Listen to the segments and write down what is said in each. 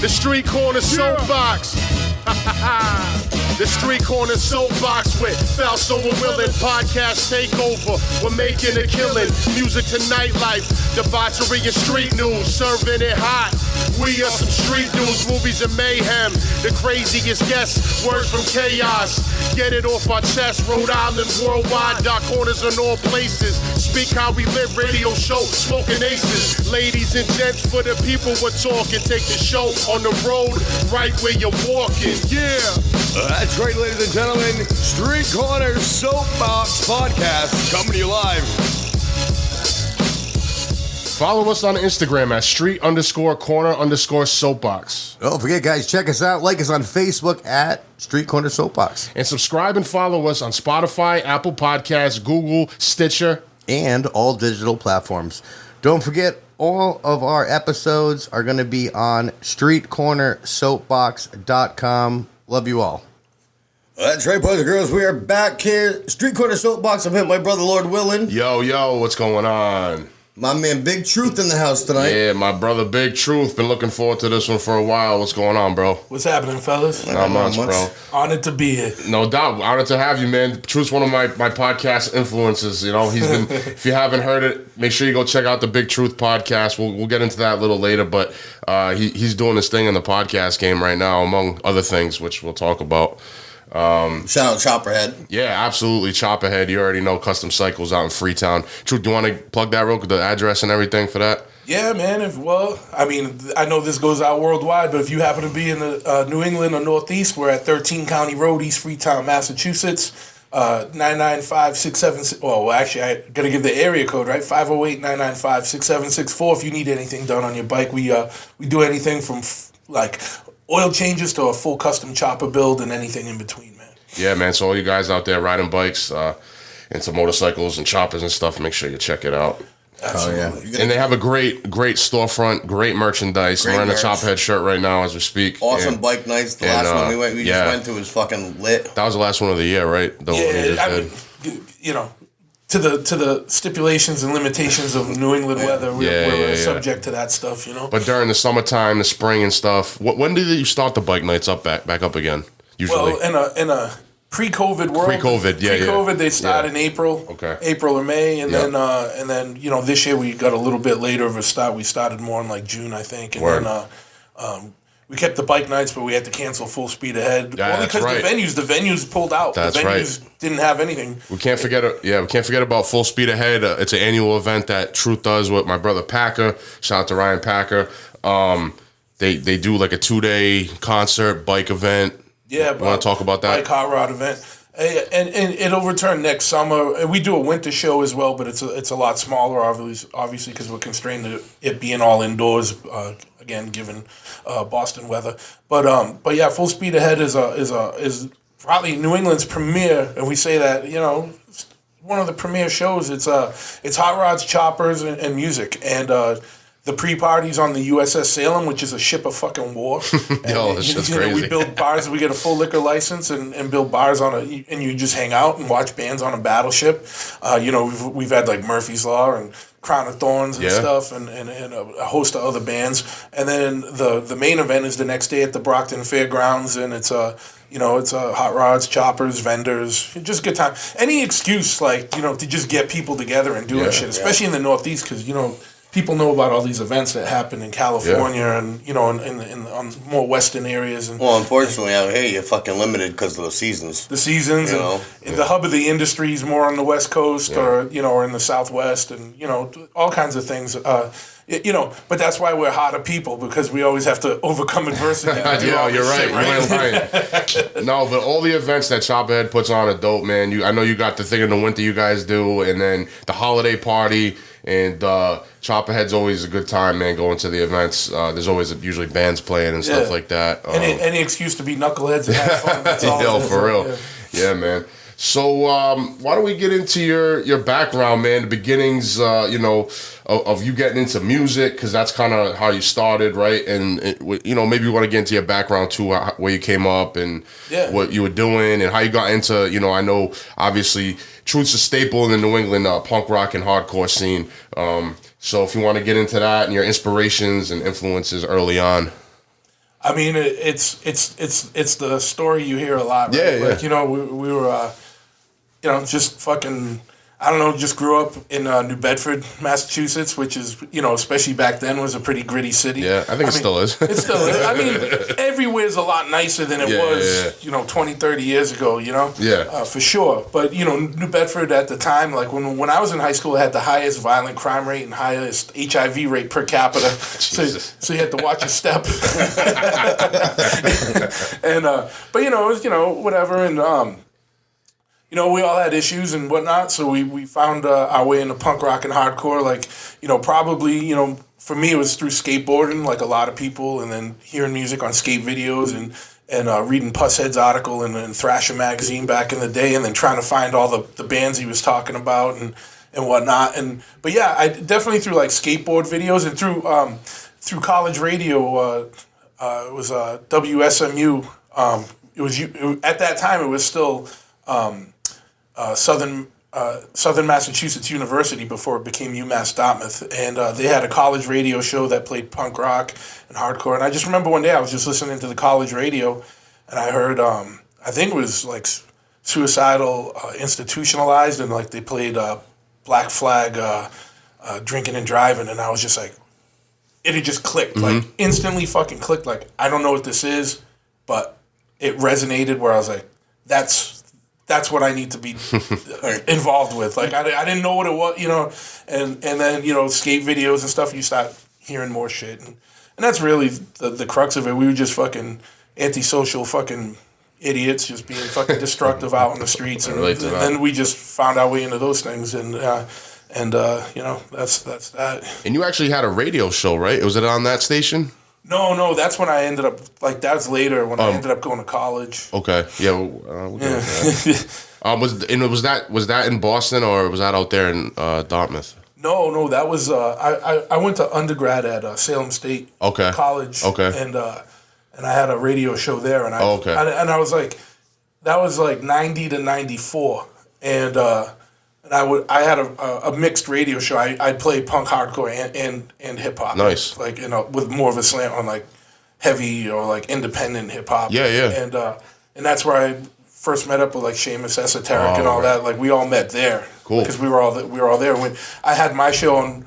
The Street Corner Soapbox. The Street Corner Soapbox with Fausto and Willin. Podcast takeover. We're making a killing. Music to nightlife. Debauchery and street news. Serving it hot. We are some street news, movies and mayhem. The craziest guests, words from chaos. Get it off our chest. Rhode Island, worldwide. Dark corners in all places. Speak how we live. Radio show. Smoking aces. Ladies and gents, for the people we're talking. Take the show on the road, right where you're walking. Yeah. That's right, ladies and gentlemen. Street Corner Soapbox Podcast coming to you live. Follow us on Instagram at street_corner_soapbox. Don't forget, guys, check us out. Like us on Facebook at Street Corner Soapbox. And subscribe and follow us on Spotify, Apple Podcasts, Google, Stitcher, and all digital platforms. Don't forget, all of our episodes are going to be on streetcornersoapbox.com. Love you all. That's right, boys and girls. We are back here. Street Corner Soapbox. I'm here with my brother, Lord Willin. Yo, what's going on? My man, Big Truth in the house tonight. Yeah, my brother, Big Truth. Been looking forward to this one for a while. What's going on, bro? What's happening, fellas? Not much, bro. Honored to be here. No doubt. Honored to have you, man. Truth's one of my podcast influences. You know, he's been. If you haven't heard it, make sure you go check out the Big Truth podcast. We'll get into that a little later, but he's doing this thing in the podcast game right now, among other things, which we'll talk about. Shout out Choppahead. Yeah, absolutely. Choppahead. You already know Kustom Cycles out in Freetown. Truth, do you want to plug that real quick, the address and everything for that? Yeah, man. I know this goes out worldwide, but if you happen to be in the New England or Northeast, we're at 13 County Road, East Freetown, Massachusetts. 995-676. Well, actually, I gotta give the area code, right? 508-995-6764. If you need anything done on your bike, we do anything from like oil changes to a full custom chopper build and anything in between, man. Yeah, man. So all you guys out there riding bikes, into motorcycles and choppers and stuff, make sure you check it out. Absolutely. And they have a great storefront, great merchandise. I'm wearing a Choppahead shirt right now as we speak. Awesome bike nights. The last one we just went to was fucking lit. That was the last one of the year, right? The one you just did. You know, to the stipulations and limitations of New England weather, we're subject to that stuff, you know. But during the summertime, the spring and stuff, when did you start the bike nights back up again? Usually, well, in a pre-COVID world. Pre-COVID, they start in April. Okay. April or May, and then you know, this year we got a little bit later of a start. We started more in like June, I think, and then we kept the bike nights, but we had to cancel Full Speed Ahead. Yeah, only because the venues pulled out. That's the venues didn't have anything. We can't forget about Full Speed Ahead. It's an annual event that Truth does with my brother Packer. Shout out to Ryan Packer. They do like a 2-day concert bike event. Yeah, you want to talk about that? Bike hot rod event. And it'll return next summer. And we do a winter show as well, but it's a lot smaller, obviously, because we're constrained to it being all indoors. Again, given Boston weather. But yeah, Full Speed Ahead is probably New England's premier, and we say that, you know, one of the premier shows. It's hot rods, choppers, and music, and the pre-party's on the USS Salem, which is a ship of fucking war. Yo, that's just crazy. We build bars. We get a full liquor license and build bars and you just hang out and watch bands on a battleship. You know, we've had like Murphy's Law and Crown of Thorns and stuff, and a host of other bands. And then the main event is the next day at the Brockton Fairgrounds, and it's hot rods, choppers, vendors, just a good time. Any excuse, like, you know, to just get people together and doing shit, especially in the Northeast, because, you know, people know about all these events that happen in California and, you know, in on more western areas. And, well, unfortunately, out here, you're fucking limited because of the seasons. The seasons, you know, and the hub of the industry is more on the West Coast or, you know, or in the Southwest, and, you know, all kinds of things. You know, but that's why we're hotter people, because we always have to overcome adversity. Yeah, you're right. Right. No, but all the events that Choppahead puts on are dope, man. I know you got the thing in the winter you guys do, and then the holiday party. And Choppahead's always a good time, man, going to the events. There's always usually bands playing and stuff like that. Any excuse to be knuckleheads and have fun. That's all. Yo, for real. Yeah, man. So why don't we get into your background, man, the beginnings, you know, of you getting into music, because that's kind of how you started, right? And, you know, maybe you want to get into your background, too, where you came up and what you were doing and how you got into, you know, I know, obviously, Truth's a staple in the New England punk rock and hardcore scene. So if you want to get into that and your inspirations and influences early on. I mean, it's the story you hear a lot, right? Yeah. Like, you know, we were, you know, just fucking, I don't know, just grew up in New Bedford, Massachusetts, which is, you know, especially back then, was a pretty gritty city. Yeah, I think it still is. It still is. I mean, everywhere's a lot nicer than it was, you know, 20, 30 years ago, you know? Yeah. For sure. But, you know, New Bedford at the time, like when I was in high school, it had the highest violent crime rate and highest HIV rate per capita. So you had to watch your step. And, but, you know, it was, you know, whatever. And, you know, we all had issues and whatnot, so we found our way into punk rock and hardcore. Like, you know, probably, you know, for me it was through skateboarding, like a lot of people, and then hearing music on skate videos and reading Pusshead's article in Thrasher magazine back in the day, and then trying to find all the bands he was talking about and whatnot. But yeah, I definitely through like skateboard videos and through college radio. It was WSMU. At that time it was still. Southern Massachusetts University before it became UMass Dartmouth, and they had a college radio show that played punk rock and hardcore. And I just remember one day I was just listening to the college radio, and I heard I think it was like Suicidal Institutionalized, and like they played Black Flag Drinking and Driving, and I was just like, it had just clicked, like instantly fucking clicked. Like, I don't know what this is, but it resonated where I was like, that's what I need to be involved with. Like, I didn't know what it was, you know, and then, you know, skate videos and stuff, you start hearing more shit. And that's really the crux of it. We were just fucking antisocial fucking idiots just being fucking destructive out in the streets. And then we just found our way into those things. And you know, that's that. And you actually had a radio show, right? Was it on that station? No, that's when I ended up, like, that's later when I ended up going to college. Okay, yeah. We'll get into that. Was that in Boston or was that out there in Dartmouth? No, that was, I went to undergrad at Salem State College. Okay. And I had a radio show there. And I was like, that was like 90 to 94. And I had a mixed radio show. I'd play punk, hardcore, and hip hop. Nice. Like, you know, with more of a slant on like heavy or like independent hip hop. Yeah. And that's where I first met up with like Seamus Esoteric and all that. Like, we all met there. Cool. Because we were all there. When I had my show on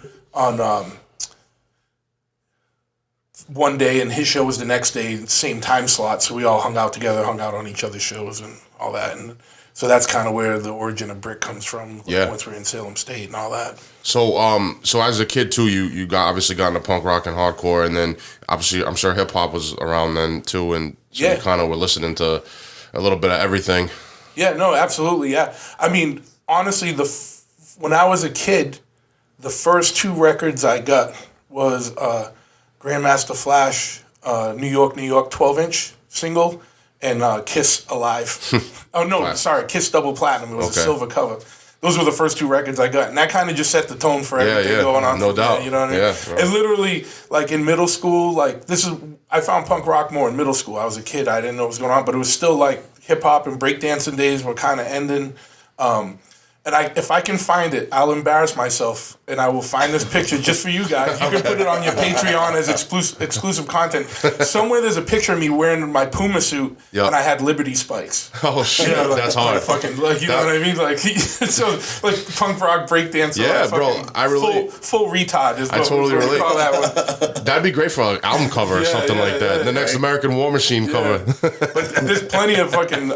one day, and his show was the next day, same time slot. So we all hung out together, hung out on each other's shows and all that. And so that's kind of where the origin of Brick comes from. Like, once we were in Salem State and all that. So as a kid too, you obviously got into punk rock and hardcore, and then obviously I'm sure hip hop was around then too, and so you kind of were listening to a little bit of everything. Yeah, no, absolutely, yeah. I mean, honestly, when I was a kid, the first two records I got was Grandmaster Flash, New York, 12-inch single, and Kiss Alive. Oh, no, sorry, Kiss Double Platinum. It was a silver cover. Those were the first two records I got. And that kind of just set the tone for everything going on. No doubt. There, you know what I mean? Yeah, and literally, like in middle school, like I found punk rock more in middle school. I was a kid. I didn't know what was going on. But it was still like hip-hop and breakdancing days were kind of ending. And if I can find it, I'll embarrass myself, and I will find this picture just for you guys. You can put it on your Patreon as exclusive content. Somewhere there's a picture of me wearing my Puma suit, and I had Liberty spikes. Oh shit, like, that's hard. Fucking, like, you know what I mean? Like, so like punk rock breakdance. Yeah, like, bro, I really full retard is what I totally we relate. call that one. That'd be great for an album cover or something like that. The next American War Machine cover. But there's plenty of fucking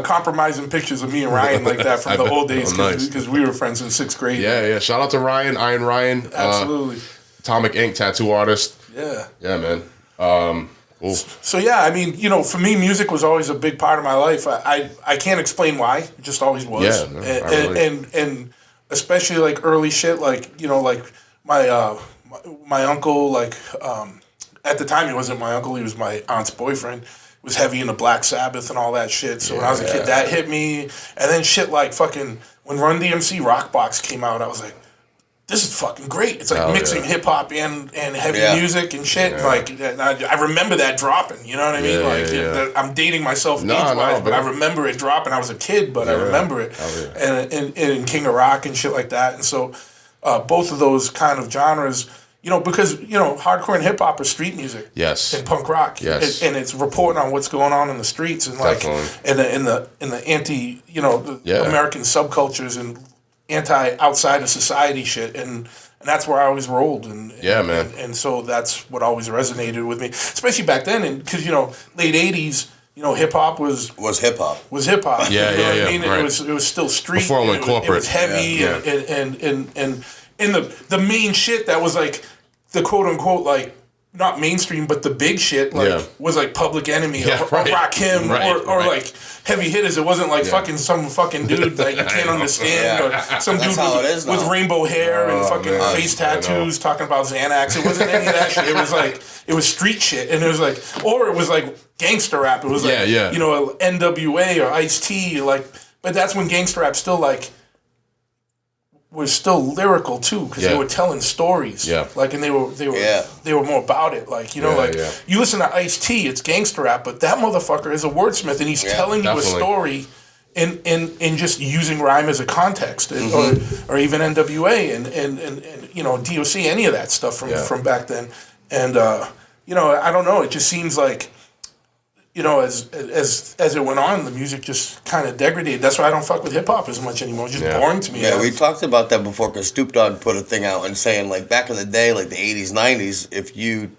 compromising pictures of me and Ryan like that from the old days because we were friends in 6th grade. Yeah. Shout out to Ryan, Iron Ryan. Absolutely. Atomic Ink tattoo artist. Yeah. Yeah, man. Cool. So yeah, I mean, you know, for me, music was always a big part of my life. I can't explain why. It just always was. Yeah. No, and especially like early shit, like, you know, like my uncle, like at the time he wasn't my uncle, he was my aunt's boyfriend. Was heavy into Black Sabbath and all that shit. So when I was a kid, that hit me. And then shit like fucking when Run DMC Rockbox came out, I was like, this is fucking great. It's like mixing hip hop and heavy music and shit. Yeah. Like, I remember that dropping. You know what I mean? I'm dating myself age-wise, but I remember it dropping. I was a kid, but I remember it. And King of Rock and shit like that. And so both of those kind of genres, because hardcore and hip hop are street music. Yes. And punk rock. Yes. And it's reporting on what's going on in the streets and like in the anti American subcultures and anti outside of society shit and that's where I always rolled and man. And so that's what always resonated with me, especially back then, and because late '80s. Hip hop was hip hop. Yeah, I mean, right. It was still street. Before it went corporate. It was heavy, and the main shit that was like the quote unquote like not mainstream, but the big shit was like Public Enemy or Rakim or like heavy hitters. It wasn't like some fucking dude that you can't understand or some dude with rainbow hair and fucking face tattoos talking about Xanax. It wasn't any of that shit. It was like it was street shit, and it was like or it was like gangster rap. It was like NWA or Ice-T but that's when gangster rap still like was still lyrical too because they were telling stories and they were more about it you listen to Ice-T, it's gangster rap, but that motherfucker is a wordsmith and he's telling you a story in just using rhyme as a context or even NWA and DOC, any of that stuff from back then and I don't know, it just seems like as it went on, the music just kind of degraded. That's why I don't fuck with hip hop as much anymore. It's just boring to me. Yeah, we talked about that before because Snoop Dogg put a thing out and saying like back in the day, like the 80s, 90s, if you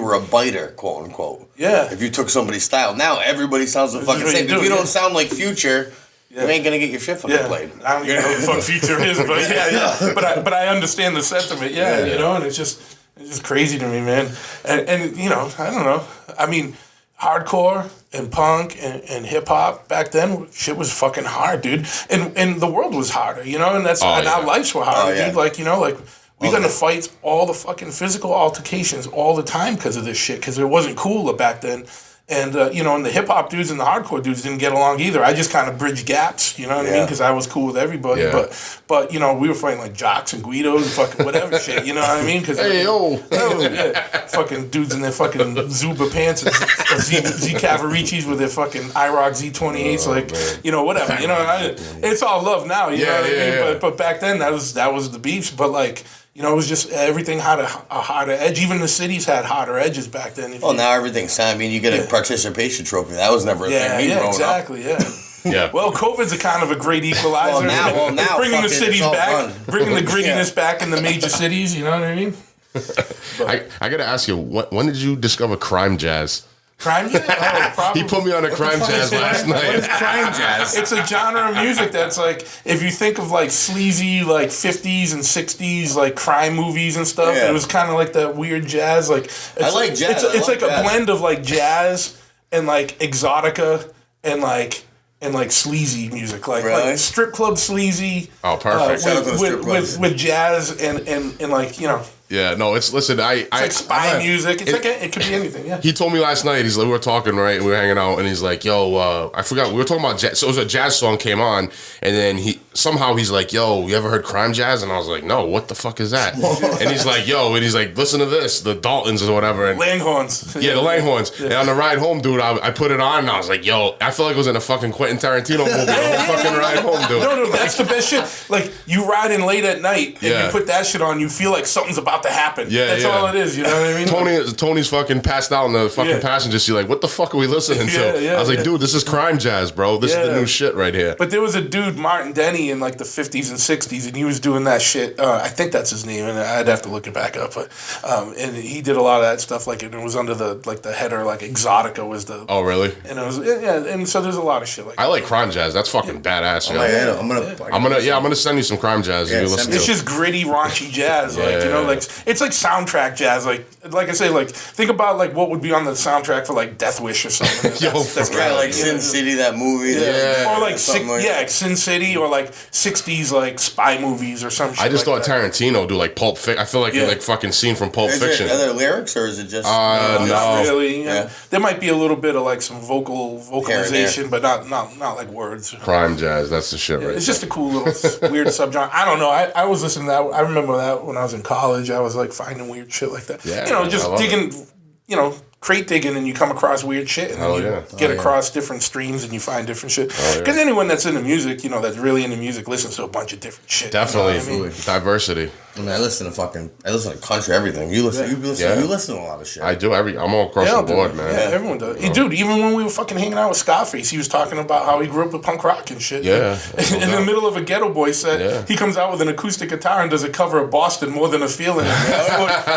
were a biter, quote unquote. Yeah. If you took somebody's style. Now everybody sounds the fucking same. If you don't sound like Future, you ain't gonna get your shit fucking played. I don't even know who the fuck Future is, but But I understand the sentiment. And it's just crazy to me, man. And I don't know. I mean, hardcore and punk and hip hop back then, shit was fucking hard, dude. And the world was harder, and that's and our lives were harder, dude. Like, we got into fights, all the fucking physical altercations all the time because of this shit, because it wasn't cool back then. And, and the hip-hop dudes and the hardcore dudes didn't get along either. I just kind of bridged gaps, you know what I mean? Because I was cool with everybody. Yeah. But we were fighting like jocks and guidos and fucking whatever shit, you know what I mean? Cause, fucking dudes in their fucking Zuba pants and Z Cavaricis with their fucking IROC Z28s, whatever. It's all love now, you know what I mean? But back then, that was the beefs. But, like... it was just everything had a harder edge. Even the cities had harder edges back then. Now everything's... I mean, you get a participation trophy. That was never a thing. Exactly. Well, COVID's a kind of a great equalizer. Now bringing the cities back, bringing the grittiness back in the major cities. You know what I mean? I got to ask you, when did you discover crime jazz? Crime jazz? Oh, probably. He put me on a crime jazz last night. What is crime jazz? It's a genre of music that's like, if you think of like sleazy, like 50s and 60s, like crime movies and stuff, it was kind of like that weird jazz. Like I like jazz. It's like a blend of like jazz and like exotica and like sleazy music, like strip club sleazy. Oh, perfect. With jazz and like Yeah, no, it's like spy music. It could be anything. Yeah. He told me last night. He's like, we were talking, right? We were hanging out, and he's like, "Yo, I forgot we were talking about jazz." So it was a jazz song came on, and then he's like, "Yo, you ever heard crime jazz?" And I was like, "No, what the fuck is that?" And he's like, listen to this, the Daltons or whatever, and Langhorns. Yeah, the Langhorns. Yeah. And on the ride home, dude, I put it on, and I was like, "Yo, I feel like it was in a fucking Quentin Tarantino movie." The whole fucking ride home, dude. No, that's the best shit. Like you ride in late at night, and you put that shit on, you feel like something's about to happen. Yeah, that's all it is. You know what I mean? Tony's fucking passed out in the fucking passenger seat. Like, what the fuck are we listening to? I was like, dude, this is crime jazz, bro. This is the new shit right here. But there was a dude, Martin Denny, in like the 50s and 60s, and he was doing that shit. I think that's his name, and I'd have to look it back up. But and he did a lot of that stuff. Like it was under the header, like Exotica was the. Oh really? And it was and so there's a lot of shit like. I like crime jazz. That's fucking badass. I'm gonna send you some crime jazz. It's just gritty, raunchy jazz. It's like soundtrack jazz. Like I say, like think about like what would be on the soundtrack for like Death Wish or something. That's kind of like Sin City, that movie. Or like Sin City, or like 60s like spy movies or some shit. I just thought Tarantino do like Pulp Fiction. I feel like like fucking scene from Pulp Fiction. Are there lyrics or is it just? No. Not really. Yeah. There might be a little bit of like some vocalization, but not like words. Crime jazz, that's the shit, right? It's just a cool little weird subgenre. I don't know. I was listening to that. I remember that when I was in college. I was like finding weird shit like that. Yeah, just digging. Crate digging, and you come across weird shit, and then you get across different streams, and you find different shit. Because anyone that's into music, that's really into music, listens to a bunch of different shit. Definitely, diversity. I mean, I listen to country, everything. You listen to a lot of shit. I do. I'm all across the board, man. Yeah, everyone does. Hey, dude, even when we were fucking hanging out with Scarface, he was talking about how he grew up with punk rock and shit. Yeah. In the middle of a Ghetto Boy set, he comes out with an acoustic guitar and does a cover of Boston, More Than a Feeling.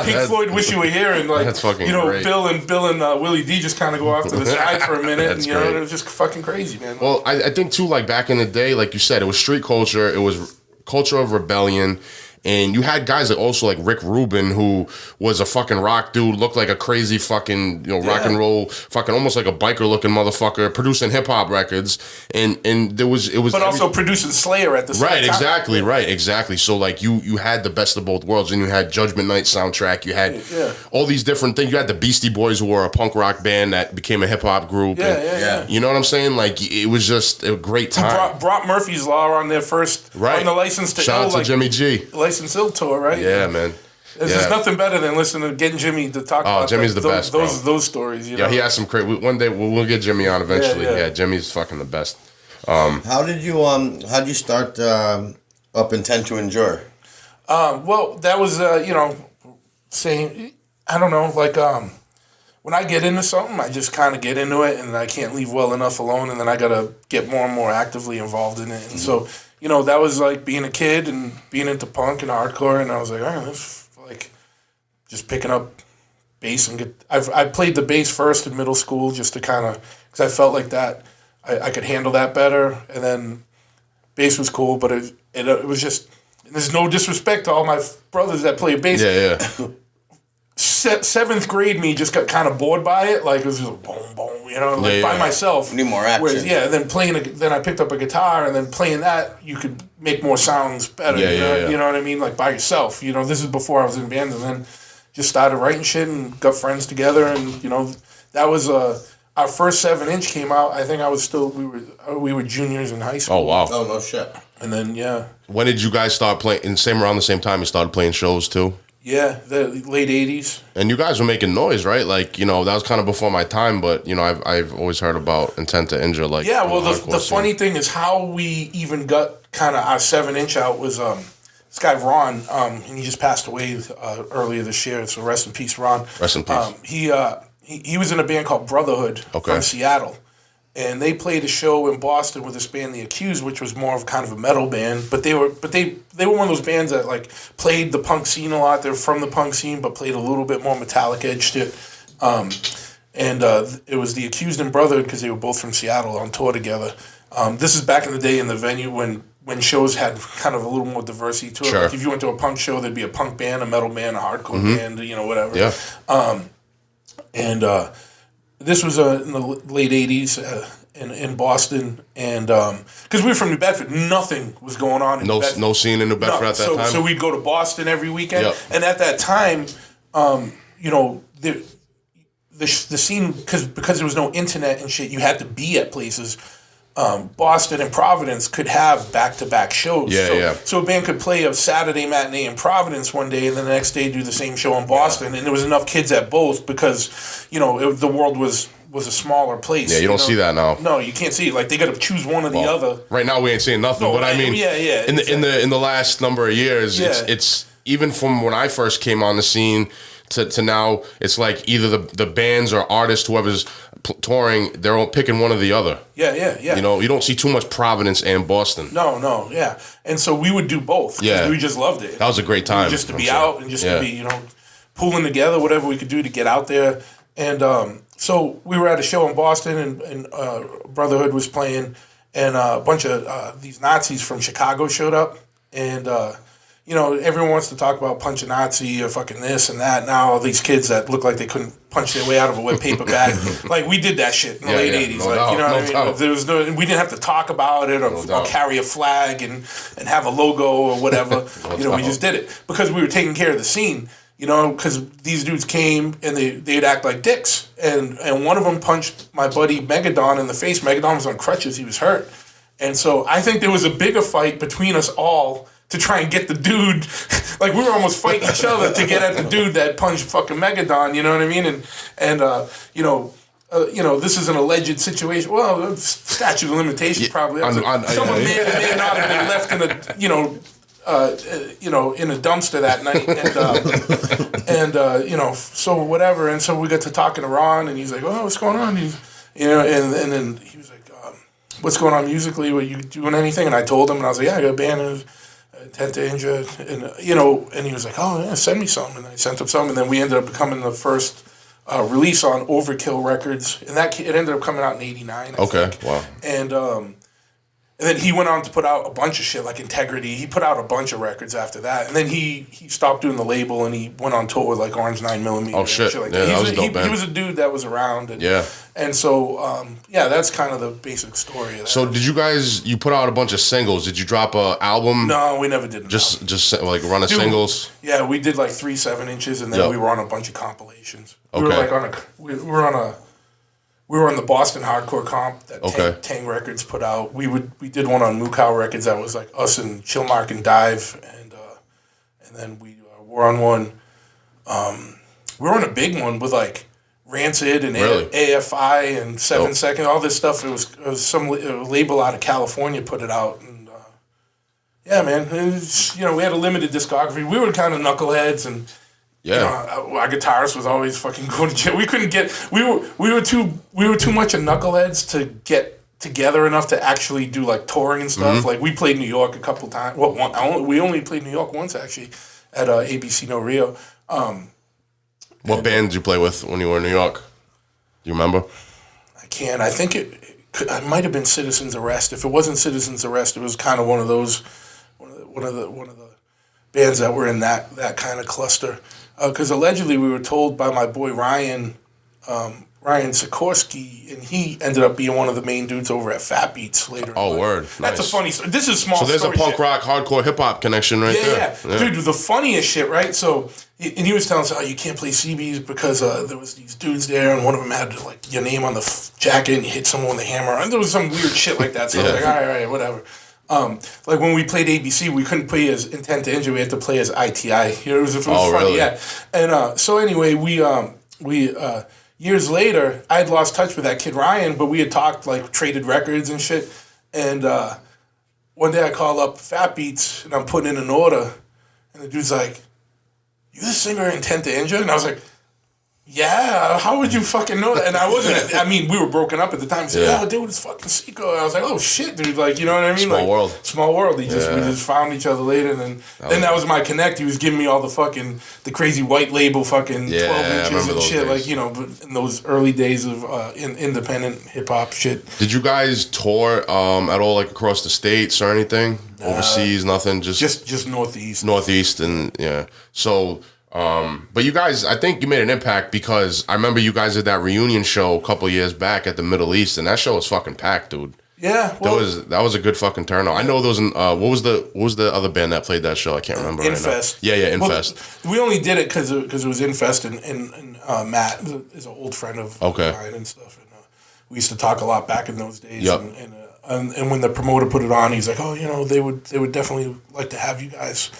Pink Floyd, Wish You Were Here, and that's fucking great. Bill and Willie D just kind of go off to the side for a minute, and it was just fucking crazy, man. Well, I think too, like back in the day, like you said, it was street culture. It was culture of rebellion. And you had guys that also like Rick Rubin, who was a fucking rock dude, looked like a crazy fucking, rock and roll, fucking almost like a biker looking motherfucker, producing hip hop records. And it was. But also producing Slayer at the same time. Right, exactly. So like you had the best of both worlds, and you had Judgment Night soundtrack. You had all these different things. You had the Beastie Boys, who were a punk rock band that became a hip hop group. Yeah. You know what I'm saying? Like it was just a great time. Brought Murphy's Law on their first on the License to Shout Ill, out to Jimmy G. License Ill tour, right? Yeah, man. There's nothing better than listening to getting Jimmy to talk about Jimmy's the best, those stories. You know? He has some crazy. One day we'll get Jimmy on eventually. Yeah, Jimmy's fucking the best. How did you start up Intent To Injure? Well, that was saying, I don't know, like when I get into something, I just kind of get into it, and I can't leave well enough alone, and then I gotta get more and more actively involved in it, and so. That was like being a kid and being into punk and hardcore, and I was like, that's like just picking up bass and I played the bass first in middle school just to kind of, because I felt like that I could handle that better, and then bass was cool, but it was just, there's no disrespect to all my brothers that play bass. Yeah. Seventh grade me just got kind of bored by it, like it was just boom, boom, by myself. Need more action. Whereas, then I picked up a guitar, and then playing that, you could make more sounds better. You know what I mean? Like by yourself. This is before I was in bands, and then just started writing shit and got friends together, and that was our first 7-inch came out. I think we were juniors in high school. Oh wow. Oh no shit. And then When did you guys start playing? Around the same time you started playing shows too? Yeah, the late 80s. And you guys were making noise, right? Like, that was kind of before my time, but, I've always heard about Intent To Injure. Like, the funny thing is how we even got kind of our 7-inch out was this guy, Ron, and he just passed away earlier this year, so rest in peace, Ron. Rest in peace. He was in a band called Brotherhood from Seattle. And they played a show in Boston with this band, The Accused, which was more of kind of a metal band. But they were one of those bands that like played the punk scene a lot. They're from the punk scene, but played a little bit more metallic edge to it. It was The Accused and Brotherhood because they were both from Seattle on tour together. This is back in the day in the venue when shows had kind of a little more diversity to it. Sure. Like if you went to a punk show, there'd be a punk band, a metal band, a hardcore band, whatever. Yeah. This was in the late 80s in Boston, and because we were from New Bedford, nothing was going on in New Bedford. No scene in New Bedford at that time? So we'd go to Boston every weekend, and at that time, the scene, because there was no internet and shit, you had to be at places. Boston and Providence could have back-to-back shows. So a band could play a Saturday matinee in Providence one day and then the next day do the same show in Boston. And there was enough kids at both because, the world was a smaller place. Yeah, you don't see that now. No, you can't see it. Like, they got to choose one or the other. Right now we ain't seeing nothing, but I mean, in the last number of years, it's even from when I first came on the scene to now, it's like either the bands or artists, whoever's touring, they're all picking one or the other. Yeah. You don't see too much Providence and Boston. No, yeah. And so we would do both. Yeah. We just loved it. That was a great time. Just to be out and just to be, pulling together whatever we could do to get out there. And so we were at a show in Boston, and Brotherhood was playing, and a bunch of these Nazis from Chicago showed up. And, everyone wants to talk about punch a Nazi or fucking this and that. Now all these kids that look like they couldn't punch their way out of a wet paper bag. Like, we did that shit in the late 80s. No doubt, what I mean? There was we didn't have to talk about it or carry a flag and have a logo or whatever. We just did it because we were taking care of the scene. Because these dudes came and they'd act like dicks. And one of them punched my buddy Megadon in the face. Megadon was on crutches. He was hurt. And so I think there was a bigger fight between us all to try and get the dude, like we were almost fighting each other to get at the dude that punched fucking Megadon, you know what I mean? And this is an alleged situation. Well, statute of limitations probably. Someone may not have been left in in a dumpster that night, and so whatever, and so we got to talking to Ron, and he's like, "Oh, what's going on?" He's, and then he was like, "What's going on musically? Were you doing anything?" And I told him, and I was like, "Yeah, I got a band of Intent To Injure," and and he was like, "Oh yeah, send me some," and I sent him some, and then we ended up becoming the first release on Overkill Records, and it ended up coming out in '89. Okay, wow, and then he went on to put out a bunch of shit like Integrity. He put out a bunch of records after that. And then he stopped doing the label and he went on tour with like Orange 9mm. Oh, shit. Like yeah, that was dope, he was a dude that was around. And, yeah. And so, that's kind of the basic story of that. So did you put out a bunch of singles? Did you drop a album? No, we never did. Just like run of singles? Yeah, we did like 3 7-inches and then we were on a bunch of compilations. Okay. We were on the Boston Hardcore Comp that Tang Records put out. We did one on Mookow Records that was like us and Chillmark and Dive, and then we were on one. We were on a big one with like Rancid and AFI and 7 Seconds, all this stuff. It was some label out of California put it out, and yeah, man, we had a limited discography. We were kind of knuckleheads and. Yeah, our guitarist was always fucking going to jail. We couldn't get. We were too much of knuckleheads to get together enough to actually do like touring and stuff. Mm-hmm. Like we played New York a couple times. Well, we only played New York once actually at ABC No Rio. What band did you play with when you were in New York? Do you remember? I can't. I think it might have been Citizens Arrest. If it wasn't Citizens Arrest, it was kind of one of the bands that were in that kind of cluster. Because allegedly we were told by my boy Ryan Sikorsky, and he ended up being one of the main dudes over at Fat Beats later. Oh, word! That's nice. A funny story. This is small. So there's story a punk shit. rock, hardcore, hip hop connection right there. Yeah, dude. The funniest shit, right? So, and he was telling us, "Oh, you can't play CBs because there was these dudes there, and one of them had like your name on the jacket, and you hit someone with a hammer, and there was some weird shit like that." So I was like, "All right, whatever." Like when we played ABC, we couldn't play as Intent To Injure. We had to play as ITI. It was funny, really? Yeah. And so anyway, we years later, I had lost touch with that kid Ryan, but we had talked like traded records and shit. And one day I call up Fat Beats and I'm putting in an order, and the dude's like, "You the singer Intent To Injure?" And I was like, "Yeah, how would you fucking know that?" And I wasn't. I mean, we were broken up at the time. He said, "Oh, dude, it's fucking Seco." And I was like, "Oh shit, dude!" Like, you know what I mean? Small world. Small world. We just found each other later, and then that was my connect. He was giving me all the crazy white label fucking 12 inches and shit, days. Like in those early days of independent hip hop shit. Did you guys tour at all, like across the states or anything? Overseas, nothing. Just northeast. Northeast, and yeah. So. But you guys, I think you made an impact because I remember you guys did that reunion show a couple years back at the Middle East, and that show was fucking packed, dude. Yeah, well, that was a good fucking turnout. I know those. What was the other band that played that show? I can't remember. Infest. Right now. Yeah, Infest. Well, we only did it because it was Infest, and Matt is an old friend of mine and stuff. And we used to talk a lot back in those days. Yep. And when the promoter put it on, he's like, "Oh, they would definitely like to have you guys."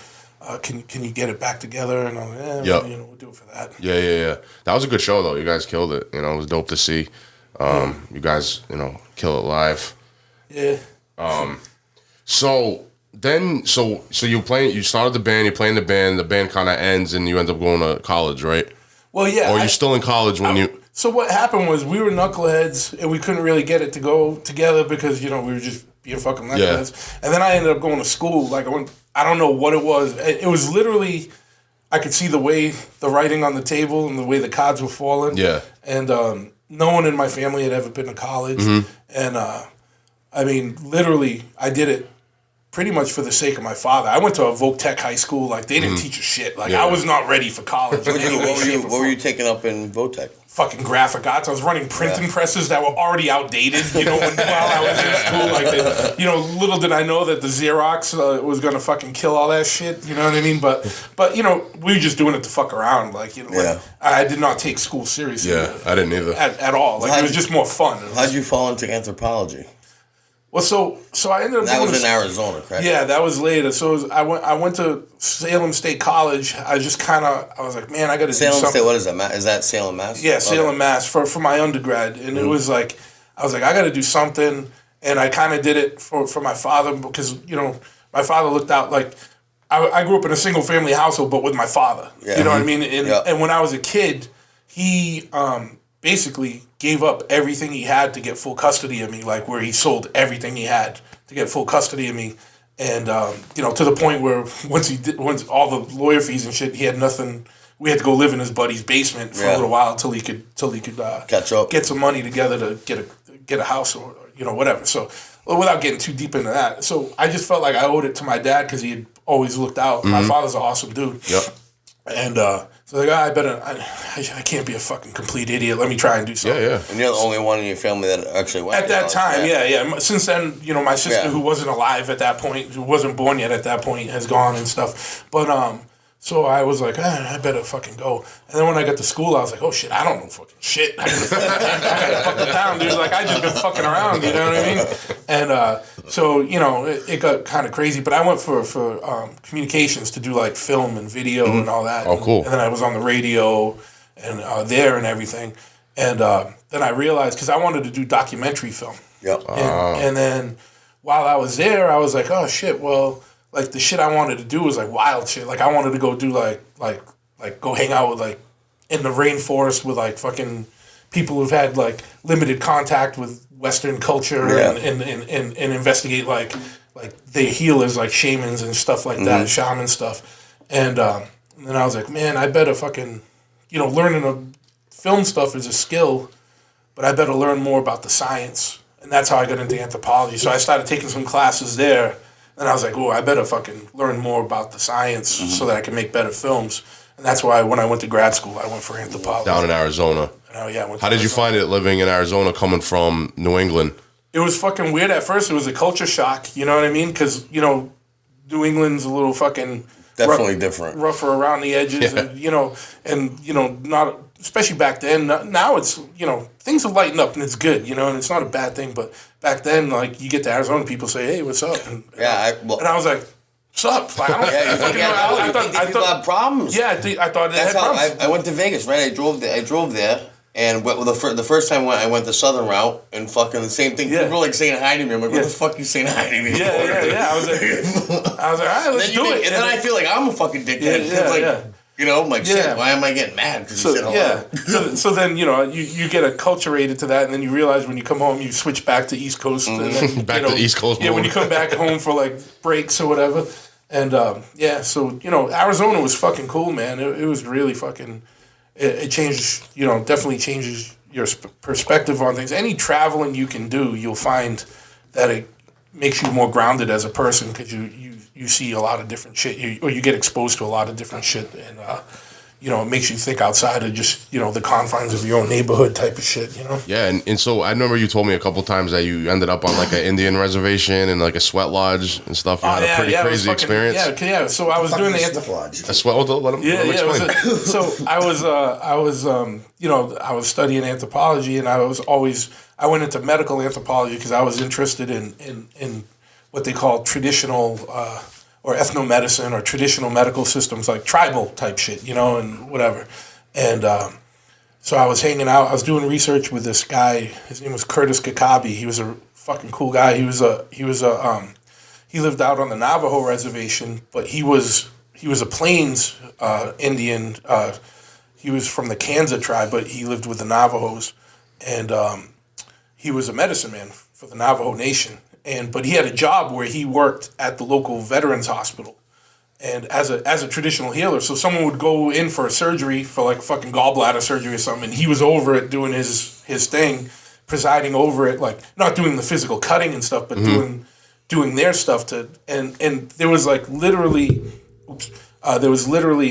Can you get it back together? And I'm like, we'll do it for that. Yeah. That was a good show, though. You guys killed it. It was dope to see. You guys, kill it live. Yeah. So you started the band, you're playing the band kind of ends, and you end up going to college, right? Well, yeah. Or you're still in college when you... So what happened was we were knuckleheads, and we couldn't really get it to go together because, we were just being fucking knuckleheads. Yeah. And then I ended up going to school. Like, I don't know what it was. It was literally, I could see the writing on the table and the way the cards were falling. Yeah. And no one in my family had ever been to college. Mm-hmm. And, I mean, literally, I did it pretty much for the sake of my father. I went to a Voc Tech high school. Like, they didn't teach us shit. Like, I was not ready for college. What were you taking up in Voc Tech? Fucking graphic arts. I was running printing presses that were already outdated, while I was in school. Like, little did I know that the Xerox was going to fucking kill all that shit, you know what I mean? But we were just doing it to fuck around. Like, I did not take school seriously. Yeah, I didn't either. At all. Like, it was just more fun. How'd you fall into anthropology? Well, so I ended up. That was in Arizona, correct? Yeah, that was later. So I went to Salem State College. I was like, man, I got to do something. Salem State, what is that? Is that Salem, Mass? Yeah, Salem, Mass for my undergrad, and it was like I was like, I got to do something, and I kind of did it for my father because my father looked out like I grew up in a single family household, but with my father. Yeah. You know what I mean? And, Yeah. and when I was a kid, he basically gave up everything he had to get full custody of me, like where he sold everything he had to get full custody of me. And, to the point where once all the lawyer fees and shit, he had nothing. We had to go live in his buddy's basement for a little while till he could catch up, get some money together to get a house or whatever. So without getting too deep into that, so I just felt like I owed it to my dad because he had always looked out. My father's an awesome dude. Yep. And so like, I can't be a fucking complete idiot. Let me try and do something. Yeah. And you're the only one in your family that actually went At that time, yeah. Since then, my sister who wasn't alive at that point, who wasn't born yet at that point, has gone and stuff. But so I was like, I better fucking go. And then when I got to school, I was like, oh shit, I don't know fucking shit. I gotta fuck it down, dude. Like, I just been fucking around, you know what I mean? And so, it got kind of crazy. But I went for communications to do like film and video and all that. Oh, cool. And then I was on the radio and there and everything. And then I realized, because I wanted to do documentary film. Yep. And then while I was there, I was like, oh shit, well, like the shit I wanted to do was like wild shit. Like I wanted to go do like go hang out with like in the rainforest with like fucking people who've had like limited contact with Western culture and investigate like the healers, like shamans and stuff like that, shaman stuff. And then I was like, man, I better fucking, learning a film stuff is a skill, but I better learn more about the science. And that's how I got into anthropology. So I started taking some classes there. And I was like, oh, I better fucking learn more about the science so that I can make better films. And that's why when I went to grad school, I went for anthropology. Down in Arizona. How did you find it living in Arizona coming from New England? It was fucking weird at first. It was a culture shock, you know what I mean? Because, New England's a little fucking... Definitely different. Rougher around the edges, and, not... Especially back then. Now it's, things have lightened up and it's good, and it's not a bad thing. But back then, like, you get to Arizona, people say, hey, what's up? And I was like, what's up? Like, I thought people have problems. Yeah, I thought that's had how problems. I went to Vegas, right? I drove there. And the first time I went the southern route, and fucking the same thing. People were like saying hi to me. I'm like, what the fuck you saying hi to me? Yeah. I was like, all right, let's do it. And then I feel like I'm a fucking dickhead. I'm like, shit, why am I getting mad? Because you said hello. So then, you get acculturated to that, and then you realize when you come home, you switch back to East Coast. And then, back to East Coast. Yeah, when you come back home for, like, breaks or whatever. And, so, Arizona was fucking cool, man. It was really fucking... It changed, definitely changes your perspective on things. Any traveling you can do, you'll find that it makes you more grounded as a person because you see a lot of different shit, or you get exposed to a lot of different shit, and it makes you think outside of just the confines of your own neighborhood type of shit. Yeah, and so I remember you told me a couple times that you ended up on like an Indian reservation and like a sweat lodge and stuff. You had a pretty crazy experience. Yeah. So I was doing the sweat lodge. A sweat. Let him explain. So I was studying anthropology, and I went into medical anthropology because I was interested in what they call traditional or ethnomedicine or traditional medical systems, like tribal type shit, and whatever. And so I was hanging out. I was doing research with this guy. His name was Curtis Kakabi. He was a fucking cool guy. He lived out on the Navajo reservation, but he was a Plains Indian. He was from the Kansa tribe, but he lived with the Navajos, and he was a medicine man for the Navajo Nation. But he had a job where he worked at the local veterans hospital, and as a traditional healer. So someone would go in for a surgery, for like fucking gallbladder surgery or something, and he was over it doing his thing, presiding over it, like not doing the physical cutting and stuff, but doing their stuff and there was like literally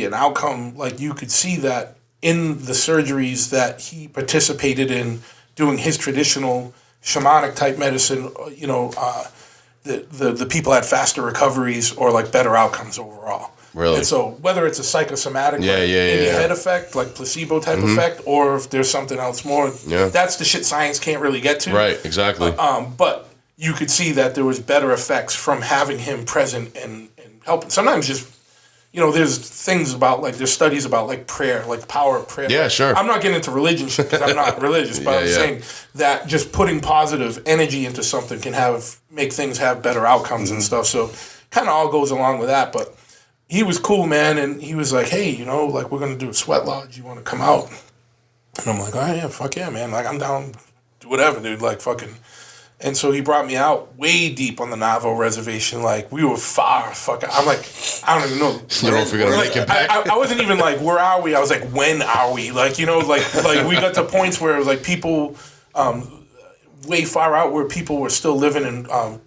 an outcome, like you could see that in the surgeries that he participated in, doing his traditional shamanic type medicine, the people had faster recoveries or like better outcomes overall. Really? And so whether it's a psychosomatic in your head effect, like placebo type effect, or if there's something else more, that's the shit science can't really get to. Right, exactly. But you could see that there was better effects from having him present and helping. Sometimes just, there's things about, like, there's studies about, like, prayer, like, the power of prayer. Yeah, sure. I'm not getting into religion shit because I'm not religious, but I'm saying that just putting positive energy into something can make things have better outcomes and stuff. So kind of all goes along with that. But he was cool, man, and he was like, hey, you know, like, we're going to do a sweat lodge. You want to come out? And I'm like, oh, yeah, fuck yeah, man. Like, I'm down, do whatever, dude. Like, fucking. And so he brought me out way deep on the Navajo reservation. Like, we were far fucking. I'm like, I don't even know. You know if we're gonna make it back. I wasn't even like, where are we? I was like, when are we? Like, you know, like we got to points where it was like people way far out where people were still living in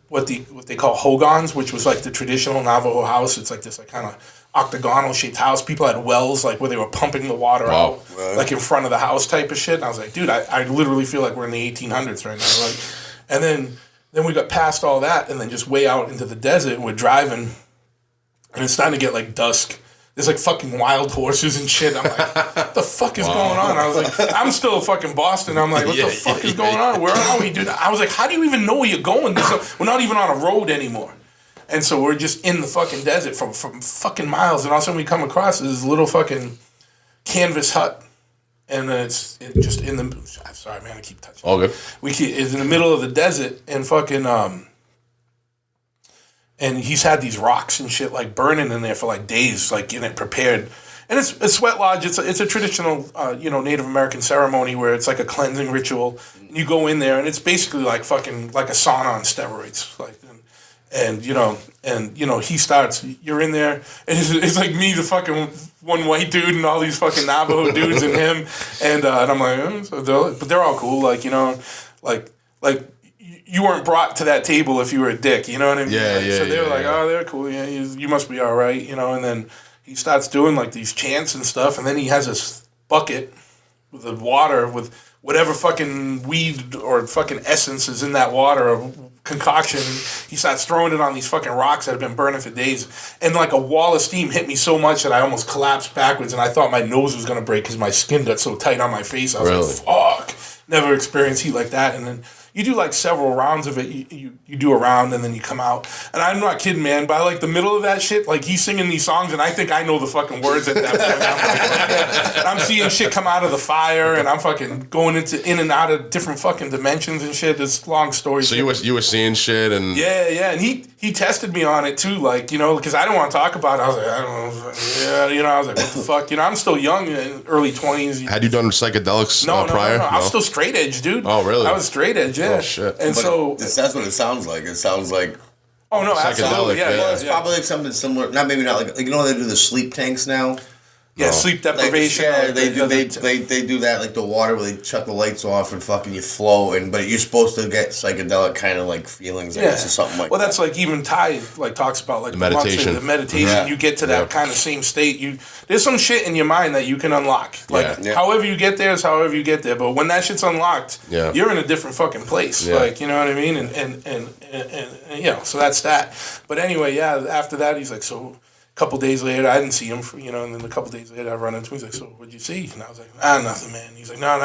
what they call hogans, which was like the traditional Navajo house. It's like this like kind of octagonal shaped house. People had wells like where they were pumping the water out like in front of the house type of shit. And I was like, dude, I literally feel like we're in the 1800s right now. Like, and then we got past all that and then just way out into the desert and we're driving and it's starting to get like dusk. There's like fucking wild horses and shit. I'm like, what the fuck is going on? I was like, I'm still fucking Boston. I'm like, what the fuck is going on? Where are we, dude? I was like, how do you even know where you're going? We're not even on a road anymore. And so we're just in the fucking desert from fucking miles. And all of a sudden we come across this little fucking canvas hut. And it's just in the... I'm sorry, man, I keep touching. All good. It's in the middle of the desert and fucking... And he's had these rocks and shit like burning in there for like days, like getting it prepared. And it's a sweat lodge. It's a traditional, Native American ceremony where it's like a cleansing ritual. And you go in there and it's basically like fucking like a sauna on steroids, like. And he starts. You're in there, and it's like me, the fucking one white dude, and all these fucking Navajo dudes, and him, and I'm like, but they're all cool, like like you weren't brought to that table if you were a dick, you know what I mean? Yeah, So they were like, oh, they're cool, yeah, you must be all right, and then he starts doing like these chants and stuff, and then he has this bucket with the water with whatever fucking weed or fucking essence is in that water or concoction. He starts throwing it on these fucking rocks that have been burning for days. And like a wall of steam hit me so much that I almost collapsed backwards and I thought my nose was going to break because my skin got so tight on my face. I was like, fuck. Never experienced heat like that. And then you do like several rounds of it. You do a round and then you come out. And I'm not kidding, man. By like the middle of that shit, like he's singing these songs and I think I know the fucking words at that point. I'm seeing shit come out of the fire and I'm fucking going in and out of different fucking dimensions and shit. It's long story. So you were seeing shit and yeah, and he tested me on it too, like because I didn't want to talk about it. I was like, I don't know, I was like, what the fuck, I'm still young, in early 20s. Had you done psychedelics prior? No, I was still straight edge, dude. Oh, really? I was straight edge, yeah. Oh, shit. And but that's what it sounds like. It sounds like... Oh, no, absolutely, yeah. Well, it's probably like something similar. Maybe not like they do the sleep tanks now? Yeah, sleep deprivation. Like, they do that, like the water where they shut the lights off and fucking you float, but you're supposed to get psychedelic kind of like feelings, I guess, or something like that. Well, that's like even Ty like talks about like the meditation. The meditation, you get to that kind of same state. There's some shit in your mind that you can unlock. Like however you get there is however you get there. But when that shit's unlocked, you're in a different fucking place. Yeah. Like, you know what I mean? And so that's that. But anyway, after that he's like, so couple days later, I didn't see him, and then a couple days later, I run into him. He's like, so what'd you see? And I was like, nothing, man. He's like, no,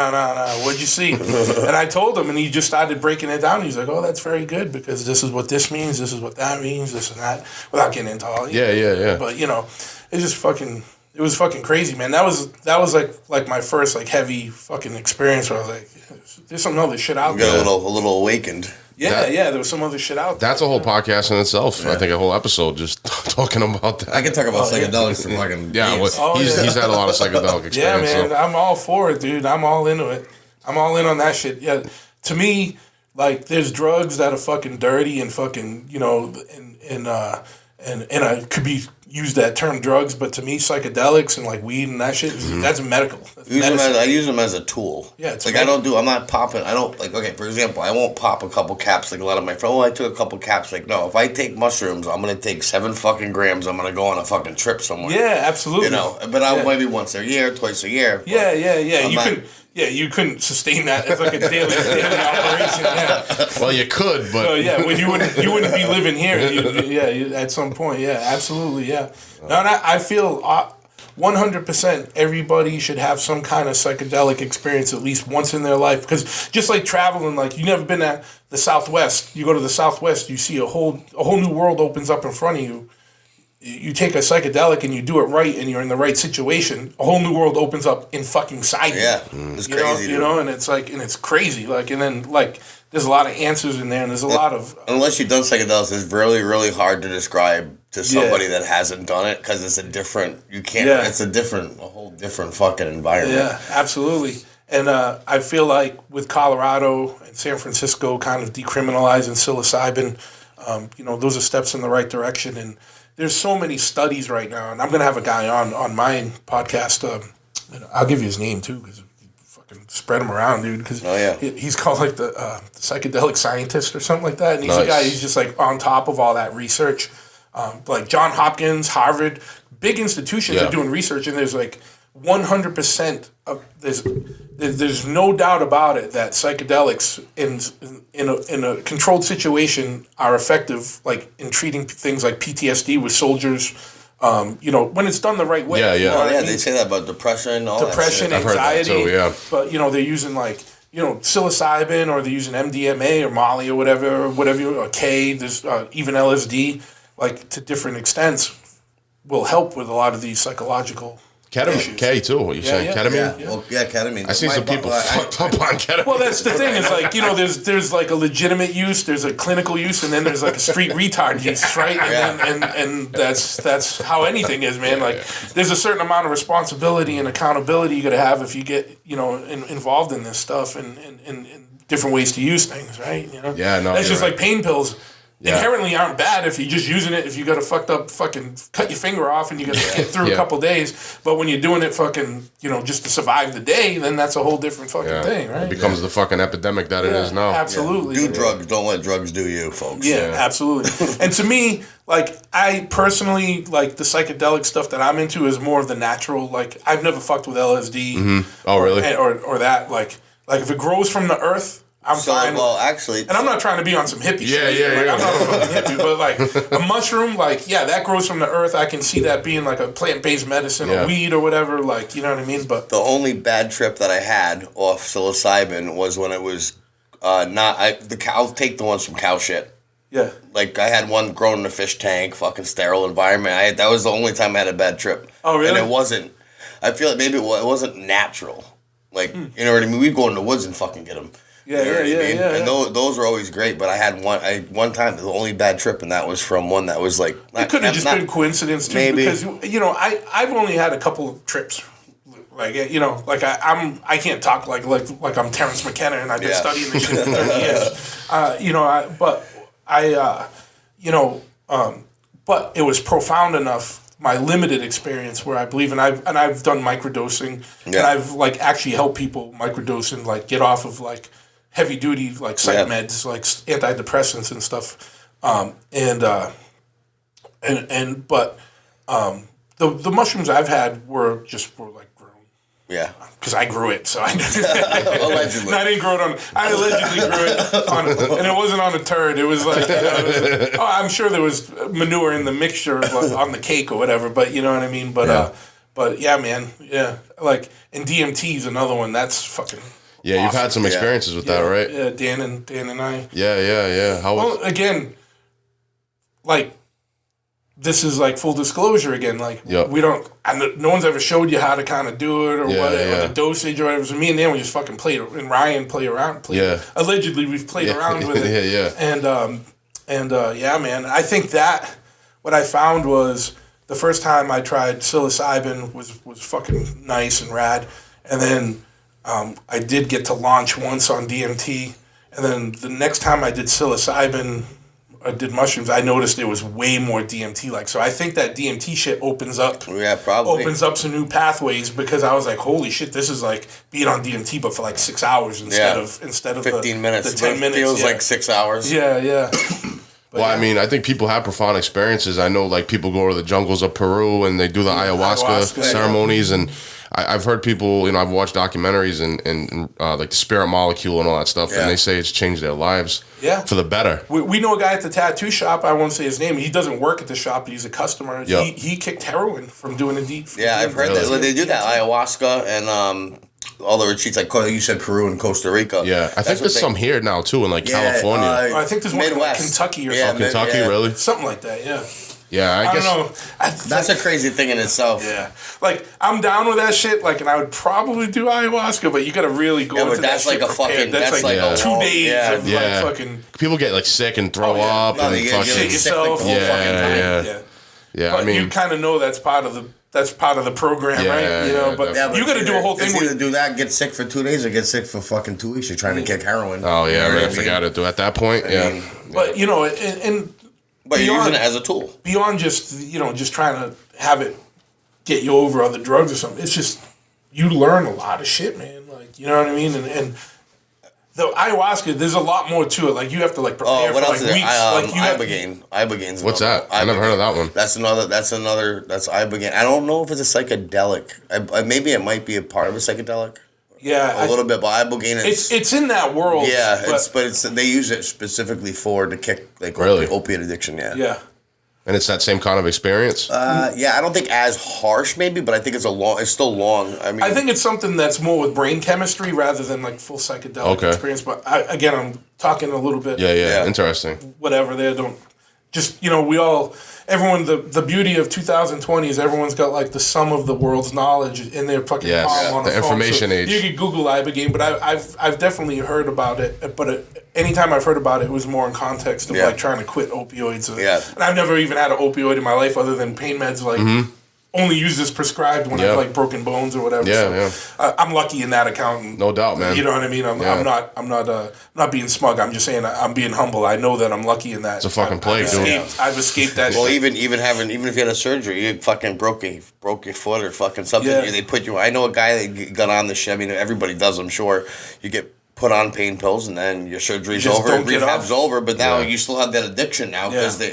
what'd you see? And I told him, and he just started breaking it down. He's like, oh, that's very good, because this is what this means, this is what that means, this and that, without getting into all. Yeah. But, it's just fucking, it was fucking crazy, man. That was like my first, like, heavy fucking experience where I was like, there's some other shit out there. You got a little awakened. Yeah, there was some other shit out there. That's a whole podcast in itself. Yeah. I think a whole episode just talking about that. I can talk about psychedelics for fucking he's had a lot of psychedelic experience. Yeah, man, so. I'm all for it, dude. I'm all into it. I'm all in on that shit. Yeah, to me, like, there's drugs that are fucking dirty and fucking, and I could be use that term drugs, but to me, psychedelics and like weed and that shit, that's medical. I use them as a tool. Yeah, it's like I'm not popping. I don't like. Okay, for example, I won't pop a couple caps like a lot of my friends. Oh, I took a couple caps. Like, no, if I take mushrooms, I'm gonna take 7 fucking grams. I'm gonna go on a fucking trip somewhere. Yeah, absolutely. But I maybe once a year, twice a year. Yeah. You couldn't sustain that as like a daily operation. Yeah. Well, you could, but well, you wouldn't be living here. At some point, absolutely, yeah. No, and I feel 100% everybody should have some kind of psychedelic experience at least once in their life, because just like traveling, like you never been at the Southwest, you go to the Southwest, you see a whole new world opens up in front of you. you take a psychedelic and you do it right and you're in the right situation, a whole new world opens up in fucking side. Yeah, it's crazy. You know, and it's like, and it's crazy. Like, and then like, there's a lot of answers in there, and there's a lot of. Unless you've done psychedelics, it's really, really hard to describe to somebody that hasn't done it because it's a different. You can't. Yeah. It's a whole different fucking environment. Yeah, absolutely. And I feel like with Colorado and San Francisco kind of decriminalizing psilocybin, you know, those are steps in the right direction. And there's so many studies right now, and I'm gonna have a guy on my podcast. I'll give you his name too, because fucking spread him around, dude. Because he's called like the psychedelic scientist or something like that. And he's a guy. He's just like on top of all that research. Like Johns Hopkins, Harvard, big institutions are doing research, and there's like 100% of there's no doubt about it that psychedelics in a controlled situation are effective, like in treating things like PTSD with soldiers. You know, when it's done the right way. Yeah, yeah. You know I mean? They say that about depression, all depression, that shit. anxiety. I've heard that too, But you know, they're using like, you know, psilocybin, or they're using MDMA or Molly or whatever, or K. There's even LSD, like to different extents, will help with a lot of these psychological ketamine, K too. You saying ketamine? Yeah. Well, ketamine. I see some people fucked up on ketamine. Well, that's the thing. It's like, you know, there's like a legitimate use, there's a clinical use, and then there's like a street retard use, right? And that's how anything is, man. Like, there's a certain amount of responsibility and accountability you got to have if you get, you know, involved in this stuff and different ways to use things, right? You know? Yeah, no. That's just right. like pain pills. Inherently aren't bad if you're just using it, if you got a fucked up fucking cut your finger off and you got to get through a couple days. But when you're doing it fucking, you know, just to survive the day, then that's a whole different fucking thing, right? It becomes the fucking epidemic that it is now. Absolutely. Do drugs. Don't let drugs do you, folks. Yeah, absolutely. And to me, like, I personally, like, the psychedelic stuff that I'm into is more of the natural. Like, I've never fucked with LSD. Mm-hmm. Oh, really? Or that. Like if it grows from the earth, I'm fine. Well, actually, and I'm not trying to be on some hippie shit. I'm not a fucking hippie, but like a mushroom, like that grows from the earth. I can see that being like a plant-based medicine, or weed or whatever. Like, you know what I mean? But the only bad trip that I had off psilocybin was when it was I'll take the ones from cow shit. Yeah. Like, I had one grown in a fish tank, fucking sterile environment. That was the only time I had a bad trip. Oh, really? And it wasn't. I feel like maybe it wasn't natural. Like, you know what I mean? We'd go in the woods and fucking get them. Yeah, you know yeah. And those are always great, but I had one time, the only bad trip, and that was from one that was like... It could have just been coincidence, too, maybe. Because, you know, I've only had a couple of trips. Like, you know, like I can't talk like I'm Terrence McKenna and I've been studying this shit for 30 years. You know, but it was profound enough, my limited experience, where I believe, and I've done microdosing, and I've like actually helped people microdose and like get off of like heavy duty like psych meds, like antidepressants and stuff, the mushrooms I've had were like grown. Yeah. Because I grew it, so I allegedly. No, I didn't grow it on. I allegedly grew it and it wasn't on a turd. It was like, I'm sure there was manure in the mixture on the cake or whatever. But you know what I mean. But yeah, man, yeah. Like, and DMT is another one that's fucking. Yeah, awesome. You've had some experiences with that, right? Yeah, Dan and I. Yeah. Again, like. This is like full disclosure again. Like we don't. No one's ever showed you how to kind of do it or or the dosage or whatever. So me and Dan, we just fucking played, and Ryan played around. Allegedly, we've played around with it. And yeah, man. I think that what I found was the first time I tried psilocybin was fucking nice and rad, and then I did get to launch once on DMT, and then the next time I did psilocybin. I did mushrooms, I noticed it was way more DMT-like. So I think that DMT shit opens up some new pathways, because I was like, holy shit, this is like being on DMT but for like 6 hours instead of 15 minutes. The 10 minutes. Feels like 6 hours. Yeah. Well, I mean, I think people have profound experiences. I know, like, people go to the jungles of Peru and they do the ayahuasca ceremonies, and I've heard people, you know, I've watched documentaries and like the spirit molecule and all that stuff, and they say it's changed their lives for the better. We know a guy at the tattoo shop, I won't say his name, he doesn't work at the shop, but he's a customer. Yep. He kicked heroin from doing a deep... Yeah, I've heard that. They do that ayahuasca and... all the retreats, like you said, Peru and Costa Rica. Yeah, I think there's some here now, too, in like California. I think there's one in like Kentucky or something. Kentucky, really? Something like that, yeah. Yeah, I guess. don't know. That's a crazy thing in itself. Yeah. Like, I'm down with that shit, like, and I would probably do ayahuasca, but you gotta really go into that's that like shit a fucking, prepared. That's like a 2 days yeah. of like fucking... People get like sick and throw up No, and they get fucking shit yourself. sick the whole fucking time. Yeah. But I mean, you kind of know that's part of the program, right? You know, but you got to do a whole thing. It's either do that, get sick for 2 days, or get sick for fucking 2 weeks. You're trying to kick heroin. Oh yeah, you know man, I forgot it. At that point, But you know, and but you're using it as a tool beyond just just trying to have it get you over other drugs or something. It's just you learn a lot of shit, man. Like, you know what I mean? And the ayahuasca, there's a lot more to it. Like, you have to like prepare for like weeks. Ibogaine. What's that? I never heard of that one. That's ibogaine. I don't know if it's a psychedelic. Maybe it might be a part of a psychedelic. Yeah, a little bit, but ibogaine is... It's in that world. Yeah, but they use it specifically to kick like opiate addiction. Yeah. And it's that same kind of experience. Yeah, I don't think as harsh maybe, but I think it's still long. I mean, I think it's something that's more with brain chemistry rather than like full psychedelic experience. But I'm talking a little bit. Yeah. Interesting. Whatever. Everyone. The beauty of 2020 is everyone's got like the sum of the world's knowledge in their fucking palm on the phone. Information age. You could Google ibogaine, but I've definitely heard about it. But anytime I've heard about it, it was more in context of like trying to quit opioids. And I've never even had an opioid in my life other than pain meds. Like only used as prescribed when I have like broken bones or whatever. I'm lucky in that account. No doubt, man. You know what I mean? I'm not being smug. I'm just saying I'm being humble. I know that I'm lucky in that. It's a fucking plague, dude. I've escaped that. Well, shit. even if you had a surgery, you fucking broke your foot or fucking something. Yeah. They put you. I know a guy that got on the shit. I mean, everybody does. I'm sure. You get put on pain pills, and then your surgery's over, rehab's over. But now you still have that addiction now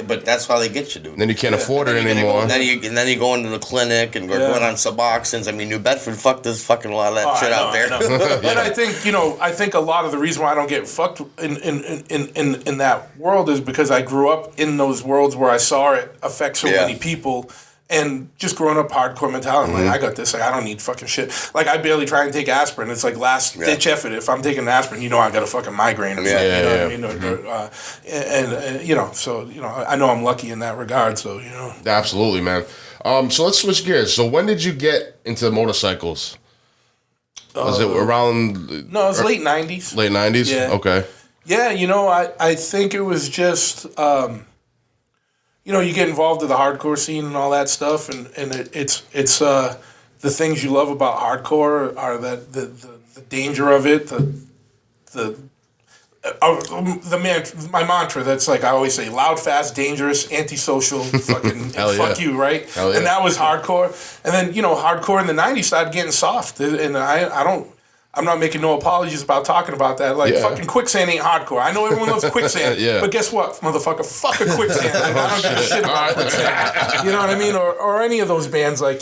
but that's how they get you, dude. And then you can't afford it anymore. And then you go into the clinic and we're going on Suboxones. I mean, New Bedford, there's fucking a lot of that shit out there. And I think a lot of the reason why I don't get fucked in that world is because I grew up in those worlds where I saw it affect so many people. And just growing up hardcore mentality, I'm like, I got this. Like, I don't need fucking shit. Like, I barely try and take aspirin. It's like last ditch effort. If I'm taking aspirin, I got a fucking migraine. Or something, you know what I mean? So I know I'm lucky in that regard. So Absolutely, man. So let's switch gears. So when did you get into motorcycles? Was it around? No, it was late '90s. Late '90s. Yeah. Okay. Yeah, I think it was just. You get involved with the hardcore scene and all that stuff, and it's the things you love about hardcore are that the danger of it, my mantra that's like I always say: loud, fast, dangerous, antisocial, fucking fuck you, right? And that was hardcore, and then hardcore in the '90s started getting soft, and I'm not making no apologies about talking about that. Like, fucking quicksand ain't hardcore. I know everyone loves quicksand, but guess what, motherfucker? Fuck a quicksand. Like, I don't give a shit about quicksand. You know what I mean? Or any of those bands. Like,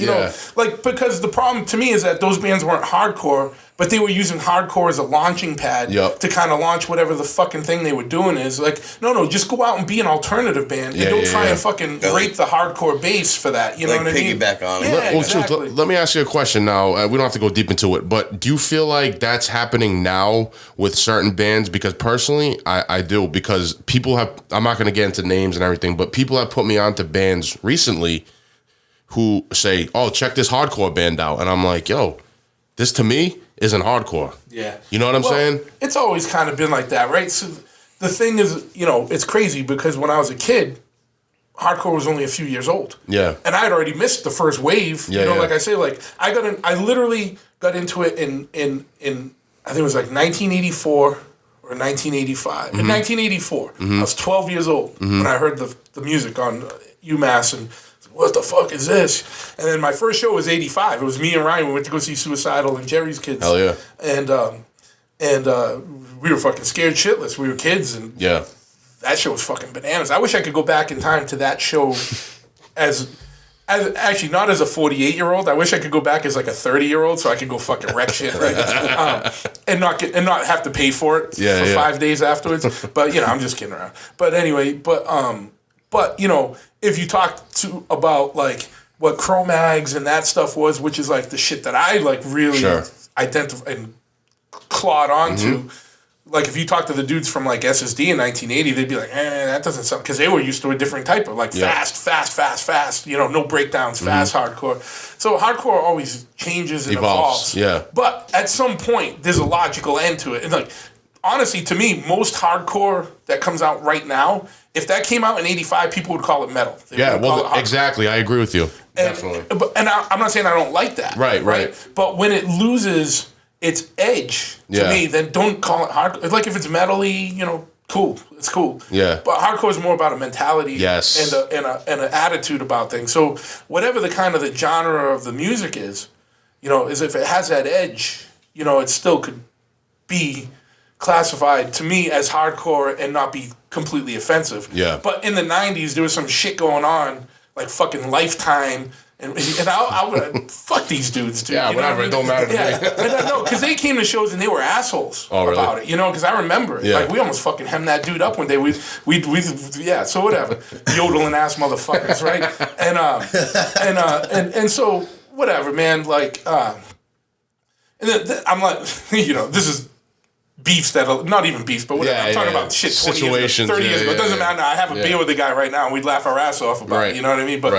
because the problem to me is that those bands weren't hardcore, but they were using hardcore as a launching pad to kind of launch whatever the fucking thing they were doing is. Like, no, just go out and be an alternative band. And don't try and fucking rape the hardcore base for that. You know what I mean? Piggyback on it. Yeah, exactly. Let me ask you a question now. We don't have to go deep into it, but do you feel like that's happening now with certain bands? Because personally, I do. Because people have, I'm not going to get into names and everything, but people have put me onto bands recently who say, oh, check this hardcore band out. And I'm like, yo, this to me isn't hardcore. Yeah. You know what I'm saying? It's always kind of been like that, right? So the thing is, it's crazy because when I was a kid, hardcore was only a few years old. Yeah. And I had already missed the first wave. Like I say, like I literally got into it in I think it was like 1984 or 1985. In 1984. I was 12 years old when I heard the music on UMass and what the fuck is this? And then my first show was 85. It was me and Ryan. We went to go see Suicidal and Jerry's Kids. Hell yeah. And we were fucking scared shitless. We were kids. And that show was fucking bananas. I wish I could go back in time to that show as actually not as a 48-year-old. I wish I could go back as like a 30-year-old so I could go fucking wreck shit, right? And not have to pay for it for 5 days afterwards. But I'm just kidding around. But anyway, but if you talk about like what Cro-Mags and that stuff was, which is like the shit that I like really identify and clawed onto, like if you talk to the dudes from like SSD in 1980, they'd be like, that doesn't sound, because they were used to a different type of like fast, you know, no breakdowns, fast hardcore. So hardcore always changes and evolves. Yeah. But at some point, there's a logical end to it. And like, honestly, to me, most hardcore that comes out right now, if that came out in 85, people would call it metal. Exactly. I agree with you. Definitely. And I'm not saying I don't like that. Right. But when it loses its edge to me, then don't call it hardcore. Like if it's metal-y, you know, cool. It's cool. Yeah. But hardcore is more about a mentality yes. and an attitude about things. So whatever the kind of the genre of the music is, you know, is if it has that edge, you know, it still could be classified to me as hardcore and not be completely offensive. Yeah. But in the 90s, there was some shit going on, like fucking Lifetime. And I'll fuck these dudes, dude. Yeah, whatever. It don't matter to me. And no, because they came to shows and they were assholes about it. You know, because I remember it. Yeah. Like we almost fucking hemmed that dude up one day. We so whatever. Yodeling ass motherfuckers, right? And so whatever, man. Like, and then I'm like, you know, this is beefs not even beefs, but whatever. I'm talking about shit 20 years ago, 30 years ago. It doesn't matter. I have a beer with the guy right now and we'd laugh our ass off about it. You know what I mean? But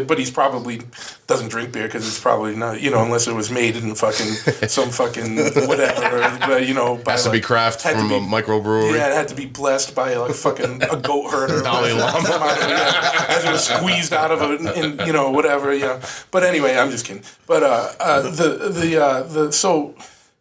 but he's probably doesn't drink beer because it's probably not, you know, unless it was made in fucking some fucking whatever, you know. Has to be craft from a microbrewery. Yeah, it had to be blessed by like fucking a goat herder. Dalai Lama. As it was squeezed out of it, and you know, whatever, you know. But anyway, I'm just kidding. But so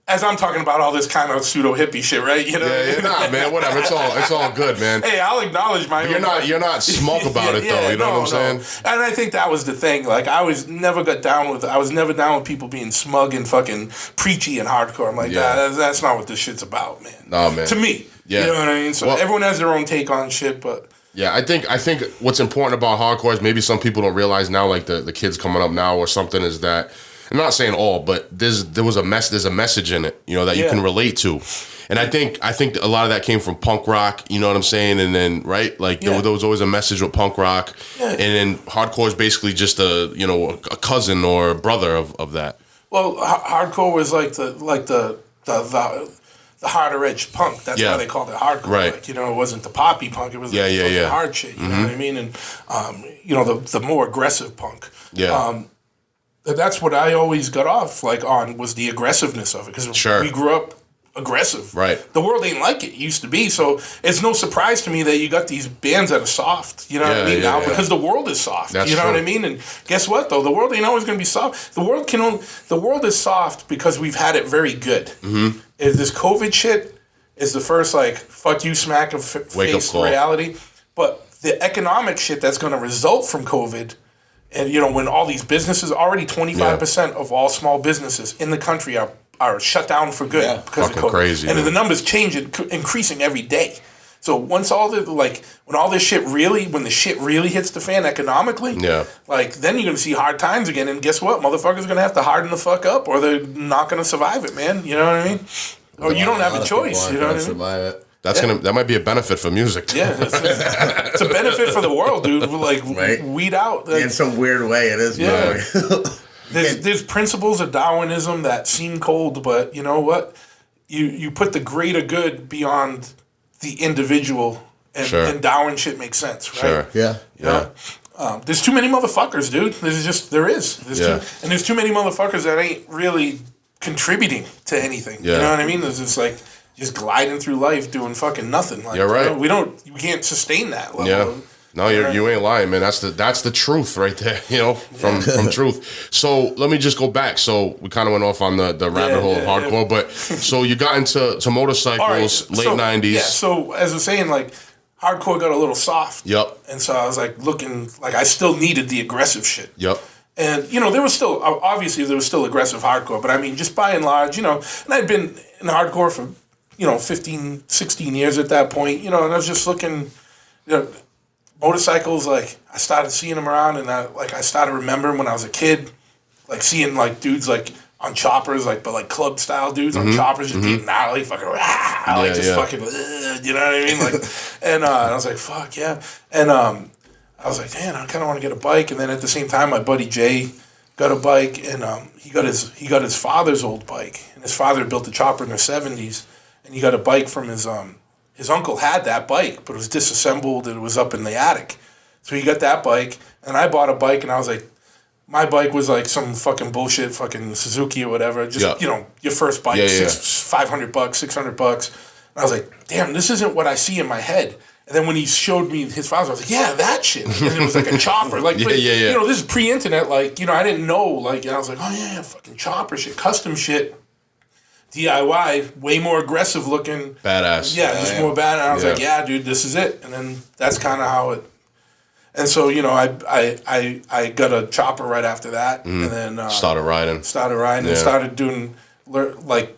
as I'm talking about all this kind of pseudo hippie shit, right? You know, nah, man, whatever. It's all good, man. Hey, I'll acknowledge my. You're not smug about it though. You know what I'm saying? And I think that was the thing. Like I was never down with people being smug and fucking preachy and hardcore. I'm like, that's not what this shit's about, man. No, man. To me, you know what I mean. So everyone has their own take on shit, but. Yeah, I think what's important about hardcore is maybe some people don't realize now, like the kids coming up now or something, is that. I'm not saying all, but there's a message in it, you know, that you can relate to, and I think a lot of that came from punk rock, you know what I'm saying, and then there was always a message with punk rock, and then hardcore is basically just a cousin or a brother of that. Well, hardcore was like the harder edge punk. That's why they called it hardcore. Right. Like, you know, it wasn't the poppy punk. It was the hard shit. You know what I mean? And you know, the more aggressive punk. Yeah. That's what I always got off on was the aggressiveness of it because we grew up aggressive. Right. The world ain't like it used to be, so it's no surprise to me that you got these bands that are soft. You know what I mean now because the world is soft. That's you know true. what I mean? And guess what though? The world ain't always going to be soft. The world is soft because we've had it very good. Mm-hmm. This COVID shit is the first fuck you smack of face reality, but the economic shit that's going to result from COVID. And, you know, when all these businesses, already 25% of all small businesses in the country are shut down for good because of COVID. Crazy, and the numbers increasing every day. So once when the shit really hits the fan economically, then you're going to see hard times again. And guess what? Motherfuckers are going to have to harden the fuck up or they're not going to survive it, man. You know what I mean? Or you don't have a choice. You know what I mean? Survive it. That might be a benefit for music too. Yeah, it's a benefit for the world, dude. Weed out. In some weird way, it is. Yeah. There's principles of Darwinism that seem cold, but you know what? You put the greater good beyond the individual, and Darwin shit makes sense, right? Sure. Yeah. You know? There's too many motherfuckers, dude. There's too many motherfuckers that ain't really contributing to anything. Yeah. You know what I mean? There's just just gliding through life doing fucking nothing. You're right. We can't sustain that level. Yeah. No, you ain't lying, man. That's the truth right there, you know, from truth. So let me just go back. So we kind of went off on the rabbit hole of hardcore, but so you got into motorcycles, late 90s. Yeah, so as I was saying, hardcore got a little soft. Yep. And so I was looking, I still needed the aggressive shit. Yep. And, you know, there was still aggressive hardcore, but I mean, just by and large, you know, and I'd been in hardcore for, 15, 16 years at that point, and I was just looking, motorcycles, I started seeing them around, and I started remembering when I was a kid, seeing, dudes, on choppers, but club style dudes on choppers just getting gnarly, fucking, fucking, you know what I mean? And I was like, fuck, yeah. And I was like, man, I kind of want to get a bike. And then at the same time, my buddy Jay got a bike, and he got his father's old bike. And his father built a chopper in the 70s. and he got a bike from his uncle had that bike, but it was disassembled and it was up in the attic. So he got that bike, and I bought a bike, and I was like, my bike was like some fucking bullshit, fucking Suzuki or whatever. Just, your first bike, $500, $600. And I was like, damn, this isn't what I see in my head. And then when he showed me his files, I was like, yeah, that shit. And it was like a chopper. Like, but, you know, this is pre-internet. Like, you know, I didn't know. Like, and I was like, oh, yeah, fucking chopper shit, custom shit. DIY, way more aggressive looking. Badass. Yeah, just more badass. And I was like, yeah, dude, this is it. And then that's kind of how it... And so, you know, I got a chopper right after that. And then... started riding. And started doing, like...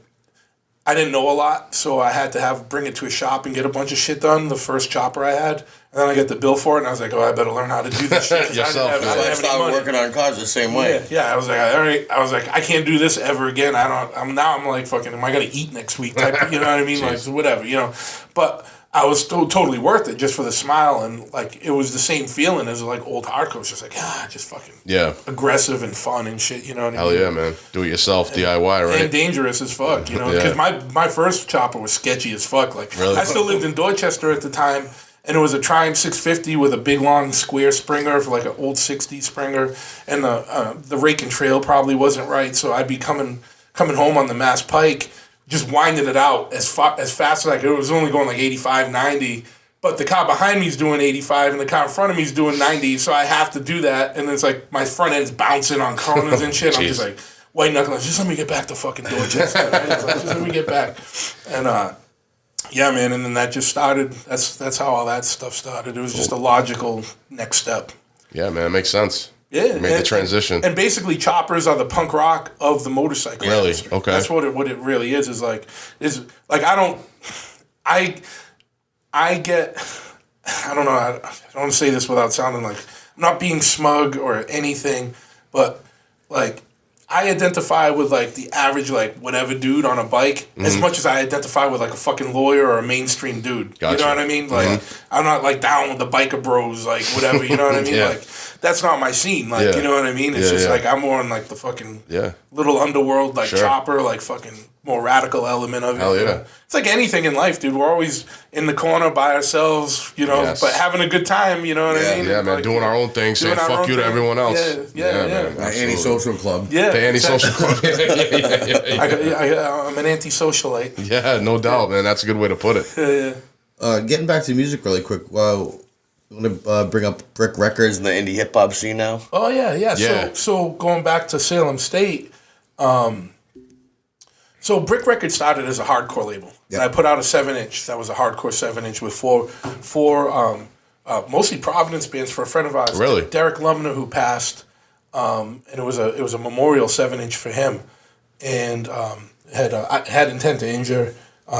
I didn't know a lot, so I had to bring it to a shop and get a bunch of shit done, the first chopper I had. And then I got the bill for it, and I was like, oh, I better learn how to do this shit. Yourself. I started working on cars the same way. Yeah, I was like, all right. I was like, I can't do this ever again. I'm like, fucking, am I going to eat next week? Type, you know what I mean? Like, whatever, you know. But I was still totally worth it just for the smile, and, like, it was the same feeling as, like, old hardcore. It's just like, just fucking aggressive and fun and shit, you know what I mean? Hell yeah, man. Do it yourself, DIY, right? And dangerous as fuck, you know? Because my first chopper was sketchy as fuck. Like, really? I still lived in Dorchester at the time, and it was a Triumph 650 with a big, long, square Springer for, like, an old 60s Springer, and the rake and trail probably wasn't right, so I'd be coming home on the Mass Pike, just winding it out as fast as I could. It was only going like 85, 90. But the car behind me is doing 85 and the car in front of me is doing 90. So I have to do that. And it's like my front end's bouncing on corners and shit. I'm just like, white knuckling. Just let me get back to fucking Dorchester. Right? Just let me get back. And yeah, man. And then that just started. That's how all that stuff started. It was just a logical next step. Yeah, man. It makes sense. Yeah, made the transition. And basically, choppers are the punk rock of the motorcycle industry. Okay. That's what it really is. Is like I don't know. I don't want to say this without sounding like I'm not being smug or anything, but like I identify with like the average like whatever dude on a bike as much as I identify with like a fucking lawyer or a mainstream dude. Gotcha. You know what I mean? Like I'm not like down with the biker bros, like whatever. You know what I mean? Like that's not my scene. Like you know what I mean? It's just like I'm more in like the fucking little underworld, like chopper, like fucking more radical element of it. Hell yeah. You know? It's like anything in life, dude. We're always in the corner by ourselves, you know, but having a good time. You know what I mean? Yeah, man. Like, doing our own thing, saying fuck you to everyone else. Yeah. Man, anti-social club. Yeah, the anti-social club. I'm an anti-socialite. Yeah, no doubt, man. That's a good way to put it. Getting back to music really quick. You want to bring up Brick Records and the indie hip hop scene now? Oh yeah. So going back to Salem State, so Brick Records started as a hardcore label. Yep. And I put out a 7-inch. That was a hardcore 7-inch with four mostly Providence bands for a friend of ours. Really? Derek Lumner, who passed, and it was a memorial 7-inch for him, and had Intent to Injure.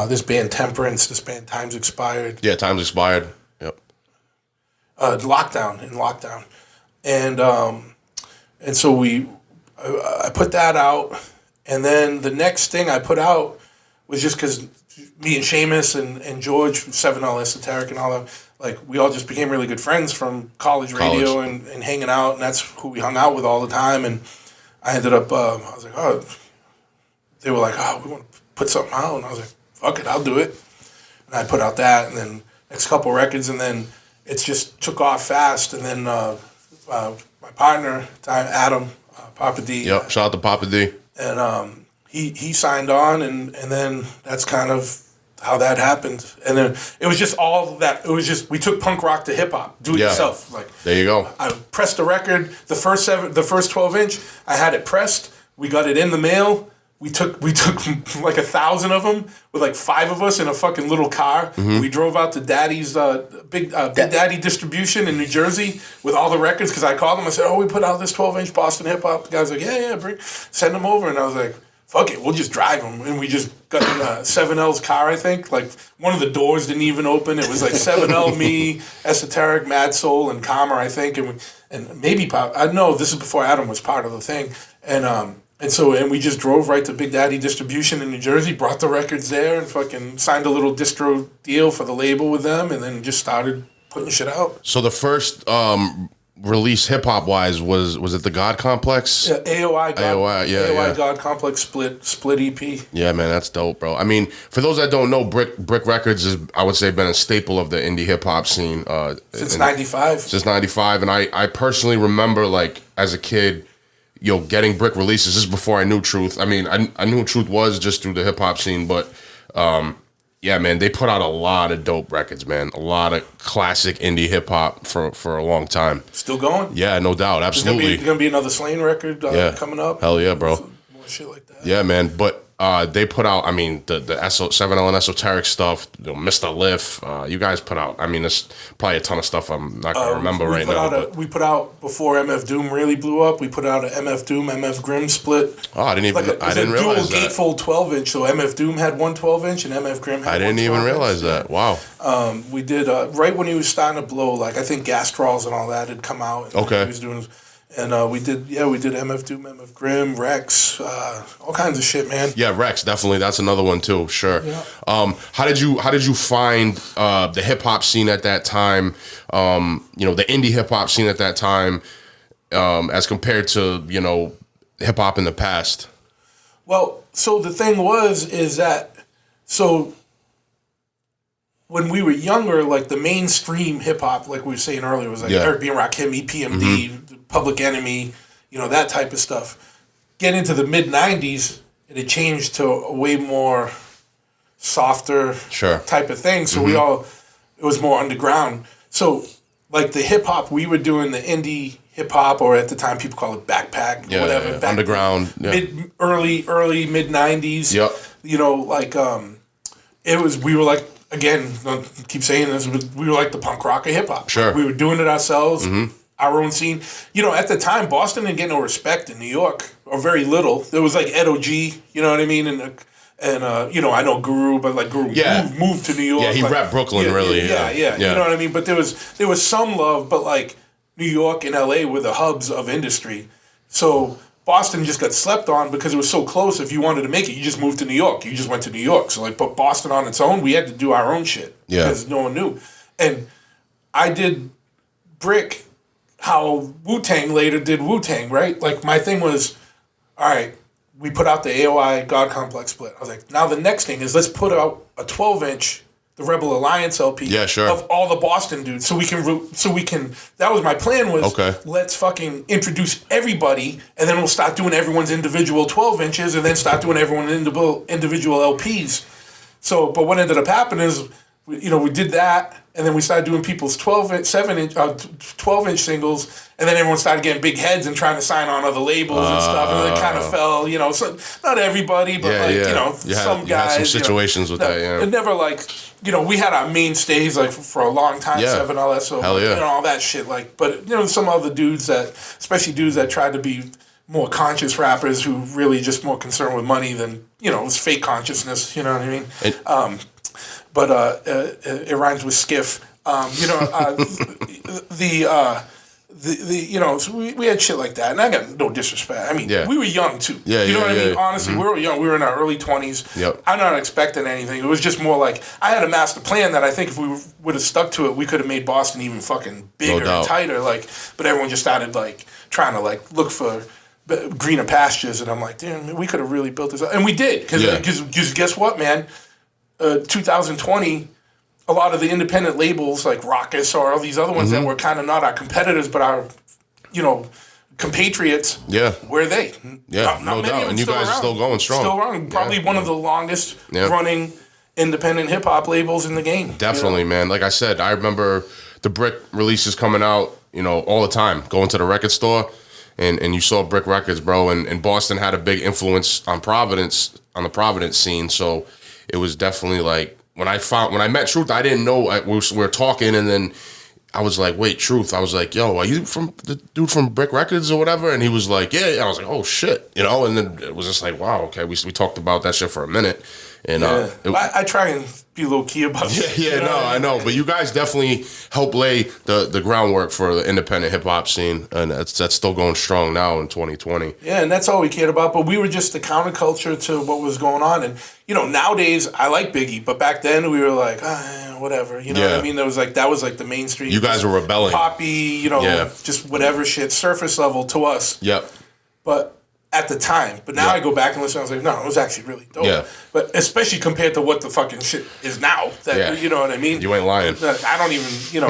This band Temperance. This band Times Expired. Yeah, Times Expired. Yep. Lockdown, and so I put that out, and then the next thing I put out was just because me and Seamus and George from 7L Esoteric and all that, like we all just became really good friends from college radio and hanging out, and that's who we hung out with all the time. And I ended up, I was like, they were like, we want to put something out, and I was like, fuck it, I'll do it. And I put out that, and then next couple records, and then it just took off fast, and then my partner, Adam, Papa D. Yep, shout out to Papa D. And he signed on, and then that's kind of how that happened. And then it was just all that. It was just we took punk rock to hip hop. Do it yourself. Like there you go. I pressed the record. The first 12-inch, I had it pressed. We got it in the mail. We took like 1,000 of them with like 5 of us in a fucking little car. Mm-hmm. We drove out to Daddy's Big Daddy Distribution in New Jersey with all the records because I called them. I said, we put out this 12-inch Boston hip hop. The guy's like, send them over. And I was like, fuck it, we'll just drive them. And we just got in 7L's car, I think. Like one of the doors didn't even open. It was like 7L, me, Esoteric, Mad Soul, and Calmer, I think. And maybe Pop. I know this is before Adam was part of the thing. And we just drove right to Big Daddy Distribution in New Jersey, brought the records there, and fucking signed a little distro deal for the label with them, and then just started putting shit out. So the first released hip hop wise was it the God Complex? Yeah, AOI yeah. God Complex split EP. Yeah, man, that's dope, bro. I mean, for those that don't know, Brick Records is, I would say, been a staple of the indie hip hop scene since '95. Since '95, and I personally remember, like, as a kid, getting Brick releases. This is before I knew Truth. I mean, I knew who Truth was just through the hip hop scene, but yeah, man, they put out a lot of dope records, man. A lot of classic indie hip hop for a long time. Still going? Yeah, no doubt, absolutely. There's gonna be another Slain record coming up. Hell yeah, bro. More shit like that. Yeah, man. But they put out, I mean, the 7L Esoteric stuff, Mr. Liff. You guys put out, I mean, there's probably a ton of stuff I'm not gonna remember right now. We put out, before MF Doom really blew up, we put out an MF Doom MF Grimm split. Oh, I didn't realize that. Dual gatefold 12-inch. So MF Doom had one 12-inch and MF Grimm had one 12-inch. I didn't even realize that. Wow. We did right when he was starting to blow. Like, I think Gastrolls and all that had come out. And okay. He was doing. And we did MF Doom, MF Grimm, Rex, all kinds of shit, man. Yeah, Rex, definitely. That's another one too. Sure. Yeah. How did you find the hip hop scene at that time? The indie hip hop scene at that time, as compared to hip hop in the past. Well, so the thing is that when we were younger, like the mainstream hip hop, like we were saying earlier, was like Eric B. and Rakim, EPMD, Public Enemy, that type of stuff. Get into the mid '90s, and it changed to a way more softer type of thing. So it was more underground. So like the hip hop we were doing, the indie hip hop, or at the time people call it backpack, whatever. Yeah. Underground. Early mid '90s. Yep. We were like, again, I keep saying this, we were like the punk rock of hip hop. Sure. We were doing it ourselves, our own scene. At the time, Boston didn't get no respect in New York, or very little. There was like Ed O.G., you know what I mean? And I know Guru, but like Guru moved to New York. Yeah, he repped Brooklyn, really. Yeah. You know what I mean? But there was some love, but like New York and LA were the hubs of industry. So Boston just got slept on because it was so close. If you wanted to make it, you just moved to New York. You just went to New York. So like, but Boston on its own, we had to do our own shit because no one knew. And I did Brick how Wu-Tang later did Wu-Tang, right? Like my thing was, all right, we put out the AOI God Complex split. I was like, now the next thing is let's put out a 12-inch, the Rebel Alliance LP of all the Boston dudes, so we can. That was my plan. Was let's fucking introduce everybody, and then we'll start doing everyone's individual 12 inches, and then start doing everyone's individual LPs. So, but what ended up happening is, we did that, and then we started doing people's 12-inch singles, and then everyone started getting big heads and trying to sign on other labels and stuff, and then it kind of fell, so not everybody, but some guys. You had some situations with that, It never we had our mainstays for a long time, 7LS, so all that shit, but some other dudes especially dudes that tried to be more conscious rappers who really just more concerned with money than, it was fake consciousness, you know what I mean? But it rhymes with skiff. So we had shit like that, and I got no disrespect. I mean, we were young too. You know what I mean? Honestly, we were young. We were in our early 20s. Yep. I'm not expecting anything. It was just more like I had a master plan that I think if we would have stuck to it, we could have made Boston even fucking bigger and tighter. But everyone just started trying to look for greener pastures, and I'm like, damn, we could have really built this up, and we did because guess what, man. 2020, a lot of the independent labels like Raucous or all these other ones that were kind of not our competitors but our, compatriots. Yeah. Where are they? Yeah, no doubt. And you guys are still going strong. Still around. Probably one of the longest running independent hip hop labels in the game. Definitely, man. Like I said, I remember the Brick releases coming out, all the time. Going to the record store and you saw Brick Records, bro. And Boston had a big influence on the Providence scene. So it was definitely when I met Truth, I didn't know. We were talking, and then I was like, "Wait, Truth." I was like, "Yo, are you from the dude from Brick Records or whatever?" And he was like, "Yeah." I was like, "Oh shit," And then it was just like, "Wow, okay." We talked about that shit for a minute, And I try and be low key about it. I know. But you guys definitely help lay the groundwork for the independent hip hop scene, and that's still going strong now in 2020. Yeah, and that's all we cared about. But we were just the counterculture to what was going on. And nowadays I like Biggie, but back then we were like, whatever. You know what I mean? That was like the mainstream. You guys were rebelling, poppy. Just whatever shit, surface level to us. Yep. But at the time, but now I go back and listen. I was like, no, it was actually really dope. Yeah. But especially compared to what the fucking shit is now. You know what I mean? You ain't lying. I don't even,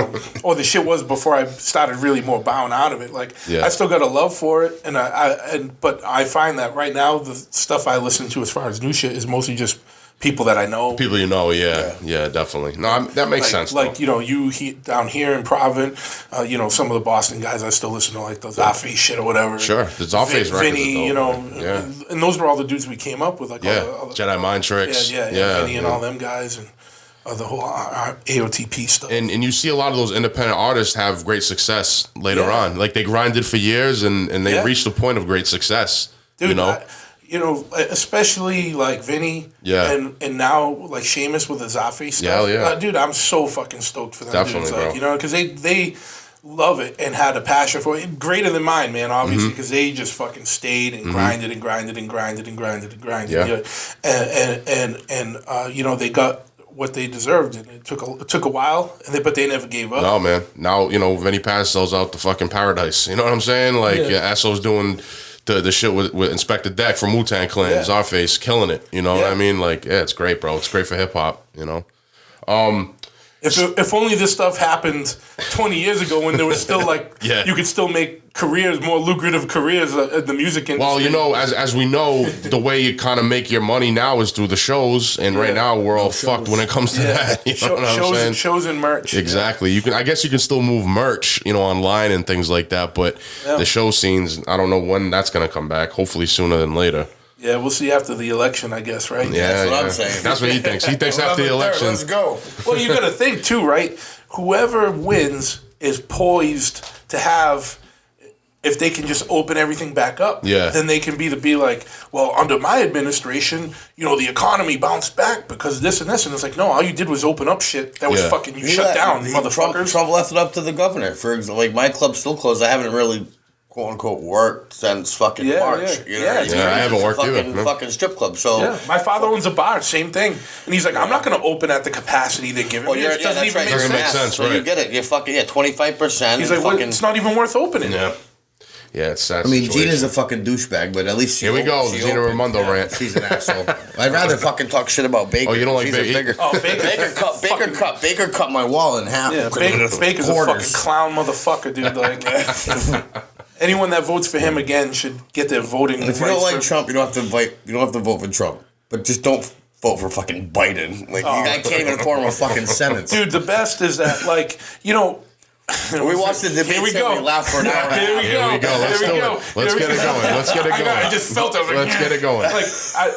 or the shit was before I started really more bowing out of it. Like, I still got a love for it, but I find that right now the stuff I listen to as far as new shit is mostly just people that I know. People you know, yeah, definitely. No, that makes sense. Like, you down here in Providence, some of the Boston guys, I still listen to, like, the Zafe shit or whatever. Sure, the Zafe records Vinny, and those were all the dudes we came up with. Like, all the Jedi Mind Tricks. Vinny and all them guys, and the whole AOTP stuff. And you see a lot of those independent artists have great success later on. Like, they grinded for years, and they reached the point of great success. Dude, especially like Vinny, and now like Seamus with the Zafe stuff. Dude, I'm so fucking stoked for them. Definitely, dudes. Like, because they love it and had a passion for it, greater than mine, man. Obviously, because they just fucking stayed and grinded and grinded and grinded and grinded and grinded. And they got what they deserved, and it took a while, but they never gave up. No, man. Now Vinny Paz sells out the fucking Paradise. You know what I'm saying? Like, Asso's doing the shit with Inspector Deck from Wu-Tang Clan, Czarface, killing it. You know what I mean? Like, it's great, bro. It's great for hip hop. If only this stuff happened 20 years ago when there was still like you could still make more lucrative careers in the music industry. Well, as we know, the way you kind of make your money now is through the shows, and right now we're all fucked when it comes to that. You know what I'm saying? Shows and merch. Exactly. I guess you can still move merch, online and things like that, but the show scenes, I don't know when that's gonna come back. Hopefully sooner than later. Yeah, we'll see after the election, I guess, right? Yeah, that's what I'm saying. That's what he thinks. He thinks after the election. Let's go. Well, you got to think too, right? Whoever wins is poised to have, if they can just open everything back up, then they can be like, well, under my administration, the economy bounced back because this and this, and it's like, no, all you did was open up shit that was fucking shut down, motherfuckers. Trump left it up to the governor. For example, like, my club's still closed. I haven't really, quote unquote, worked since fucking March. I haven't worked either. Fucking strip club. So my father owns a bar, same thing, and he's like, I'm not going to open at the capacity they give me. It doesn't even make sense. So you get it. You're fucking 25%. He's like, it's not even worth opening. Yeah, it's sad. I mean, Gina's a fucking douchebag, but at least here we go. Gina Raimondo rant. She's an asshole. I'd rather fucking talk shit about Baker. Oh, you don't like Baker? Baker cut my wall in half. Yeah, Baker's a fucking clown motherfucker, dude. Like, anyone that votes for him again should get their voting. And if you don't like Trump, you don't have to vote for Trump. But just don't vote for fucking Biden. Like, I can't even form a fucking sentence. Dude, the best is that, like, we watched the debate and we laughed for an hour. Here we go. Let's get it going. I just felt it. Let's get it going. Like,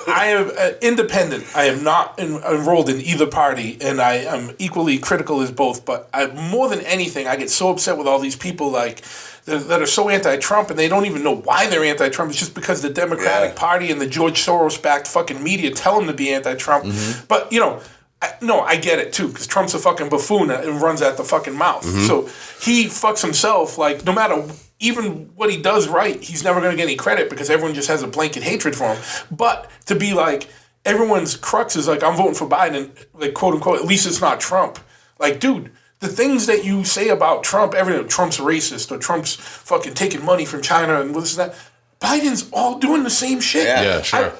I am independent. I am not enrolled in either party, and I am equally critical as both. But more than anything, I get so upset with all these people like that are so anti-Trump, and they don't even know why they're anti-Trump. It's just because the Democratic Party and the George Soros-backed fucking media tell them to be anti-Trump. But I get it too, because Trump's a fucking buffoon and runs at the fucking mouth. So he fucks himself. Like, no matter even what he does right, he's never going to get any credit because everyone just has a blanket hatred for him. But to be like, everyone's crux is like, I'm voting for Biden, like, quote unquote, at least it's not Trump. Like, dude, the things that you say about Trump, Trump's racist or Trump's fucking taking money from China and this and that, Biden's all doing the same shit. Yeah, sure.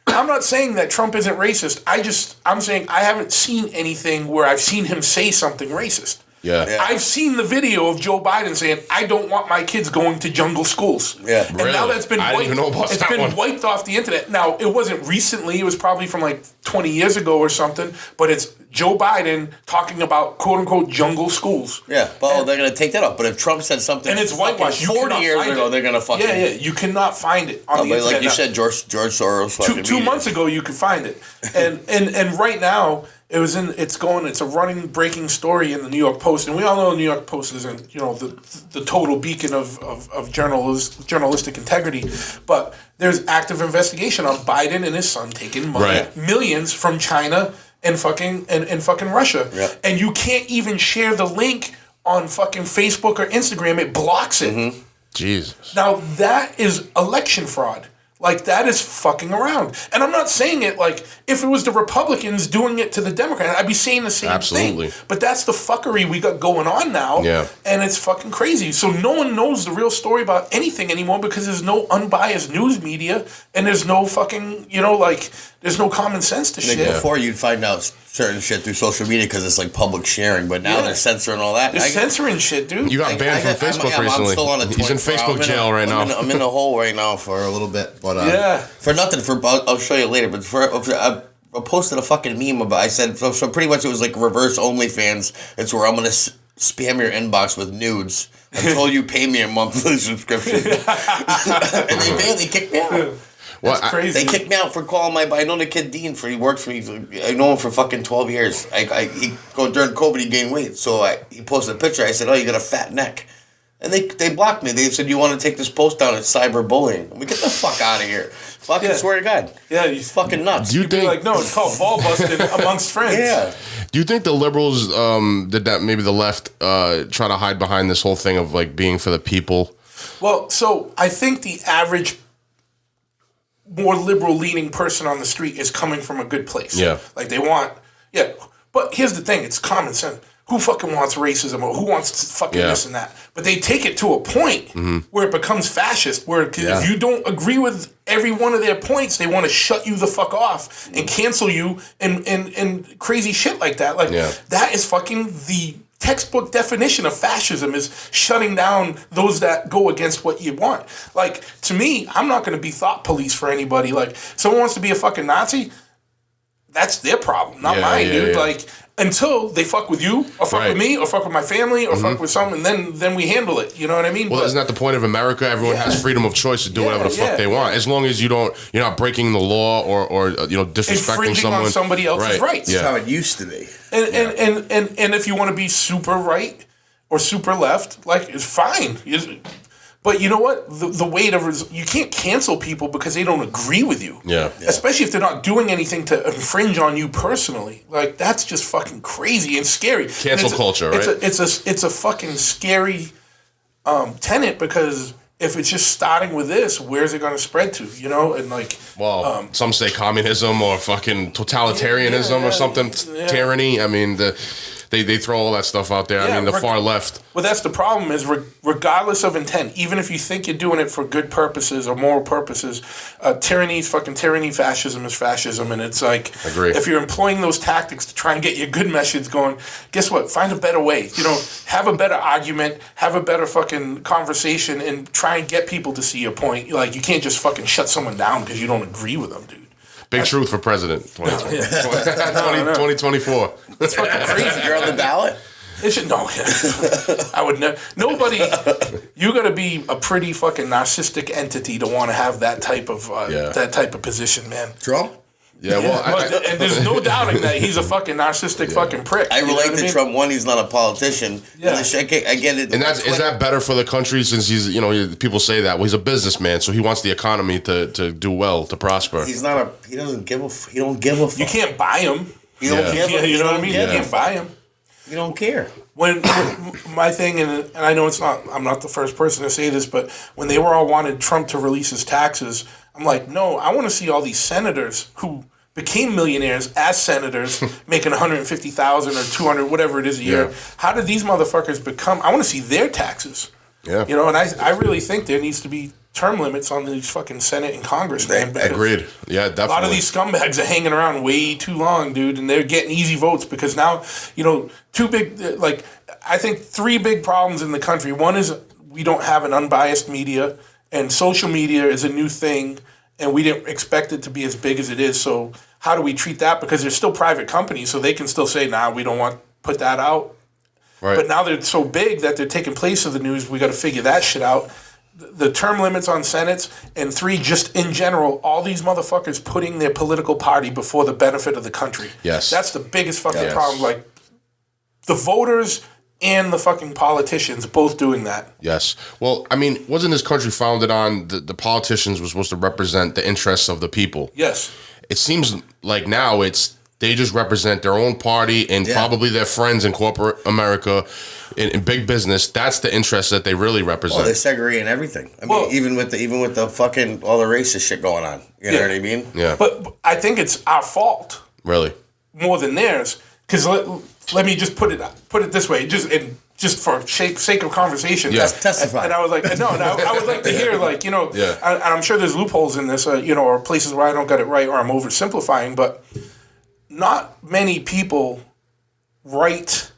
I'm not saying that Trump isn't racist. I'm saying I haven't seen anything where I've seen him say something racist. Yeah. I've seen the video of Joe Biden saying, I don't want my kids going to jungle schools. Yeah. And now that's been wiped off the internet. Now, it wasn't recently. It was probably from like 20 years ago or something. But it's Joe Biden talking about quote-unquote jungle schools. Yeah. Well, they're going to take that up. But if Trump said something and it's whitewashed, 40 years ago, they're going to fucking... Yeah. You cannot find it on the internet. Like you said, George Soros... Two months ago, you could find it. And right now... It's a running breaking story in the New York Post, and we all know the New York Post isn't, the total beacon of journalistic integrity, but there's active investigation on Biden and his son taking money, millions from China and fucking Russia, and you can't even share the link on fucking Facebook or Instagram. It blocks it. Mm-hmm. Jesus. Now that is election fraud. Like, that is fucking around. And I'm not saying it like, if it was the Republicans doing it to the Democrats, I'd be saying the same thing. But that's the fuckery we got going on now. Yeah. And it's fucking crazy. So no one knows the real story about anything anymore because there's no unbiased news media and there's no fucking, there's no common sense to shit. Before, you'd find out certain shit through social media because it's like public sharing, but now they're censoring all that. They're censoring shit, dude. You got banned from Facebook recently. I'm still on He's in Facebook jail right now. I'm in the hole right now for a little bit, but for nothing. I'll show you later. But I posted a fucking meme about. I said so pretty much it was like reverse OnlyFans. It's where I'm gonna spam your inbox with nudes until you pay me a monthly subscription, and they kicked me out. That's crazy. They kicked me out for calling I know the kid Dean he works for me. I know him for fucking 12 years. During COVID he gained weight, so he posted a picture. I said, "Oh, you got a fat neck," and they blocked me. They said, "You want to take this post down? It's cyberbullying." Get the fuck out of here! Fucking swear to God. Yeah, he's fucking nuts. You'd be like, no, it's called ball busting amongst friends. Yeah. Do you think the liberals did that? Maybe the left try to hide behind this whole thing of like being for the people. Well, so I think the average more liberal-leaning person on the street is coming from a good place. Yeah. Like, they want... Yeah. But here's the thing. It's common sense. Who fucking wants racism or who wants fucking this and that? But they take it to a point where it becomes fascist, where if you don't agree with every one of their points, they want to shut you the fuck off and cancel you and crazy shit like that. Like, that is fucking the... textbook definition of fascism is shutting down those that go against what you want. Like, to me, I'm not going to be thought police for anybody. Like, someone wants to be a fucking Nazi, that's their problem, not mine, dude. Yeah. Like, until they fuck with you, or fuck with me, or fuck with my family, or fuck with someone, then we handle it. You know what I mean? Well, isn't that the point of America? Everyone has freedom of choice to do whatever the fuck they want, as long as you're not breaking the law or disrespecting infringing someone. On somebody else's rights. That's how it used to be. And if you want to be super right or super left, like, it's fine. But you know what? The weight of you can't cancel people because they don't agree with you. Yeah. Especially if they're not doing anything to infringe on you personally. Like, that's just fucking crazy and scary. Cancel culture, right? It's a fucking scary tenet, because if it's just starting with this, where's it going to spread to? And like, well, some say communism or fucking totalitarianism or something, tyranny. I mean, they throw all that stuff out there. I mean, the far left. Well, that's the problem. Is regardless of intent, even if you think you're doing it for good purposes or moral purposes, tyranny is fucking tyranny. Fascism is fascism, and it's like, if you're employing those tactics to try and get your good message going, guess what? Find a better way. Have a better argument, have a better fucking conversation, and try and get people to see your point. Like, you can't just fucking shut someone down because you don't agree with them, dude. Big truth for president 2024. It's fucking crazy. You're on the ballot? I would never. Nobody. You got to be a pretty fucking narcissistic entity to want to have that type of position, man. Trump? Yeah, well, and there's no doubting that he's a fucking narcissistic fucking prick. I relate to Trump. One, he's not a politician. Yeah. I get it. And is that better for the country, since he's, people say that, well, he's a businessman, so he wants the economy to do well, to prosper. He don't give a fuck. You can't buy him. You don't give a, you know what I mean? You can't buy him. You don't care. When my thing, and I know I'm not the first person to say this, but when they were all wanted Trump to release his taxes, I'm like, no, I want to see all these senators who became millionaires as senators making $150,000 or $200, whatever it is a year. Yeah. How did these motherfuckers become? I want to see their taxes. Yeah. And I really think there needs to be term limits on these fucking Senate and Congress, man. Agreed. Yeah, definitely. A lot of these scumbags are hanging around way too long, dude, and they're getting easy votes because now, I think three big problems in the country. One is we don't have an unbiased media, and social media is a new thing, and we didn't expect it to be as big as it is. So how do we treat that? Because they're still private companies, so they can still say, nah, we don't want to put that out. Right. But now they're so big that they're taking place of the news. We got to figure that shit out. the term limits on senates, and 3, just in general, all these motherfuckers putting their political party before the benefit of the country. Yes. That's the biggest fucking problem. Like, the voters and the fucking politicians both doing that. Yes. Well, I mean, wasn't this country founded on the politicians were supposed to represent the interests of the people? Yes. It seems like now they just represent their own party and probably their friends in corporate America, in big business. That's the interest that they really represent. Well, they're segregating everything. I mean, even with the fucking all the racist shit going on. You know what I mean? Yeah. But I think it's our fault. Really? More than theirs. Because let me just put it this way, just for sake of conversation. Just testify. And I was like, I would like to hear, like, and I'm sure there's loopholes in this, or places where I don't get it right or I'm oversimplifying, but not many people write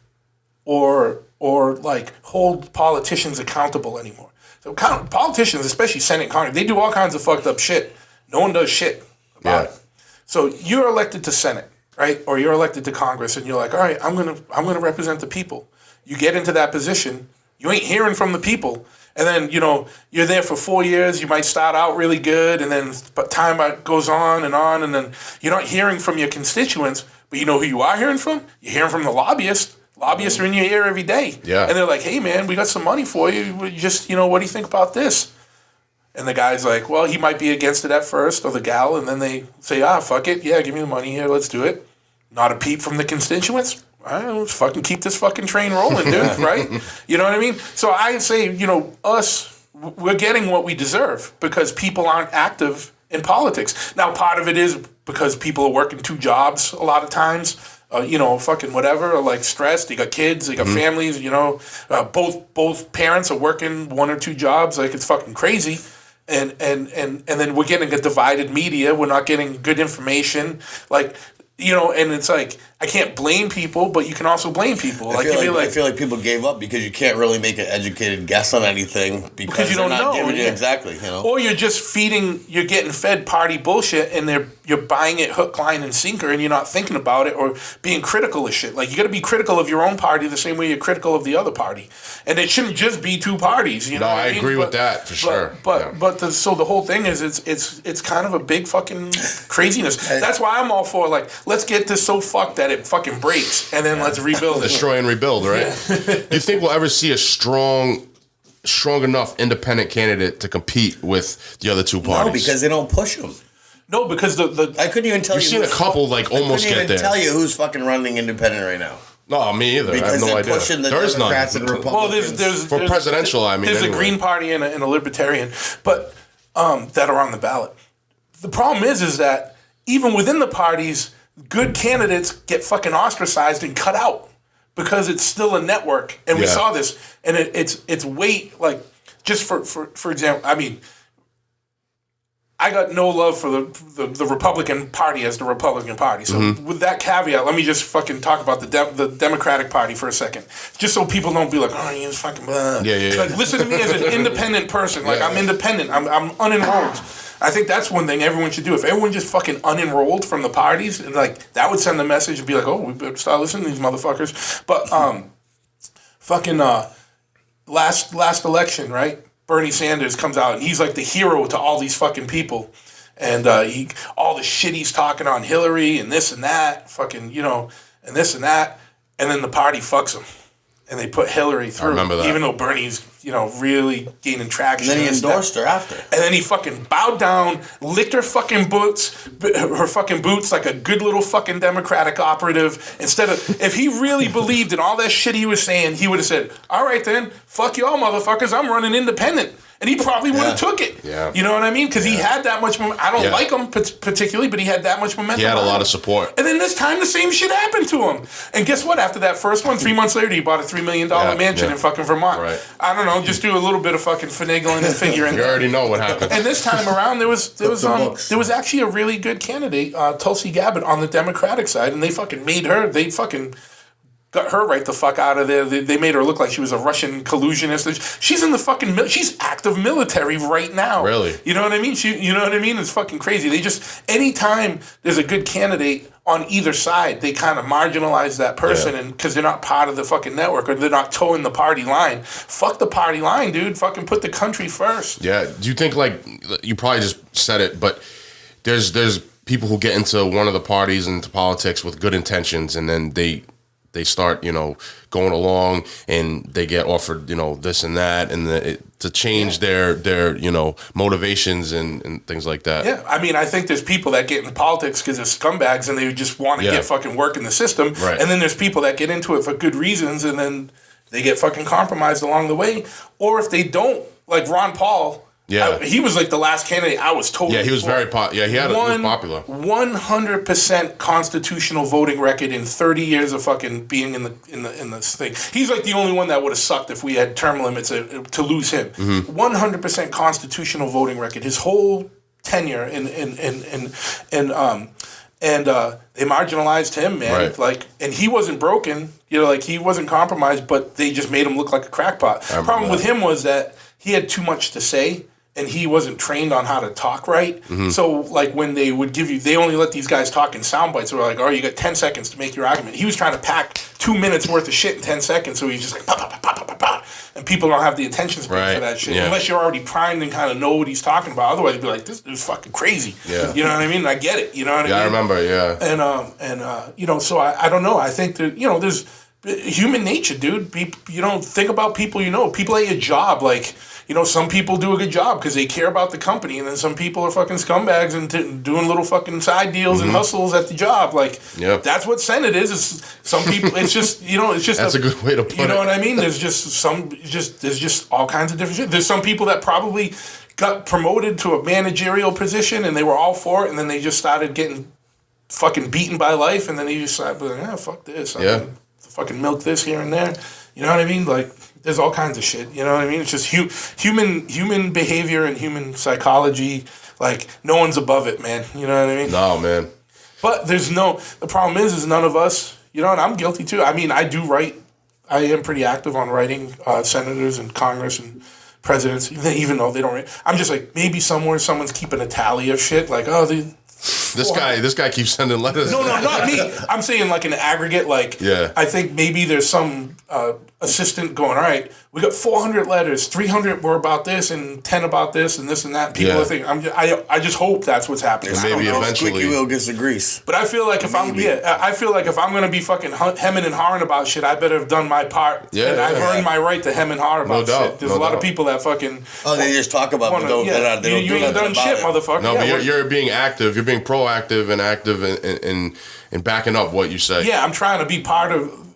or like hold politicians accountable anymore. So politicians, especially Senate and Congress, they do all kinds of fucked up shit. No one does shit about it. So you're elected to Senate, right? Or you're elected to Congress, and you're like, all right, I'm gonna represent the people. You get into that position, you ain't hearing from the people, and then you're there for 4 years. You might start out really good, and then time goes on, and then you're not hearing from your constituents. But you know who you are hearing from? You're hearing from the lobbyists. Lobbyists are in your ear every day. Yeah. And they're like, hey man, we got some money for you. What do you think about this? And the guy's like, well, he might be against it at first, or the gal, and then they say, fuck it, yeah, give me the money here, let's do it. Not a peep from the constituents. Let's fucking keep this fucking train rolling, dude, right? You know what I mean? So I say, us, we're getting what we deserve because people aren't active in politics. Now, part of it is because people are working 2 jobs a lot of times, fucking whatever, or like stressed. They got kids, they got families, both parents are working 1 or 2 jobs. Like, it's fucking crazy. And then we're getting a divided media. We're not getting good information. Like, and it's like, I can't blame people, but you can also blame people. I feel like people gave up because you can't really make an educated guess on anything because you don't know. Giving you exactly, Or you're just you're getting fed party bullshit, and you're buying it hook, line, and sinker, and you're not thinking about it or being critical of shit. Like, you got to be critical of your own party the same way you're critical of the other party, and it shouldn't just be 2 parties. You know, I agree with that for sure. So the whole thing is it's kind of a big fucking craziness. That's why I'm all for, like, let's get this so fucked that it fucking breaks, and then let's rebuild it. Destroy and rebuild, right? You think we'll ever see a strong enough independent candidate to compete with the other 2 parties? No, because they don't push them. No, because I couldn't even tell you. You've seen a couple like almost get there. I couldn't even tell you who's fucking running independent right now. No, me either. Because I have no they're idea. pushing the There's Democrats none. and Republicans. Well, there's for presidential. I mean, there's anyway. a Green Party and a Libertarian, but that are on the ballot. The problem is that even within the parties, good candidates get fucking ostracized and cut out because it's still a network, and we saw this, and it's way, like, just for example, I mean, I got no love for the Republican Party as the Republican Party. So with that caveat, let me just fucking talk about the Democratic Party for a second, just so people don't be like, oh, he's fucking blah. Like, listen to me as an independent person. Like, I'm independent. I'm unenrolled. I think that's one thing everyone should do. If everyone just fucking unenrolled from the parties, and like, that would send a message and be like, oh, we better start listening to these motherfuckers. But fucking last election, right? Bernie Sanders comes out, and he's like the hero to all these fucking people. And all the shit he's talking on Hillary and this and that, fucking, and this and that. And then the party fucks him. And they put Hillary through. I remember that. Even though Bernie's, really gaining traction. And then he endorsed her after. And then he fucking bowed down, licked her fucking boots like a good little fucking Democratic operative. Instead of, if he really believed in all that shit he was saying, he would have said, all right then, fuck y'all motherfuckers, I'm running independent. And he probably would have took it. Yeah. You know what I mean? Because he had that much momentum. I don't like him particularly, but he had that much momentum. He had a lot of support. And then this time, the same shit happened to him. And guess what? After that first one, 3 months later, he bought a $3 million mansion in fucking Vermont. Right. I don't know, just do a little bit of fucking finagling and figuring. You already know what happened. And this time around, there was actually a really good candidate, Tulsi Gabbard, on the Democratic side, and they fucking made her. They fucking got her right the fuck out of there. They made her look like she was a Russian collusionist. She's in the fucking she's active military right now. Really? You know what I mean? You know what I mean? It's fucking crazy. They just, anytime there's a good candidate on either side, they kind of marginalize that person, and because they're not part of the fucking network or they're not towing the party line. Fuck the party line, dude. Fucking put the country first. Yeah. Do you think, like, you probably just said it, but there's people who get into one of the parties and into politics with good intentions, and then they start, going along, and they get offered, this and that, and to change their motivations and things like that. Yeah, I mean, I think there's people that get into politics because they're scumbags and they just want to get fucking work in the system. Right. And then there's people that get into it for good reasons, and then they get fucking compromised along the way. Or if they don't, like Ron Paul. Yeah, he was like the last candidate I was totally. Yeah, he was very popular. Yeah, he was popular. 100% constitutional voting record in 30 years of fucking being in this thing. He's like the only one that would have sucked if we had term limits to lose him. 100% constitutional voting record. His whole tenure and they marginalized him, man. Right. Like, and he wasn't broken. Like he wasn't compromised, but they just made him look like a crackpot. The problem with him was that he had too much to say. And he wasn't trained on how to talk right. So, like, when they would they only let these guys talk in sound bites. They were like, you got 10 seconds to make your argument. He was trying to pack 2 minutes worth of shit in 10 seconds. So he's just like, pa. And people don't have the attention span for that shit. Yeah. Unless you're already primed and kind of know what he's talking about. Otherwise, you'd be like, this dude's fucking crazy. Yeah. You know what I mean? And I get it. You know what I mean? Yeah, I remember, yeah. And so I don't know. I think that, there's human nature, dude. Think about people People at your job, like, some people do a good job because they care about the company, and then some people are fucking scumbags and doing little fucking side deals and hustles at the job. Like, that's what Senate is. It's some people. It's just it's just that's a good way to put it. You know what I mean? There's just there's just all kinds of different shit. There's some people that probably got promoted to a managerial position and they were all for it, and then they just started getting fucking beaten by life, and then they just started like, fuck this. I'm gonna fucking milk this here and there. You know what I mean? Like, there's all kinds of shit. You know what I mean? It's just human behavior and human psychology. Like, no one's above it, man. You know what I mean? No, man. But the problem is none of us, and I'm guilty too. I mean, I do write. I am pretty active on writing senators and Congress and presidents, even though they don't write. I'm just like, maybe somewhere someone's keeping a tally of shit. Like, This guy keeps sending letters. No, not me. I'm saying like an aggregate. Like, I think maybe there's some assistant going, all right, we got 400 letters, 300 were about this, and 10 about this, and this and that. People are thinking. I just hope that's what's happening. Maybe eventually, squeaky wheel gets the grease. But I feel like if I'm gonna be fucking hemming and hawing about shit, I better have done my part. And I've earned my right to hem and haw about shit. There's a lot of people that fucking. They just talk about it. You ain't done shit, motherfucker. No, but you're being active. You're being proactive and active and backing up what you say. Yeah, I'm trying to be part of,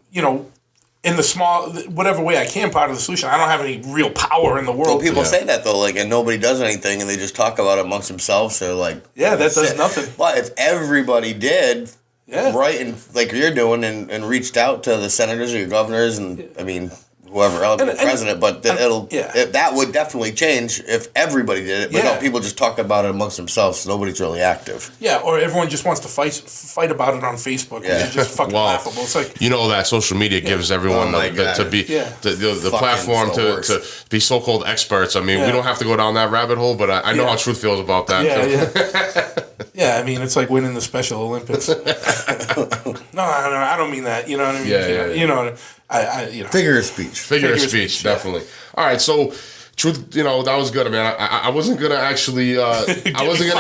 in the small, whatever way I can, part of the solution. I don't have any real power in the world. Well, people say that, though, like, and nobody does anything, and they just talk about it amongst themselves. They're like... Yeah, that does nothing. But if everybody did, right, and like you're doing, and reached out to the senators or your governors, and, I mean... whoever else, the president, but that would definitely change if everybody did it. But no, people just talk about it amongst themselves, so nobody's really active. Yeah, or everyone just wants to fight about it on Facebook, which is just fucking laughable. It's like that social media gives everyone the platform to be so-called experts. I mean, we don't have to go down that rabbit hole, but I know how Truth feels about that. Yeah, I mean, it's like winning the Special Olympics. No, I don't mean that. You know what I mean? Yeah. Figure of speech. Figure of speech, definitely. All right, so Truth, that was good, man. I wasn't gonna actually, I wasn't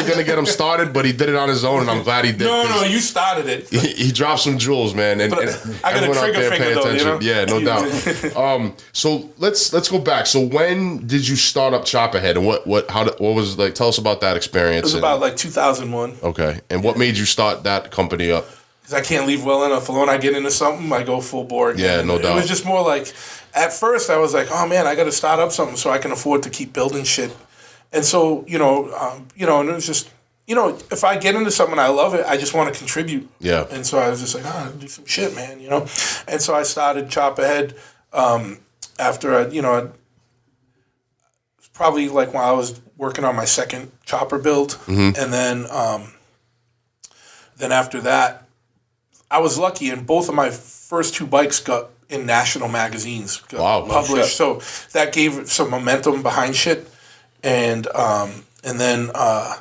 gonna get him started, but he did it on his own, and I'm glad he did. No, you started it. He dropped some jewels, man, and I got a trigger finger, though. Yeah, no doubt. So let's go back. So when did you start up Choppahead, and what was like? Tell us about that experience. It was about like 2001. Okay, and what made you start that company up? Because I can't leave well enough alone. I get into something, I go full board. Yeah, no doubt. It was just more like, at first I was like, oh man, I got to start up something so I can afford to keep building shit. And so, and it was just, if I get into something and I love it, I just want to contribute. Yeah. And so I was just like, I'll do some shit, man, And so I started Choppahead after it was probably like when I was working on my second chopper build. Mm-hmm. And then after that, I was lucky, and both of my first two bikes got in national magazines, got published. So that gave some momentum behind shit, and then I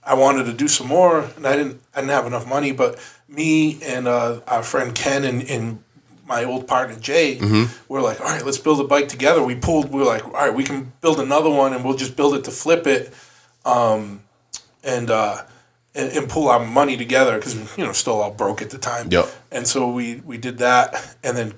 I wanted to do some more, and I didn't have enough money. But me and our friend Ken and my old partner Jay were like, all right, let's build a bike together. We were like, all right, we can build another one, and we'll just build it to flip it, and pull our money together because still all broke at the time. Yep. And so we did that, and then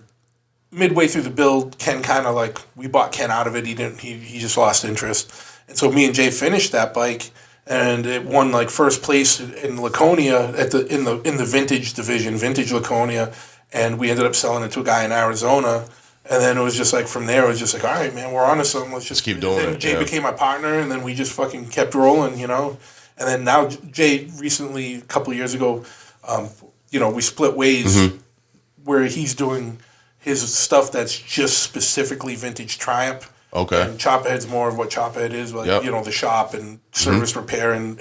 midway through the build, Ken kind of like, we bought Ken out of it. He just lost interest, and so me and Jay finished that bike. And it won like first place in Laconia in the vintage division, vintage Laconia, and we ended up selling it to a guy in Arizona. And then it was just like from there, it was just like, all right, man, we're on to something. Let's just keep doing it. Jay became my partner, and then we just fucking kept rolling, And then now Jay recently, a couple of years ago, we split ways where he's doing his stuff that's just specifically vintage Triumph. Okay. And Choppahead's more of what Choppahead is, like the shop and service repair and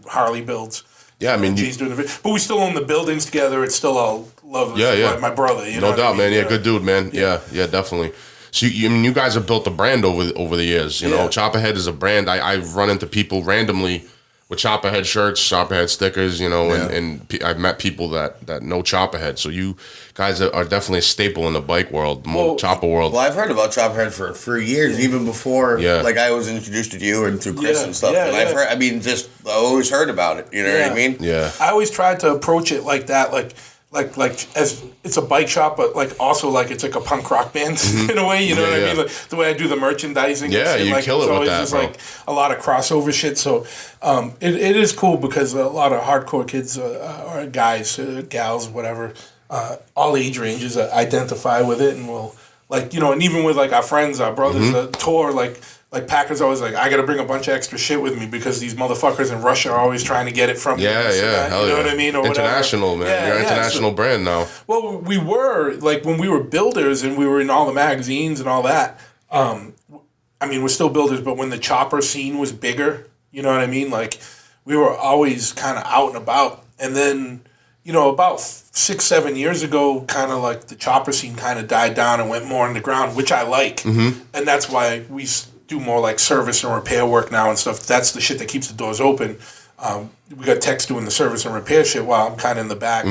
Harley builds. Yeah, I mean, he's doing but we still own the buildings together. It's still all love. Yeah. My brother. No doubt, man. Yeah, good dude, man. Yeah, definitely. So you guys have built a brand over the years. You know, Choppahead is a brand. I've run into people randomly with Choppahead shirts, Choppahead stickers, and I've met people that know Choppahead. So you guys are definitely a staple in the bike world, Choppa world. Well, I've heard about Choppahead for years, even before like I was introduced to you and through Chris and stuff. And I've heard, I always heard about it. You know what I mean? Yeah. I always tried to approach it like that, like as it's a bike shop, but like also like it's like a punk rock band in a way. You know what I mean? Like the way I do the merchandising. Yeah, and shit, you like, kill it with that, just bro. like a lot of crossover shit. So it is cool because a lot of hardcore kids or guys, gals, whatever, all age ranges identify with it, and will and even with like our friends, our brothers, tour Like Packers always like, I got to bring a bunch of extra shit with me because these motherfuckers in Russia are always trying to get it from me. Yeah. You know what I mean? Or international, whatever. man. You're an international brand now. Well, we were like when we were builders and we were in all the magazines and all that. We're still builders, but when the chopper scene was bigger, you know what I mean? Like we were always kind of out and about. And then, about 6-7 years ago, kind of like the chopper scene kind of died down and went more underground, which I like. And that's why we do more like service and repair work now and stuff. That's the shit that keeps the doors open. We got techs doing the service and repair shit while I'm kind of in the back,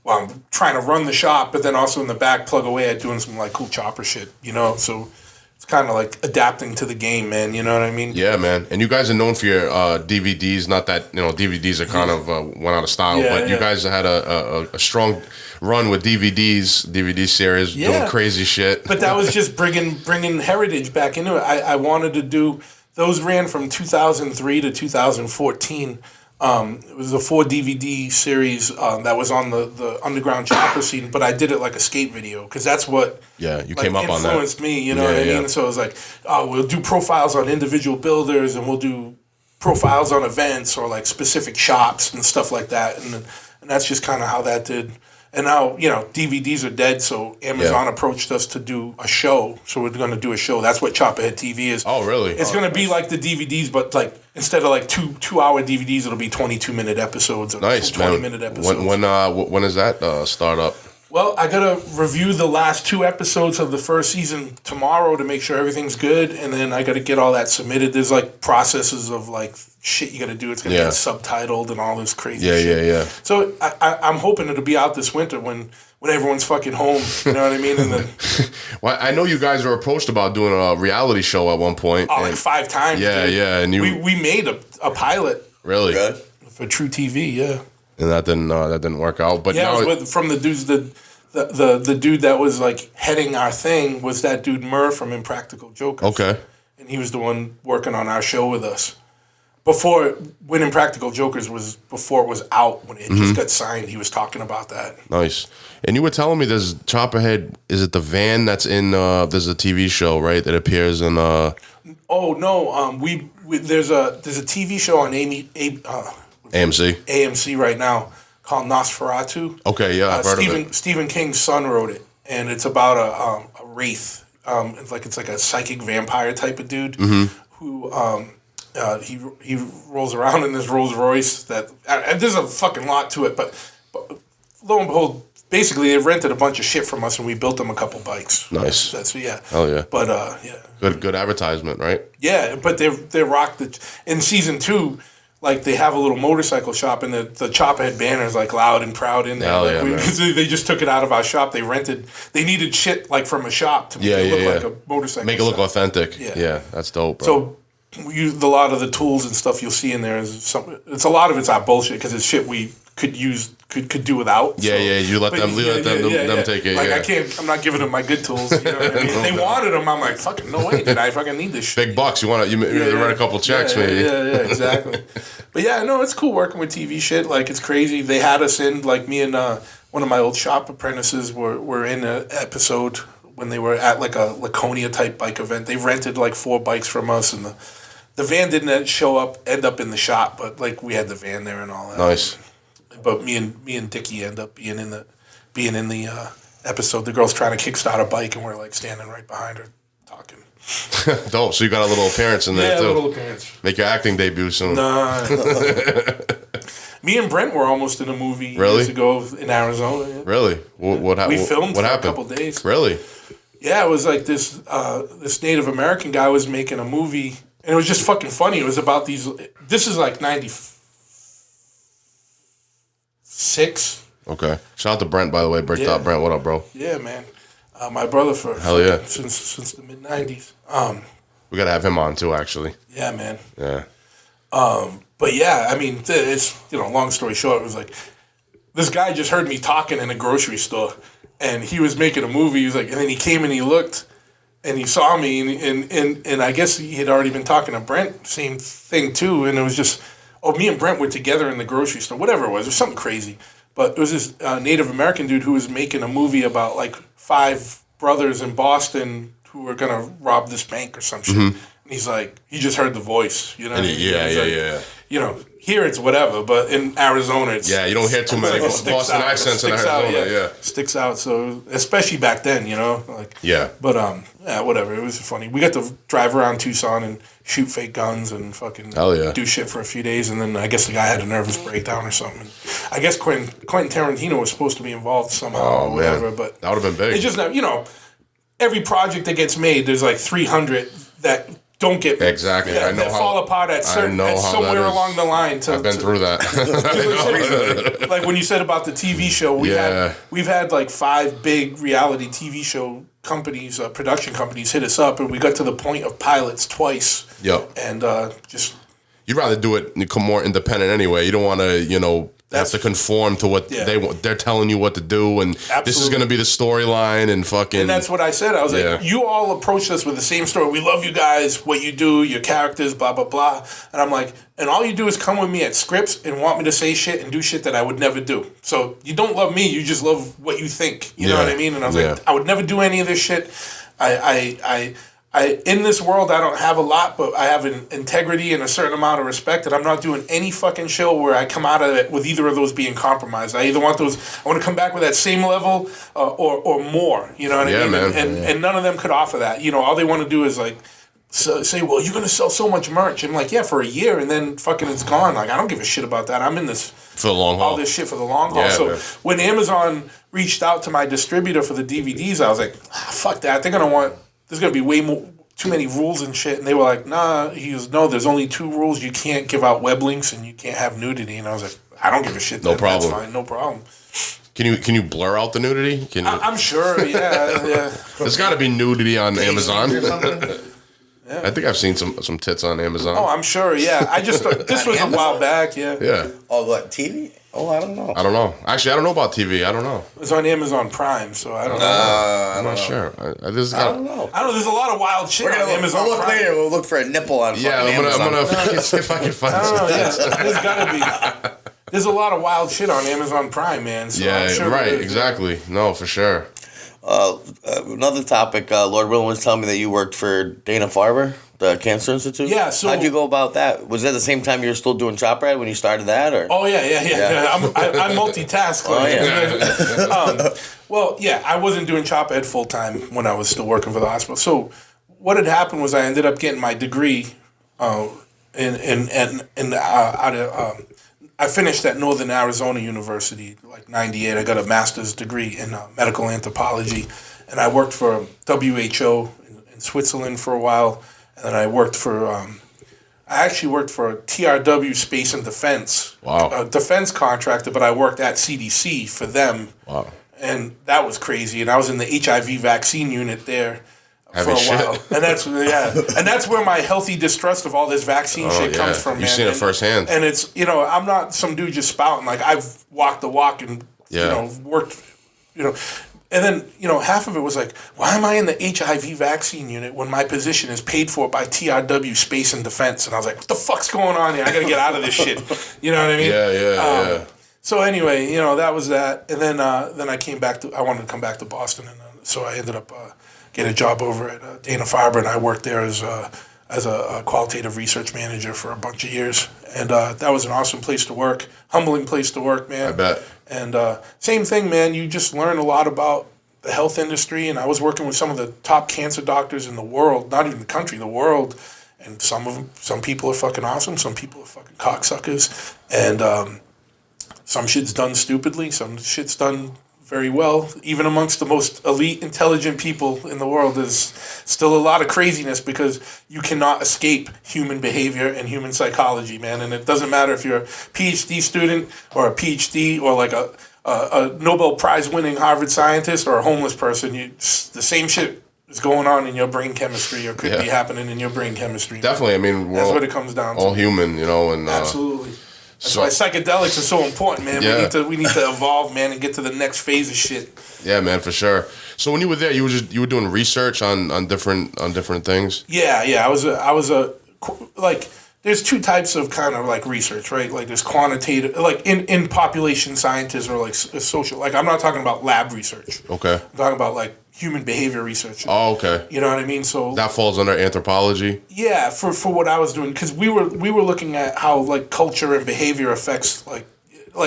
while I'm trying to run the shop, but then also in the back plug away at doing some like cool chopper shit, So it's kind of like adapting to the game, man. You know what I mean? Yeah, man. And you guys are known for your DVDs. Not that DVDs are kind of went out of style, but you guys had a strong run with DVD series, doing crazy shit. But that was just bringing heritage back into it. I wanted to do those. Ran from 2003 to 2014. It was a 4 DVD series that was on the underground chopper scene, but I did it like a skate video because that's what came up on that. Influenced me, you know what I mean? So it was like, we'll do profiles on individual builders and we'll do profiles on events or like specific shops and stuff like that, and that's just kind of how that did. And now, DVDs are dead, so Amazon approached us to do a show. So we're going to do a show. That's what Choppahead TV is. Oh, really? It's going to be like the DVDs, but like instead of like two-hour DVDs, it'll be 22-minute episodes or 20-minute episodes. When does that start up? Well, I got to review the last 2 episodes of the first season tomorrow to make sure everything's good, and then I got to get all that submitted. There's like processes of like shit you got to do. It's going to get subtitled and all this crazy shit. Yeah. So I'm hoping it'll be out this winter when everyone's fucking home. You know what I mean? And then, well, I know you guys were approached about doing a reality show at one point. Like 5 times. Yeah, dude. Yeah. And we made a pilot. Really? Good. For True TV, yeah. And that didn't work out. But yeah, it was from the dudes the dude that was like heading our thing was that dude Murr from Impractical Jokers. Okay. And he was the one working on our show with us. When Impractical Jokers was out, when it just got signed, he was talking about that. Nice. And you were telling me there's Choppahead, is it the van that's in, there's a TV show, right, that appears in... Oh, no, there's a TV show on AMC right now called Nosferatu. Okay, yeah, I've heard of it. Stephen King's son wrote it, and it's about a wraith. It's like a psychic vampire type of dude who he rolls around in this Rolls Royce. There's a fucking lot to it, but lo and behold, basically they rented a bunch of shit from us, and we built them a couple bikes. Nice. Hell yeah. But Good advertisement, right? Yeah, but they rocked it in season 2. like they have a little motorcycle shop, and the Choppahead banner is like loud and proud in there. Hell like, yeah, they just took it out of our shop. They needed shit like from a shop to make it look like a motorcycle. Make it look shop. authentic. Yeah, that's dope, bro. So a lot of the tools and stuff you'll see in there is a lot of it's our bullshit because it's shit we could use could do without. Yeah, you let them take it. Like I'm not giving them my good tools. You know what I mean? They wanted them. I'm like, fucking no way, did I fucking need this shit? Big bucks. You run a couple checks, maybe. Yeah, exactly. But yeah, no, it's cool working with TV shit. Like it's crazy. They had us in, like me and one of my old shop apprentices were in an episode when they were at like a Laconia type bike event. They rented like 4 bikes from us, and the van didn't end up in the shop, but like we had the van there and all that. Nice. But me and Dickie end up being in the episode. The girl's trying to kickstart a bike, and we're like standing right behind her talking. Dope. So you got a little appearance in there too. Yeah, a little appearance. Make your acting debut soon. Nah. Me and Brent were almost in a movie years ago in Arizona. Yeah. Really? What happened? We filmed what for happened? a couple days. Really? Yeah, it was like this Native American guy was making a movie, and it was just fucking funny. It was about these. This is like 96. Okay. Shout out to Brent, by the way. Brent, what up, bro? Yeah, man. My brother for hell yeah since the mid '90s. We gotta have him on too, actually. Yeah, man. Yeah. But yeah, I mean, it's long story short, it was like this guy just heard me talking in a grocery store, and he was making a movie. He was like, and then he came and he looked, and he saw me, and I guess he had already been talking to Brent, same thing too, and it was just, me and Brent were together in the grocery store, whatever it was something crazy. But it was this Native American dude who was making a movie about like 5 brothers in Boston who were gonna rob this bank or some shit. Mm-hmm. And he's like, he just heard the voice, you know what I mean? Yeah. You know, here it's whatever, but in Arizona it's... Yeah, you don't hear too many Boston accents in Arizona, Sticks out, so, especially back then, you know? Like, yeah. But, whatever, it was funny. We got to drive around Tucson and shoot fake guns and fucking do shit for a few days, and then I guess the guy had a nervous breakdown or something. I guess Quentin Tarantino was supposed to be involved somehow or whatever, but... That would have been big. It's just, every project that gets made, there's like 300 that... don't get exactly. Yeah, I know that fall apart at somewhere along the line. I've been through that. Like when you said about the TV show, we've had like 5 big reality TV show companies, production companies, hit us up, and we got to the point of pilots twice. Yep. And just you'd rather do it and become more independent anyway. You don't want to, have to conform to what they're telling you what to do, and this is going to be the storyline and fucking. And that's what I said. I was like, you all approached us with the same story. We love you guys, what you do, your characters, blah blah blah. And I'm like, and all you do is come with me at scripts and want me to say shit and do shit that I would never do. So you don't love me. You just love what you think. You know what I mean? And I was like, I would never do any of this shit. In this world, I don't have a lot, but I have an integrity and a certain amount of respect, and I'm not doing any fucking show where I come out of it with either of those being compromised. I either want those, I want to come back with that same level or more, you know what I mean? Man. And none of them could offer that. All they want to do is like, say, well, you're going to sell so much merch. I'm like, yeah, for a year, and then fucking it's gone. Like, I don't give a shit about that. I'm in this for the long haul. All this shit for the long haul. So when Amazon reached out to my distributor for the DVDs, I was like, fuck that. They're going to want, there's going to be way more, too many rules and shit. And they were like, nah. He goes, no, there's only 2 rules. You can't give out web links and you can't have nudity. And I was like, I don't give a shit. No problem. That's fine. No problem. Can you blur out the nudity? I'm sure, yeah. There's got to be nudity on Amazon. Yeah. I think I've seen some tits on Amazon. Oh, I'm sure, yeah. I just this was a while back, yeah. Yeah. Oh, what, TV? Oh, I don't know. Actually, I don't know about TV. I don't know. It's on Amazon Prime, so I don't know. I'm not sure. I don't know. There's a lot of wild shit on Amazon We'll look Prime. later. We'll look for a nipple on Amazon. I'm gonna see if I can find something. There's gotta be. There's a lot of wild shit on Amazon Prime, man. So I'm sure right, exactly. No, for sure. Another topic, Lord Willen was telling me that you worked for Dana-Farber, the Cancer Institute. Yeah, so... How'd you go about that? Was that the same time you were still doing Choppahead when you started that? Or? Oh, yeah. I multitask. Well, yeah, I wasn't doing Choppahead full-time when I was still working for the hospital. So what had happened was I ended up getting my degree I finished at Northern Arizona University, like 98. I got a master's degree in medical anthropology, and I worked for WHO in Switzerland for a while, and then I worked for I actually worked for TRW Space and Defense. Wow. A defense contractor, but I worked at CDC for them. Wow. And that was crazy. And I was in the HIV vaccine unit there for a while. And that's where my healthy distrust of all this vaccine shit comes from, man. You've seen it firsthand. And it's, I'm not some dude just spouting. Like, I've walked the walk and, worked, And then, half of it was like, why am I in the HIV vaccine unit when my position is paid for by TRW Space and Defense? And I was like, what the fuck's going on here? I got to get out of this shit. You know what I mean? Yeah. So anyway, that was that. And then I wanted to come back to Boston. And so I ended up getting a job over at Dana-Farber, and I worked there as a qualitative research manager for a bunch of years. And that was an awesome place to work, humbling place to work, man. I bet. And same thing, man. You just learn a lot about the health industry. And I was working with some of the top cancer doctors in the world, not even the country, the world. And some people are fucking awesome. Some people are fucking cocksuckers. And some shit's done stupidly. Some shit's done very well. Even amongst the most elite, intelligent people in the world, there's still a lot of craziness because you cannot escape human behavior and human psychology, man. And it doesn't matter if you're a PhD student or a PhD or like a Nobel Prize winning Harvard scientist or a homeless person. The same shit is going on in your brain chemistry or could be happening in your brain chemistry. Definitely. I mean, that's what it comes down to. All human, and absolutely. That's why psychedelics are so important, man. Yeah. We need to evolve, man, and get to the next phase of shit. Yeah, man, for sure. So when you were there, you were doing research on different things. Yeah. I was like, there's two types of kind of like research, right? Like there's quantitative, like in population scientists or like social. Like I'm not talking about lab research. Okay. I'm talking about like human behavior research. Oh, okay. You know what I mean? So that falls under anthropology. Yeah, for what I was doing, because we were looking at how like culture and behavior affects like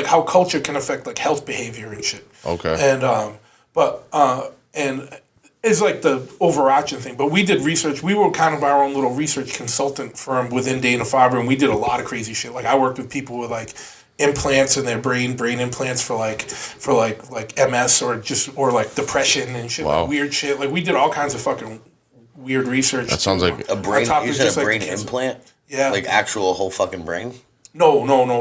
how culture can affect like health behavior and shit. Okay. And and it's like the overarching thing. But we did research. We were kind of our own little research consultant firm within Dana-Farber, and we did a lot of crazy shit. Like I worked with people with like implants in their brain implants for MS or like depression and shit, wow. like weird shit. Like we did all kinds of fucking weird research. That sounds like a brain. You said a brain implant? Yeah. Like actual whole fucking brain? No.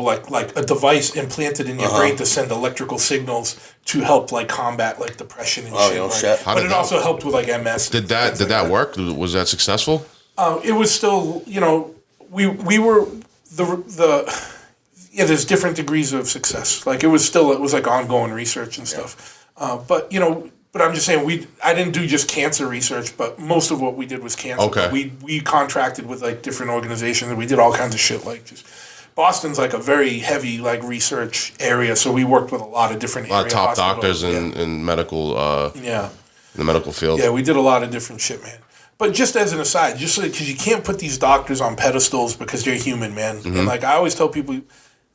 Like a device implanted in your brain to send electrical signals to help like combat like depression and shit. No like, shit. But it also helped with like MS. Did that work? Was that successful? It was still, we were there's different degrees of success. Like it was like ongoing research and stuff. But I'm just saying I didn't do just cancer research, but most of what we did was cancer. Okay. We contracted with like different organizations and we did all kinds of shit. Like just Boston's like a very heavy like research area, so we worked with a lot of different top doctors in medical in the medical field. Yeah, we did a lot of different shit, man. But just as an aside, just because you can't put these doctors on pedestals because they're human, man. And like I always tell people,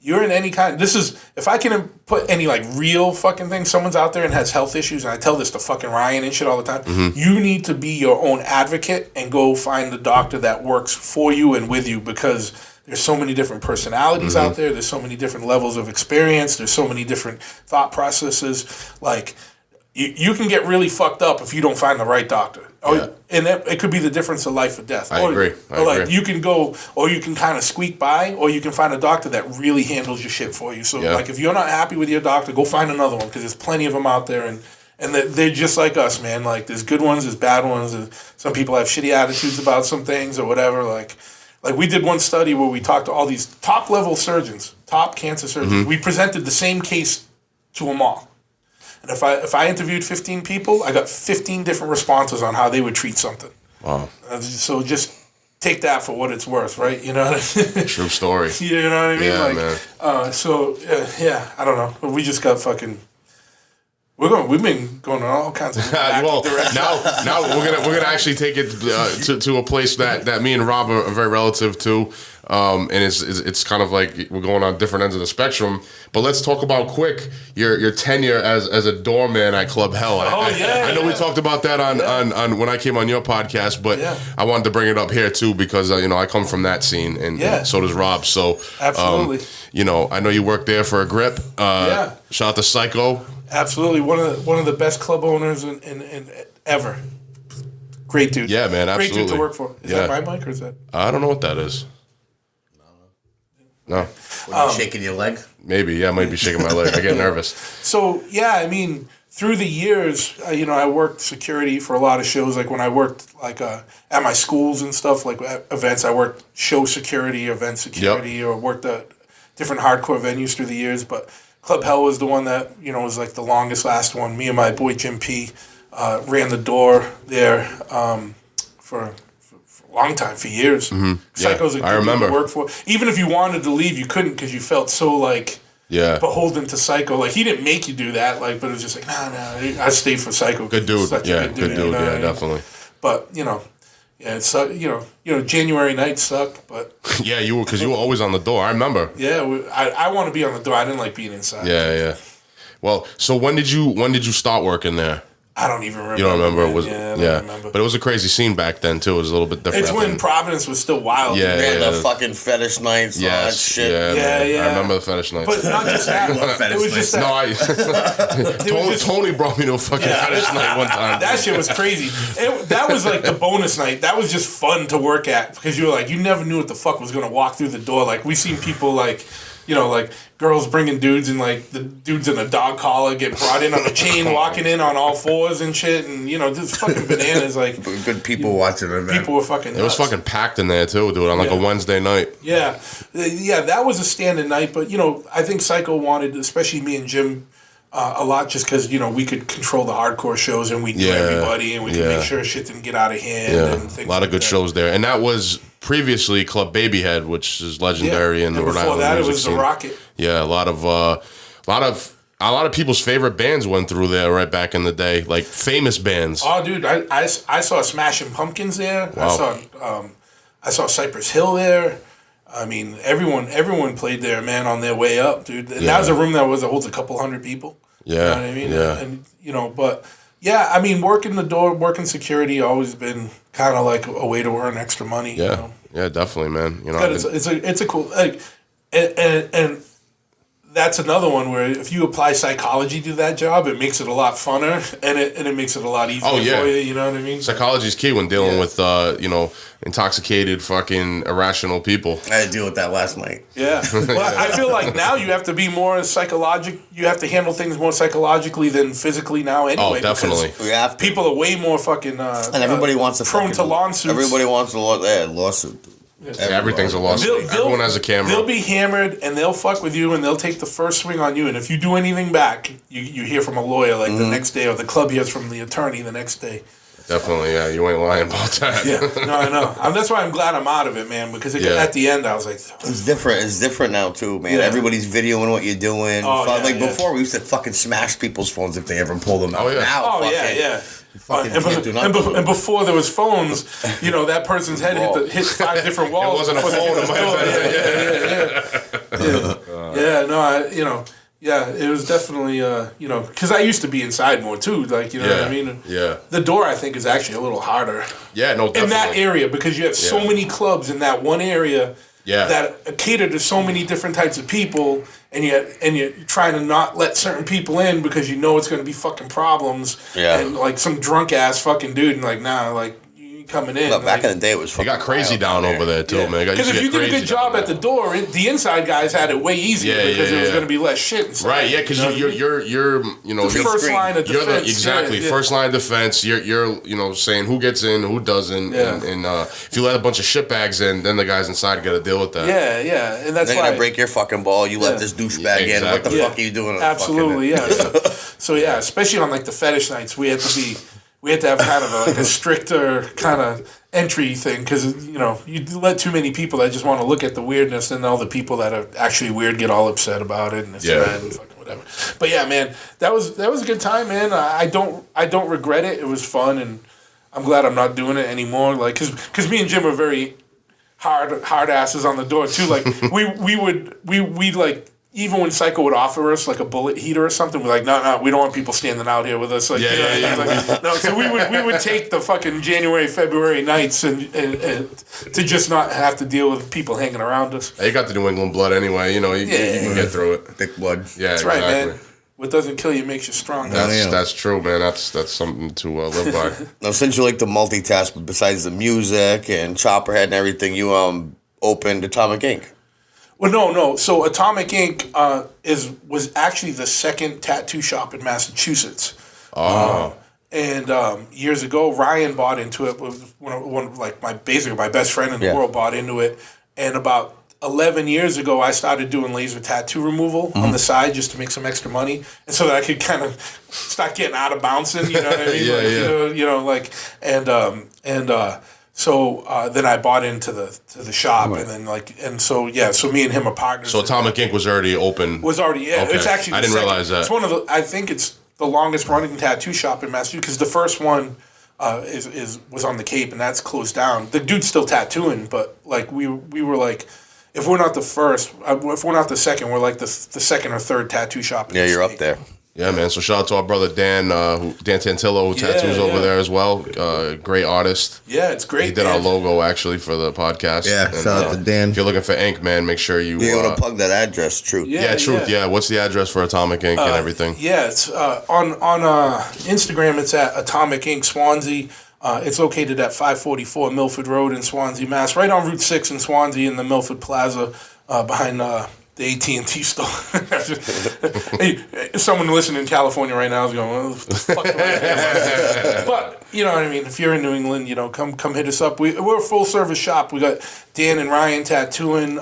you're in any kind. If I can put any like real fucking thing, someone's out there and has health issues, and I tell this to fucking Ryan and shit all the time. You need to be your own advocate and go find the doctor that works for you and with you, because there's so many different personalities out there. There's so many different levels of experience. There's so many different thought processes. Like you can get really fucked up if you don't find the right doctor. And it could be the difference of life or death. I agree. You can go, or you can kind of squeak by, or you can find a doctor that really handles your shit for you. So, like, if you're not happy with your doctor, go find another one, because there's plenty of them out there, and they're just like us, man. Like, there's good ones, there's bad ones, and some people have shitty attitudes about some things or whatever. Like we did one study where we talked to all these top-level surgeons, top cancer surgeons. We presented the same case to them all. And if I interviewed 15 people, I got 15 different responses on how they would treat something. Wow. So just take that for what it's worth, right? You know what I mean? True story. You know what I mean? Yeah, man. I don't know. We just got fucking... We've been going in all kinds of directions. now we're gonna actually take it to a place that me and Rob are very relative to, and it's kind of like we're going on different ends of the spectrum. But let's talk about quick your tenure as a doorman at Club Hell. I know we talked about that on when I came on your podcast, but I wanted to bring it up here too, because I come from that scene, and so does Rob. So absolutely, I know you worked there for a grip. Shout out to Psycho. Absolutely, one of the best club owners in ever. Great dude. Yeah, man, absolutely. Great dude to work for. Is that my mic or is that? I don't know what that is. No. Were you shaking your leg? Maybe, yeah, I might be shaking my leg. I get nervous. So, yeah, I mean, through the years, I worked security for a lot of shows. Like when I worked at my schools and stuff, like at events, I worked show security, event security, or worked at different hardcore venues through the years. But Club Hell was the one that, was like the longest last one. Me and my boy Jim P ran the door there for a long time, for years. Mm-hmm. Psycho's a good I remember. to work for. Even if you wanted to leave, you couldn't because you felt so beholden to Psycho. Like he didn't make you do that. Like, but it was just like, nah, I stayed for Psycho. Good dude. Yeah, good dude. Yeah, definitely. But it's January nights suck. But yeah, because you were always on the door. I remember. Yeah, I want to be on the door. I didn't like being inside. Yeah. Well, so when did you start working there? I don't even remember. You don't remember? I don't remember. But it was a crazy scene back then too. It was a little bit different. It's when Providence was still wild. Yeah, the fucking fetish nights, all that shit. Yeah. I remember the fetish nights. But not just that. It was just that. No, Tony brought me to a fucking fetish night one time. That shit was crazy. That was like the bonus night. That was just fun to work at because you were like, you never knew what the fuck was going to walk through the door. Like we seen people like girls bringing dudes and like the dudes in a dog collar get brought in on a chain, walking in on all fours and shit, and just fucking bananas. Like good people watching it. Man. People were fucking nuts. It was fucking packed in there too, dude. On like a Wednesday night. Yeah, that was a standing night. But I think Psycho wanted, especially me and Jim, a lot just because we could control the hardcore shows and we knew everybody and we could make sure shit didn't get out of hand. Yeah, and things a lot of good shows there, and that was previously Club Babyhead, which is legendary in the Rhode Island music it was scene. The Rocket. Yeah, a lot of people's favorite bands went through there right back in the day, like famous bands. Oh, dude, I saw Smashing Pumpkins there. Wow. I saw Cypress Hill there. I mean, everyone played there, man, on their way up, dude. And that was a room that holds a couple hundred people. Yeah, you know what I mean? Yeah. And but yeah, I mean, working the door, working security, always been kind of like a way to earn extra money. Yeah, yeah, definitely, man. It's a cool and that's another one where if you apply psychology to that job, it makes it a lot funner and it makes it a lot easier for you. You know what I mean? Psychology is key when dealing with intoxicated, fucking irrational people. I had to deal with that last night. Yeah. Well, I feel like now you have to be more psychological. You have to handle things more psychologically than physically now. Anyway, oh, definitely. People are way more fucking and everybody wants a prone to lawsuits. Everybody wants a lawsuit. Everything's a lawsuit. Everyone has a camera. They'll be hammered and they'll fuck with you and they'll take the first swing on you. And if you do anything back, you hear from a lawyer like the next day, or the club hears from the attorney the next day. Definitely, yeah. You ain't lying about that. Yeah, no, I know. That's why I'm glad I'm out of it, man. Because at the end, I was like, it's different. It's different now too, man. Yeah. Everybody's videoing what you're doing. Before, we used to fucking smash people's phones if they ever pulled them out. Oh yeah. Now, and before there was phones, that person's head hit 5 different walls. It wasn't a phone. Yeah, it was definitely, because I used to be inside more too, like, what I mean? Yeah. The door, I think, is actually a little harder. Yeah, no, definitely. In that area, because you have so many clubs in that one area that cater to so many different types of people, and you're trying to not let certain people in because you know it's going to be fucking problems. Yeah. And, like, some drunk-ass fucking dude, and, like, nah, like, coming in. But back in the day, it was fucking got crazy down over there too, man. Because if you did a good job at the door, the inside guys had it way easier because there was going to be less shit inside. Right? Yeah, because you're the first line of defense. First line of defense. You're saying who gets in, who doesn't, and if you let a bunch of shitbags in, then the guys inside got to deal with that. Yeah, and that's they're gonna break your fucking ball. You let this douchebag in. What the fuck are you doing? Absolutely, yeah. So especially on like the fetish nights, we had to have kind of a stricter kind of entry thing because, you let too many people that just want to look at the weirdness, and all the people that are actually weird get all upset about it and it's bad and fucking whatever. But yeah, man, that was a good time, man. I don't regret it. It was fun, and I'm glad I'm not doing it anymore. Like, cause me and Jim are very hard asses on the door too. Like we'd like. Even when Psycho would offer us like a bullet heater or something, we're like, no, we don't want people standing out here with us. Like, no, so we would take the fucking January, February nights and to just not have to deal with people hanging around us. You got the New England blood anyway. You can get through it. Thick blood. Yeah, that's right, man. What doesn't kill you makes you stronger. That's true, man. That's something to live by. Now, since you like to multitask, but besides the music and Choppahead and everything, you opened Atomic Inc. Well, no. So Atomic Ink was actually the second tattoo shop in Massachusetts. Oh. And years ago, Ryan bought into it. My best friend in the world bought into it. And about 11 years ago, I started doing laser tattoo removal on the side just to make some extra money, and so that I could kind of start getting out of bouncing. You know what I mean? So then I bought into the shop, and then so me and him are partners. So Atomic Ink was already open. Okay. It's actually I didn't realize that. It's one of the. I think it's the longest running tattoo shop in Massachusetts because the first one was on the Cape, and that's closed down. The dude's still tattooing, but like we were like, if we're not the first, if we're not the second, we're like the second or third tattoo shop. In the you're state. up there. Yeah, man. So shout out to our brother Dan, Dan Tantillo, who tattoos over there as well. Great artist. Yeah, it's great. He did our logo actually for the podcast. Yeah, shout out to Dan. If you're looking for ink, man, make sure you. Be able to plug that address, Truth. Yeah, Truth. Yeah. What's the address for Atomic Ink and everything? Yeah, it's on Instagram. It's at Atomic Ink Swansea. It's located at 544 Milford Road in Swansea, Mass. Right on Route 6 in Swansea in the Milford Plaza behind the AT&T store. Someone listening in California right now is going, well, what the fuck do I have? But, you know what I mean? If you're in New England, come hit us up. We're a full-service shop. We got Dan and Ryan tattooing.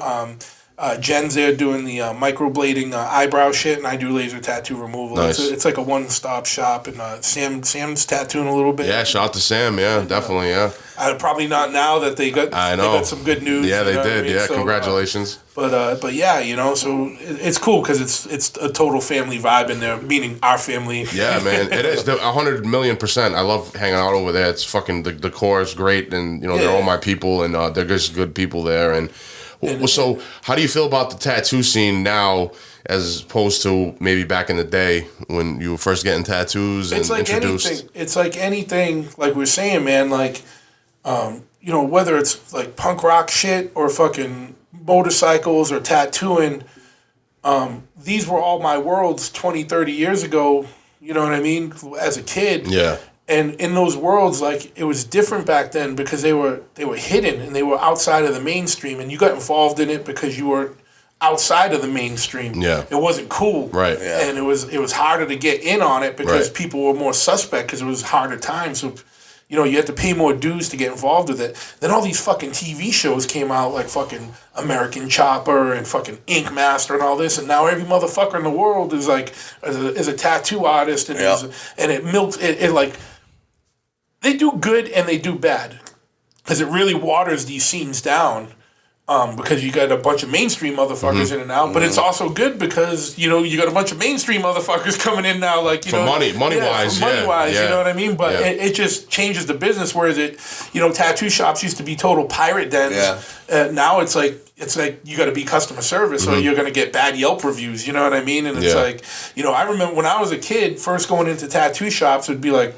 Jen's there doing the microblading eyebrow shit, and I do laser tattoo removal. Nice. It's like a one-stop shop, and Sam's tattooing a little bit. Yeah, shout out to Sam. Yeah, definitely. Yeah. Probably not now that they got some good news. Yeah, they did. I mean? Yeah, so, congratulations. But yeah, so it's cool because it's a total family vibe in there, meaning our family. Yeah, man, it is 100,000,000%. I love hanging out over there. It's fucking the decor is great, and they're all my people, and they're just good people there. And so, how do you feel about the tattoo scene now, as opposed to maybe back in the day when you were first getting tattoos and introduced? It's like anything, like we're saying, man. Like, whether it's like punk rock shit or fucking motorcycles or tattooing, these were all my worlds 20, 30 years ago, you know what I mean, as a kid. Yeah. And in those worlds, like, it was different back then because they were hidden and they were outside of the mainstream, and you got involved in it because you were outside of the mainstream. Yeah. It wasn't cool. Right. Yeah. And it was harder to get in on it because people were more suspect because it was harder times. So, you had to pay more dues to get involved with it. Then all these fucking TV shows came out, like fucking American Chopper and fucking Ink Master and all this, and now every motherfucker in the world is like is a tattoo artist, and it like they do good and they do bad because it really waters these scenes down. Because you got a bunch of mainstream motherfuckers in and out, but it's also good because you got a bunch of mainstream motherfuckers coming in now, like money wise, you know what I mean. But it just changes the business. Whereas tattoo shops used to be total pirate dens. Yeah. Now it's like you got to be customer service, or you're gonna get bad Yelp reviews. You know what I mean? And it's like I remember when I was a kid, first going into tattoo shops, it'd be like,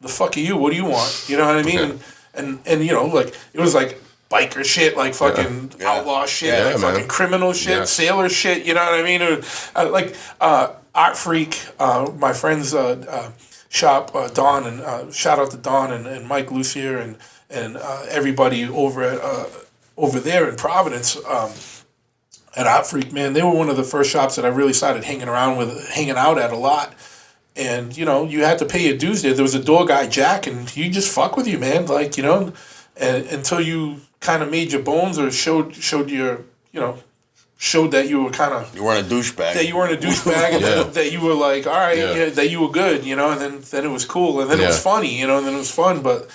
the fuck are you? What do you want? You know what I mean? And like it was like biker shit, like fucking outlaw shit, like fucking criminal shit, sailor shit, you know what I mean? Art Freak, my friend's shop, Don, and shout out to Don and Mike Lucier and everybody over there in Providence. At Art Freak, man, they were one of the first shops that I really started hanging out at a lot. And, you had to pay your dues there. There was a door guy, Jack, and he just fuck with you, man. Like, and until you kind of made your bones or showed that you were kind of... You weren't a douchebag. That you weren't a douchebag, and that you were like, all right, that you were good, and then it was cool, and then it was funny, and then it was fun. But,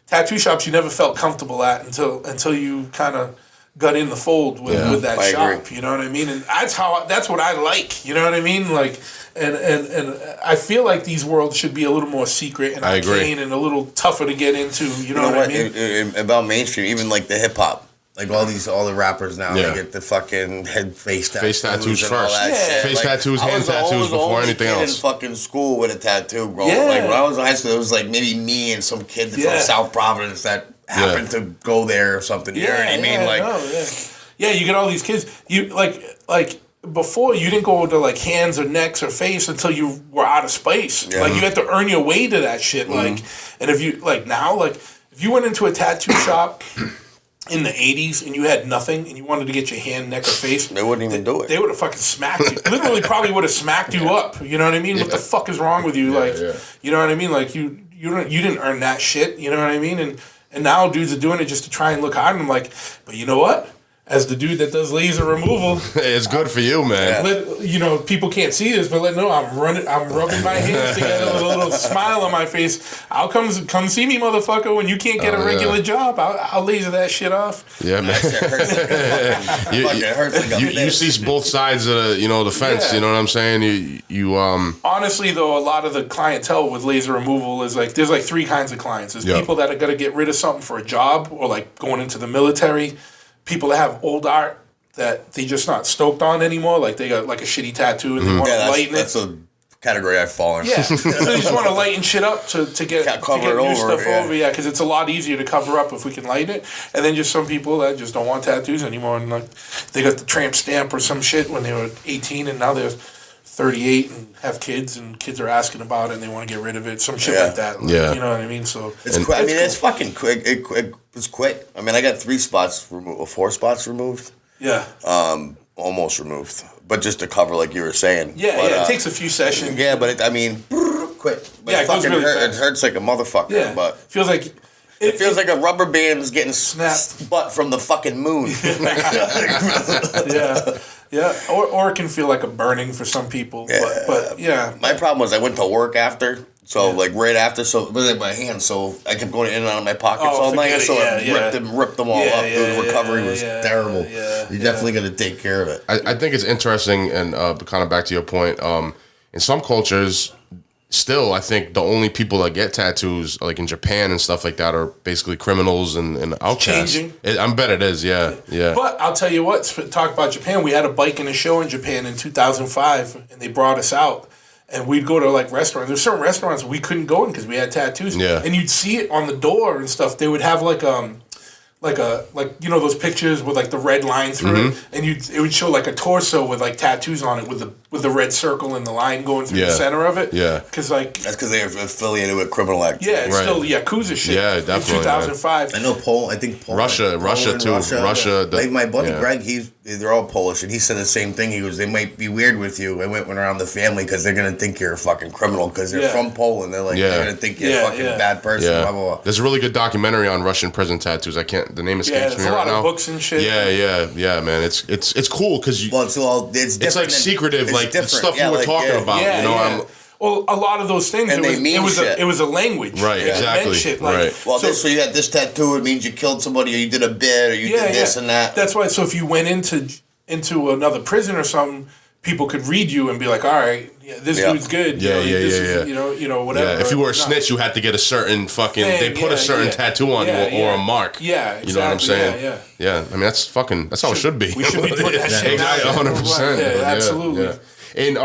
tattoo shops you never felt comfortable at until you kind of got in the fold with that shop, agree. You know what I mean? And that's what I like, you know what I mean? Like, and I feel like these worlds should be a little more secret and arcane and a little tougher to get into, you know what I mean? About mainstream, even like the hip hop. Like all the rappers now, they get the fucking face tattoos first. Shit. Face tattoos, hand tattoos before anything else. I was in fucking school with a tattoo, bro. Yeah. Like when I was in high school, it was like maybe me and some kid from South Providence that happened to go there or something. You know what I mean? You get all these kids. You like before you didn't go to like hands or necks or face until you were out of space. Yeah. Like you had to earn your way to that shit. Like, and if you like now, like if you went into a tattoo shop in the 80s and you had nothing and you wanted to get your hand, neck, or face, they wouldn't even do it. They would have fucking smacked you. Literally, probably would have smacked you up. You know what I mean? What the fuck is wrong with you? You know what I mean? Like you didn't earn that shit. You know what I mean? And now dudes are doing it just to try and look hard. And I'm like, but you know what? As the dude that does laser removal, it's good for you, man. People can't see this, but I'm rubbing my hands together with a little smile on my face. I'll come see me, motherfucker. When you can't get a regular job, I'll laser that shit off. Yeah, man. You see both sides of the fence. Yeah. You know what I'm saying? You Honestly, though, a lot of the clientele with laser removal is like there's like three kinds of clients. There's people that are gonna get rid of something for a job or like going into the military. People that have old art that they just not stoked on anymore, like they got like a shitty tattoo and they want to lighten it. That's a category I fall in. Yeah, so they just want to lighten shit up to get new stuff over. Yeah, because it's a lot easier to cover up if we can lighten it. And then just some people that just don't want tattoos anymore, and like they got the tramp stamp or some shit when they were 18, and now they're 38 and have kids, and kids are asking about it and they want to get rid of it. Some shit like that. Like, you know what I mean? So it's quick. I mean, it's fucking quick. It's quick. I mean, I got 4 spots removed. Yeah. Almost removed, but just to cover, like you were saying. Yeah, but, it takes a few sessions. Yeah, but quick. But it fucking hurts. It hurts like a motherfucker. Yeah, but feels like. It feels like a rubber band is getting snapped butt from the fucking moon. Yeah, or it can feel like a burning for some people. Yeah. But yeah. My problem was I went to work after, so like right after, so with my hands, so I kept going in and out of my pockets all night, so I ripped them all up. The recovery was terrible. You definitely got to take care of it. I think it's interesting, and kind of back to your point, in some cultures, still, I think the only people that get tattoos, like in Japan and stuff like that, are basically criminals and outcasts. I bet it is, yeah. But I'll tell you what, talk about Japan. We had a bike in a show in Japan in 2005, and they brought us out. And we'd go to like restaurants. There's certain restaurants we couldn't go in because we had tattoos. Yeah. And you'd see it on the door and stuff. They would have like those pictures with like the red line through it, and it would show like a torso with like tattoos on it with the red circle and the line going through the center of it. Yeah, because that's because they are affiliated with criminal activity. Yeah, it's still Yakuza shit. Yeah, definitely. In 2005, I know Poland. I think Poland, Russia too. Russia. Like my buddy Greg, they're all Polish, and he said the same thing. He goes, they might be weird with you. I went around the family because they're gonna think you're a fucking criminal because they're from Poland. They're like they're gonna think you're a fucking bad person. Blah, blah, blah. There's a really good documentary on Russian prison tattoos. The name escapes me right now. There's a lot of books and shit. Yeah, man. It's cool because it's like secretive, like the stuff you were talking about. Well, a lot of those things, it was a language. Right, exactly. Shit. Right. Well, so you had this tattoo, it means you killed somebody or you did a bit or you did this and that. That's why, so if you went into another prison or something, people could read you and be like, all right, this dude's good. Whatever. Yeah, if you were a snitch, you had to get a certain fucking, they put a certain tattoo on you or a mark. Yeah, exactly. You know what I'm saying? Yeah. I mean, that's how it should be. We should be doing that shit. 100%. Yeah, absolutely. Yeah. And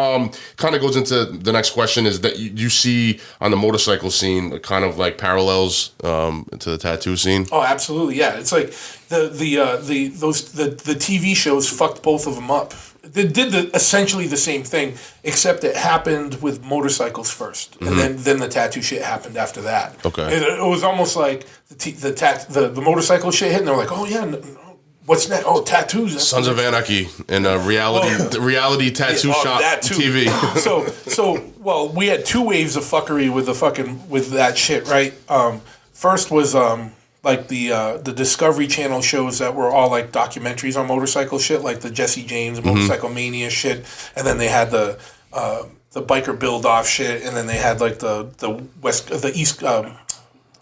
kind of goes into the next question is that you see on the motorcycle scene kind of like parallels to the tattoo scene. Oh, absolutely, yeah. It's like the TV shows fucked both of them up. They did essentially the same thing, except it happened with motorcycles first, and then the tattoo shit happened after that. Okay, it was almost like the motorcycle shit hit, and they're like, oh yeah. What's that? Oh, tattoos. Sons of Anarchy and reality tattoo shop TV. So we had 2 waves of fuckery with that shit, right? First was like the Discovery Channel shows that were all like documentaries on motorcycle shit, like the Jesse James Motorcycle Mania shit, and then they had the biker build off shit, and then they had like the East.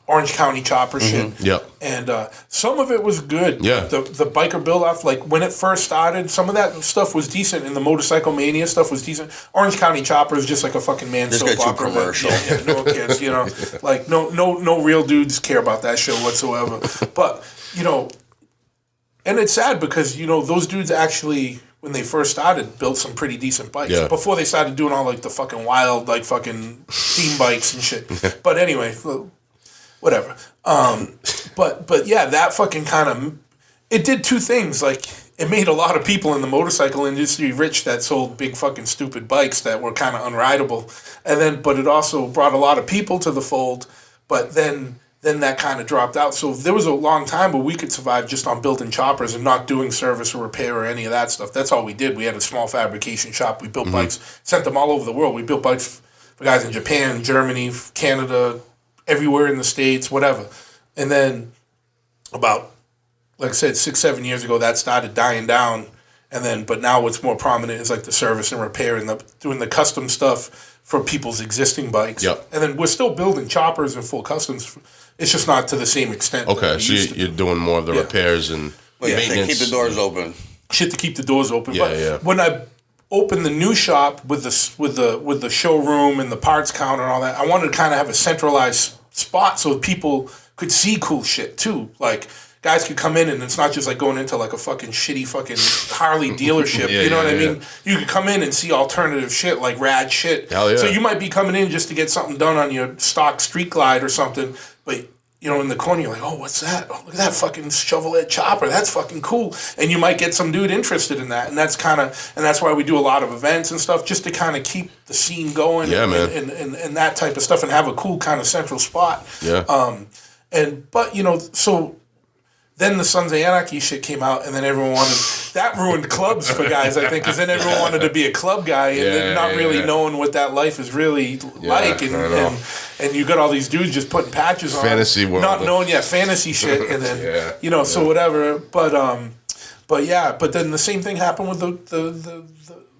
Orange County chopper shit. Yep. And some of it was good. Yeah. The biker build off, like when it first started, some of that stuff was decent, and the Motorcycle Mania stuff was decent. Orange County Chopper is just like a fucking soap opera. Commercial. No one cares, like no real dudes care about that show whatsoever. But and it's sad because those dudes actually, when they first started, built some pretty decent bikes before they started doing all like the fucking wild like fucking theme bikes and shit. But anyway. Whatever. But yeah, that fucking kind of, it did 2 things. Like, it made a lot of people in the motorcycle industry rich that sold big fucking stupid bikes that were kind of unrideable. But it also brought a lot of people to the fold. But then then that kind of dropped out. So there was a long time where we could survive just on building choppers and not doing service or repair or any of that stuff. That's all we did. We had a small fabrication shop. We built bikes, sent them all over the world. We built bikes for guys in Japan, Germany, Canada, everywhere in the States, whatever. And then about, like I said, 6-7 years ago, that started dying down. And then, but now what's more prominent is like the service and repair and doing the custom stuff for people's existing bikes. Yep. And then we're still building choppers and full customs. It's just not to the same extent. Okay, so you're doing more of the repairs and maintenance. Keep the doors open. Shit to keep the doors open. Yeah, but when I opened the new shop with the showroom and the parts counter and all that, I wanted to kind of have a centralized spot so people could see cool shit too. Like, guys could come in and it's not just like going into like a fucking shitty fucking Harley dealership. You know what I mean? You could come in and see alternative shit, like rad shit. Hell yeah. So you might be coming in just to get something done on your stock Street Glide or something, but you know, in the corner, you're like, oh, what's that? Oh, look at that fucking Chevrolet chopper. That's fucking cool. And you might get some dude interested in that. And that's why we do a lot of events and stuff, just to kind of keep the scene going and that type of stuff and have a cool kind of central spot. Yeah. But, you know, so then the Sons of Anarchy shit came out, and then everyone wanted... That ruined clubs for guys, I think, because then everyone wanted to be a club guy and then not really knowing what that life is really like. And you got all these dudes just putting patches on. Fantasy world. Not knowing, fantasy shit. And then, you know, so whatever. But then the same thing happened with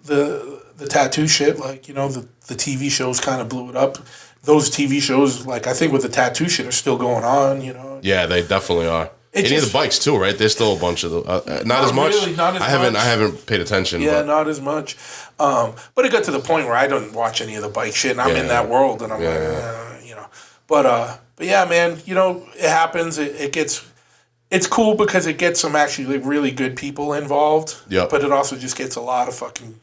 the tattoo shit. Like, you know, the TV shows kind of blew it up. Those TV shows, like, I think with the tattoo shit are still going on, you know. Yeah, they definitely are. Any of the bikes too, right? There's still a bunch of the not as much. Really, not as I haven't paid attention. Yeah, but. not as much. But it got to the point where I don't watch any of the bike shit, and I'm in that world, and I'm you know. But yeah, man, you know, it happens. It's cool because it gets some actually really good people involved. Yep. But it also just gets a lot of fucking,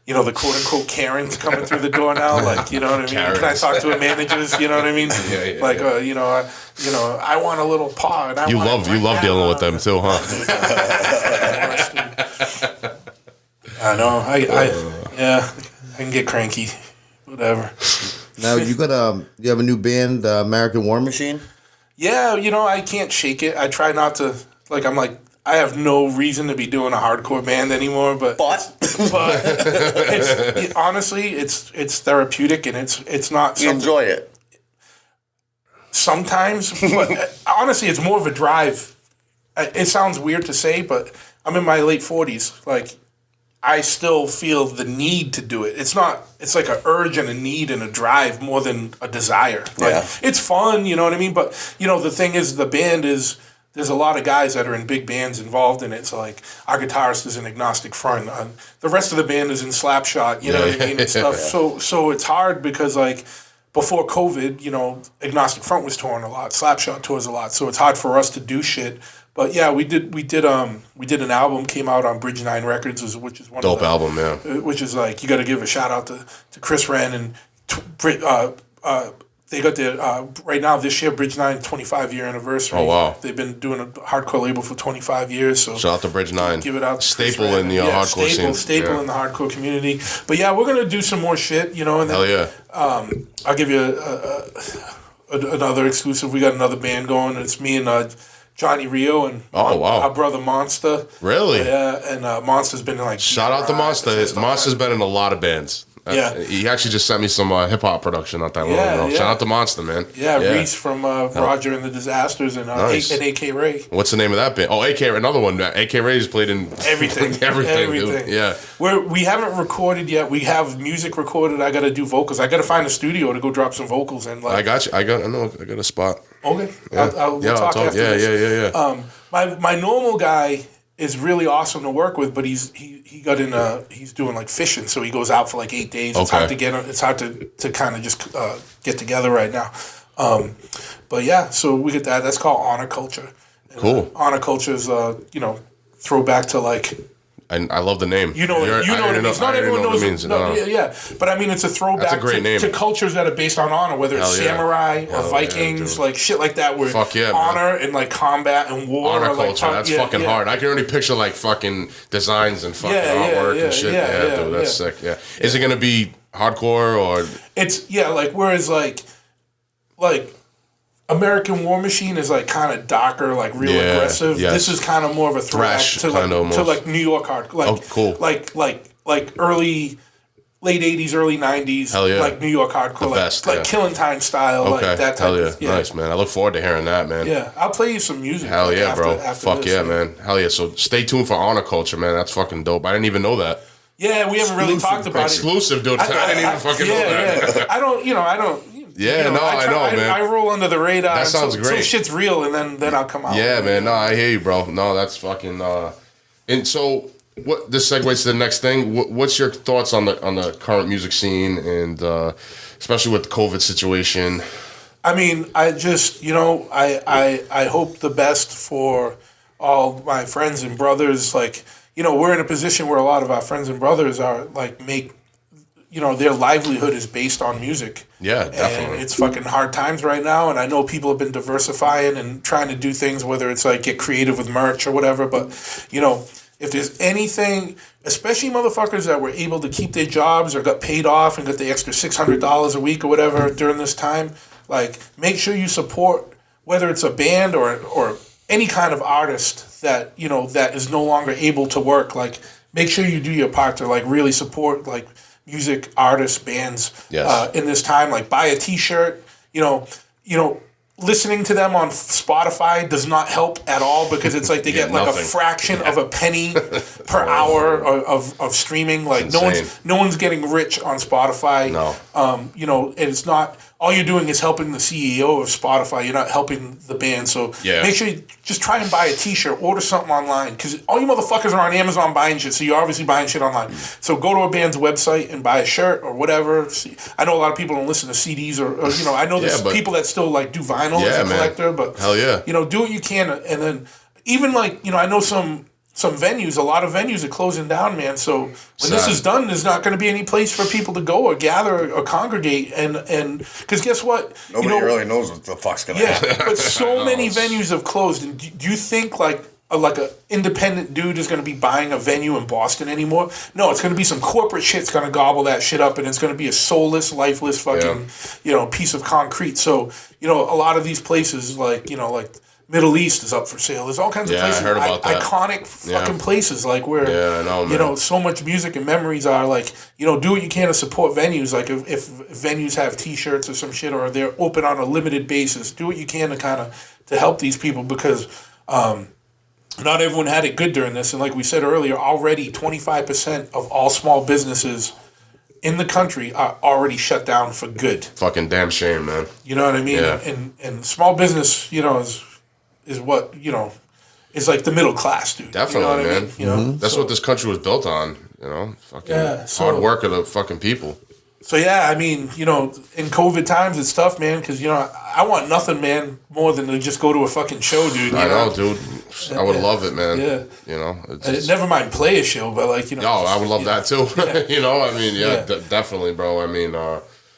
you know, the quote unquote Karens coming through the door now. Like, you know what I mean? Karens. Can I talk to a managers? You know what I mean? You know, I want a little paw. And You love dealing with them too, huh? I know. I can get cranky. Whatever. Now you have a new band, American War Machine. Yeah, you know, I can't shake it. I try not to. I have no reason to be doing a hardcore band anymore, but honestly, it's therapeutic and it's not. You enjoy it sometimes, but honestly, it's more of a drive. It sounds weird to say, but I'm in my late 40s. Like, I still feel the need to do it. It's like an urge and a need and a drive more than a desire. Like, it's fun, you know what I mean? But, you know, the thing is, the band is. There's a lot of guys that are in big bands involved in it. So, like, our guitarist is in Agnostic Front. The rest of the band is in Slapshot, you know what I mean, and stuff. So it's hard because, like, before COVID, you know, Agnostic Front was touring a lot. Slapshot tours a lot. So it's hard for us to do shit. But, yeah, we did an album, came out on Bridge 9 Records, which is one dope of the... album, yeah. Which is, like, you got to give a shout-out to Chris Wren and... They got right now this year, Bridge 9 25-year anniversary. Oh, wow. They've been doing a hardcore label for 25 years. So shout out to Bridge 9. Give it out. Staple in the hardcore scene. Staple in the hardcore community. But yeah, we're going to do some more shit, you know. And then, hell yeah. I'll give you another exclusive. We got another band going. It's me and Johnny Rio and our brother Monster. Really? Yeah, and Monster's been in like... Shout out to Monster. Monster's been in a lot of bands. Yeah. He actually just sent me some hip-hop production not that long ago. Shout out to Monster, man. Yeah, Reese from Roger and the Disasters and AK Ray. What's the name of that band? Oh, AK, another one. AK Ray's played in everything. everything. Dude. Yeah. We haven't recorded yet. We have music recorded. I got to do vocals. I got to find a studio to go drop some vocals in. Like, I got you. I got a spot. Okay. Yeah. We'll talk after this. Yeah. My normal guy is really awesome to work with, but he got in he's doing like fishing, so he goes out for like 8 days. It's hard to get. It's hard to kind of just get together right now. But yeah, so we get that. That's called Honor Culture. And, cool. Honor Culture is throwback to like. And I love the name. You know what it means. Not everyone knows what it means. Yeah. But I mean, it's a throwback to cultures that are based on honor, whether it's samurai or Vikings, like shit like that, where honor and like combat and war. Honor culture, that's fucking hard. I can already picture like fucking designs and fucking artwork and shit. Yeah, dude, that's sick. Yeah. Is it gonna be hardcore or? It's like whereas like American War Machine is like kind of darker, like real aggressive. Yes. This is kind of more of a throwback to like New York hardcore, like cool, like late 80s, early 90s, like New York hardcore, like Killing Time style, like that type. Nice, man. I look forward to hearing that, man. Yeah, I'll play you some music. Hell yeah, after, bro. After Fuck this, yeah, man. Hell yeah. So stay tuned for Honor Culture, man. That's fucking dope. I didn't even know that. Yeah, we haven't really talked about Exclusive, dude. I didn't even fucking know that. Yeah. I don't. I know, man. I roll under the radar. That sounds great. So shit's real, and then I'll come out. Yeah, man. No, I hear you, bro. No, that's fucking. And so, what? This segues to the next thing. What's your thoughts on the current music scene, and especially with the COVID situation? I mean, I just I hope the best for all my friends and brothers. Like, we're in a position where a lot of our friends and brothers are like their livelihood is based on music. Yeah, definitely. And it's fucking hard times right now, and I know people have been diversifying and trying to do things, whether it's like get creative with merch or whatever, but, if there's anything, especially motherfuckers that were able to keep their jobs or got paid off and got the extra $600 a week or whatever during this time, like, make sure you support, whether it's a band or any kind of artist that, that is no longer able to work, like, make sure you do your part to, like, really support, like, music artists, bands in this time. Like, buy a T-shirt. Listening to them on Spotify does not help at all because it's like they get like nothing. A fraction of a penny per hour of streaming. Like no one's getting rich on Spotify. No. And it's not. All you're doing is helping the CEO of Spotify. You're not helping the band. So make sure you just try and buy a T-shirt, order something online, because all you motherfuckers are on Amazon buying shit. So you're obviously buying shit online. So go to a band's website and buy a shirt or whatever. I know a lot of people don't listen to CDs or I know there's people that still like do vinyl as a collector, but hell yeah, do what you can, and then even like I know some venues, a lot of venues are closing down, man. So when this is done, there's not going to be any place for people to go or gather or congregate. And because guess what? Nobody really knows what the fuck's going to happen. Yeah, but so many venues have closed. And do you think like a independent dude is going to be buying a venue in Boston anymore? No, it's going to be some corporate shit's going to gobble that shit up, and it's going to be a soulless, lifeless fucking piece of concrete. So a lot of these places like Middle East is up for sale. There's all kinds of places. I heard about that. Iconic fucking places like where I know, man. So much music and memories are like, do what you can to support venues. Like if venues have T-shirts or some shit, or they're open on a limited basis, do what you can to help these people, because not everyone had it good during this. And like we said earlier, already 25% of all small businesses in the country are already shut down for good. Fucking damn shame, man. You know what I mean? Yeah. And small business, is what, is like the middle class, dude. Definitely, man. I mean? That's what this country was built on, fucking hard work of the fucking people. So, I mean, in COVID times, it's tough, man, because, I want nothing, man, more than to just go to a fucking show, dude. I know, dude. I would love it, man. Yeah. Never mind play a show, but, like, I would love that, too. Yeah. Definitely, bro. I mean,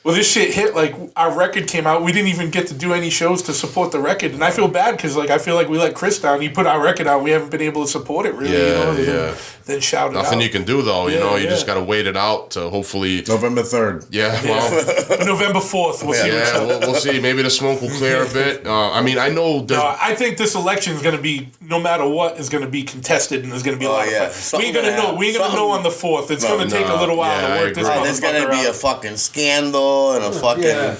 well, this shit hit, like, our record came out. We didn't even get to do any shows to support the record. And I feel bad because, like, I feel like we let Chris down. He put our record out. We haven't been able to support it, really. Then shout it out. Nothing you can do, though. You just got to wait it out to hopefully... November 3rd. Yeah, well... November 4th. We'll see. Yeah, we'll see. Maybe the smoke will clear a bit. I know... I think this election is going to be, no matter what, is going to be contested, and there's going to be a lot of fun. We ain't going to know. We ain't going to know on the 4th. It's going to take a little while to work this motherfucker out. There's going to be a fucking scandal and a fucking... Yeah.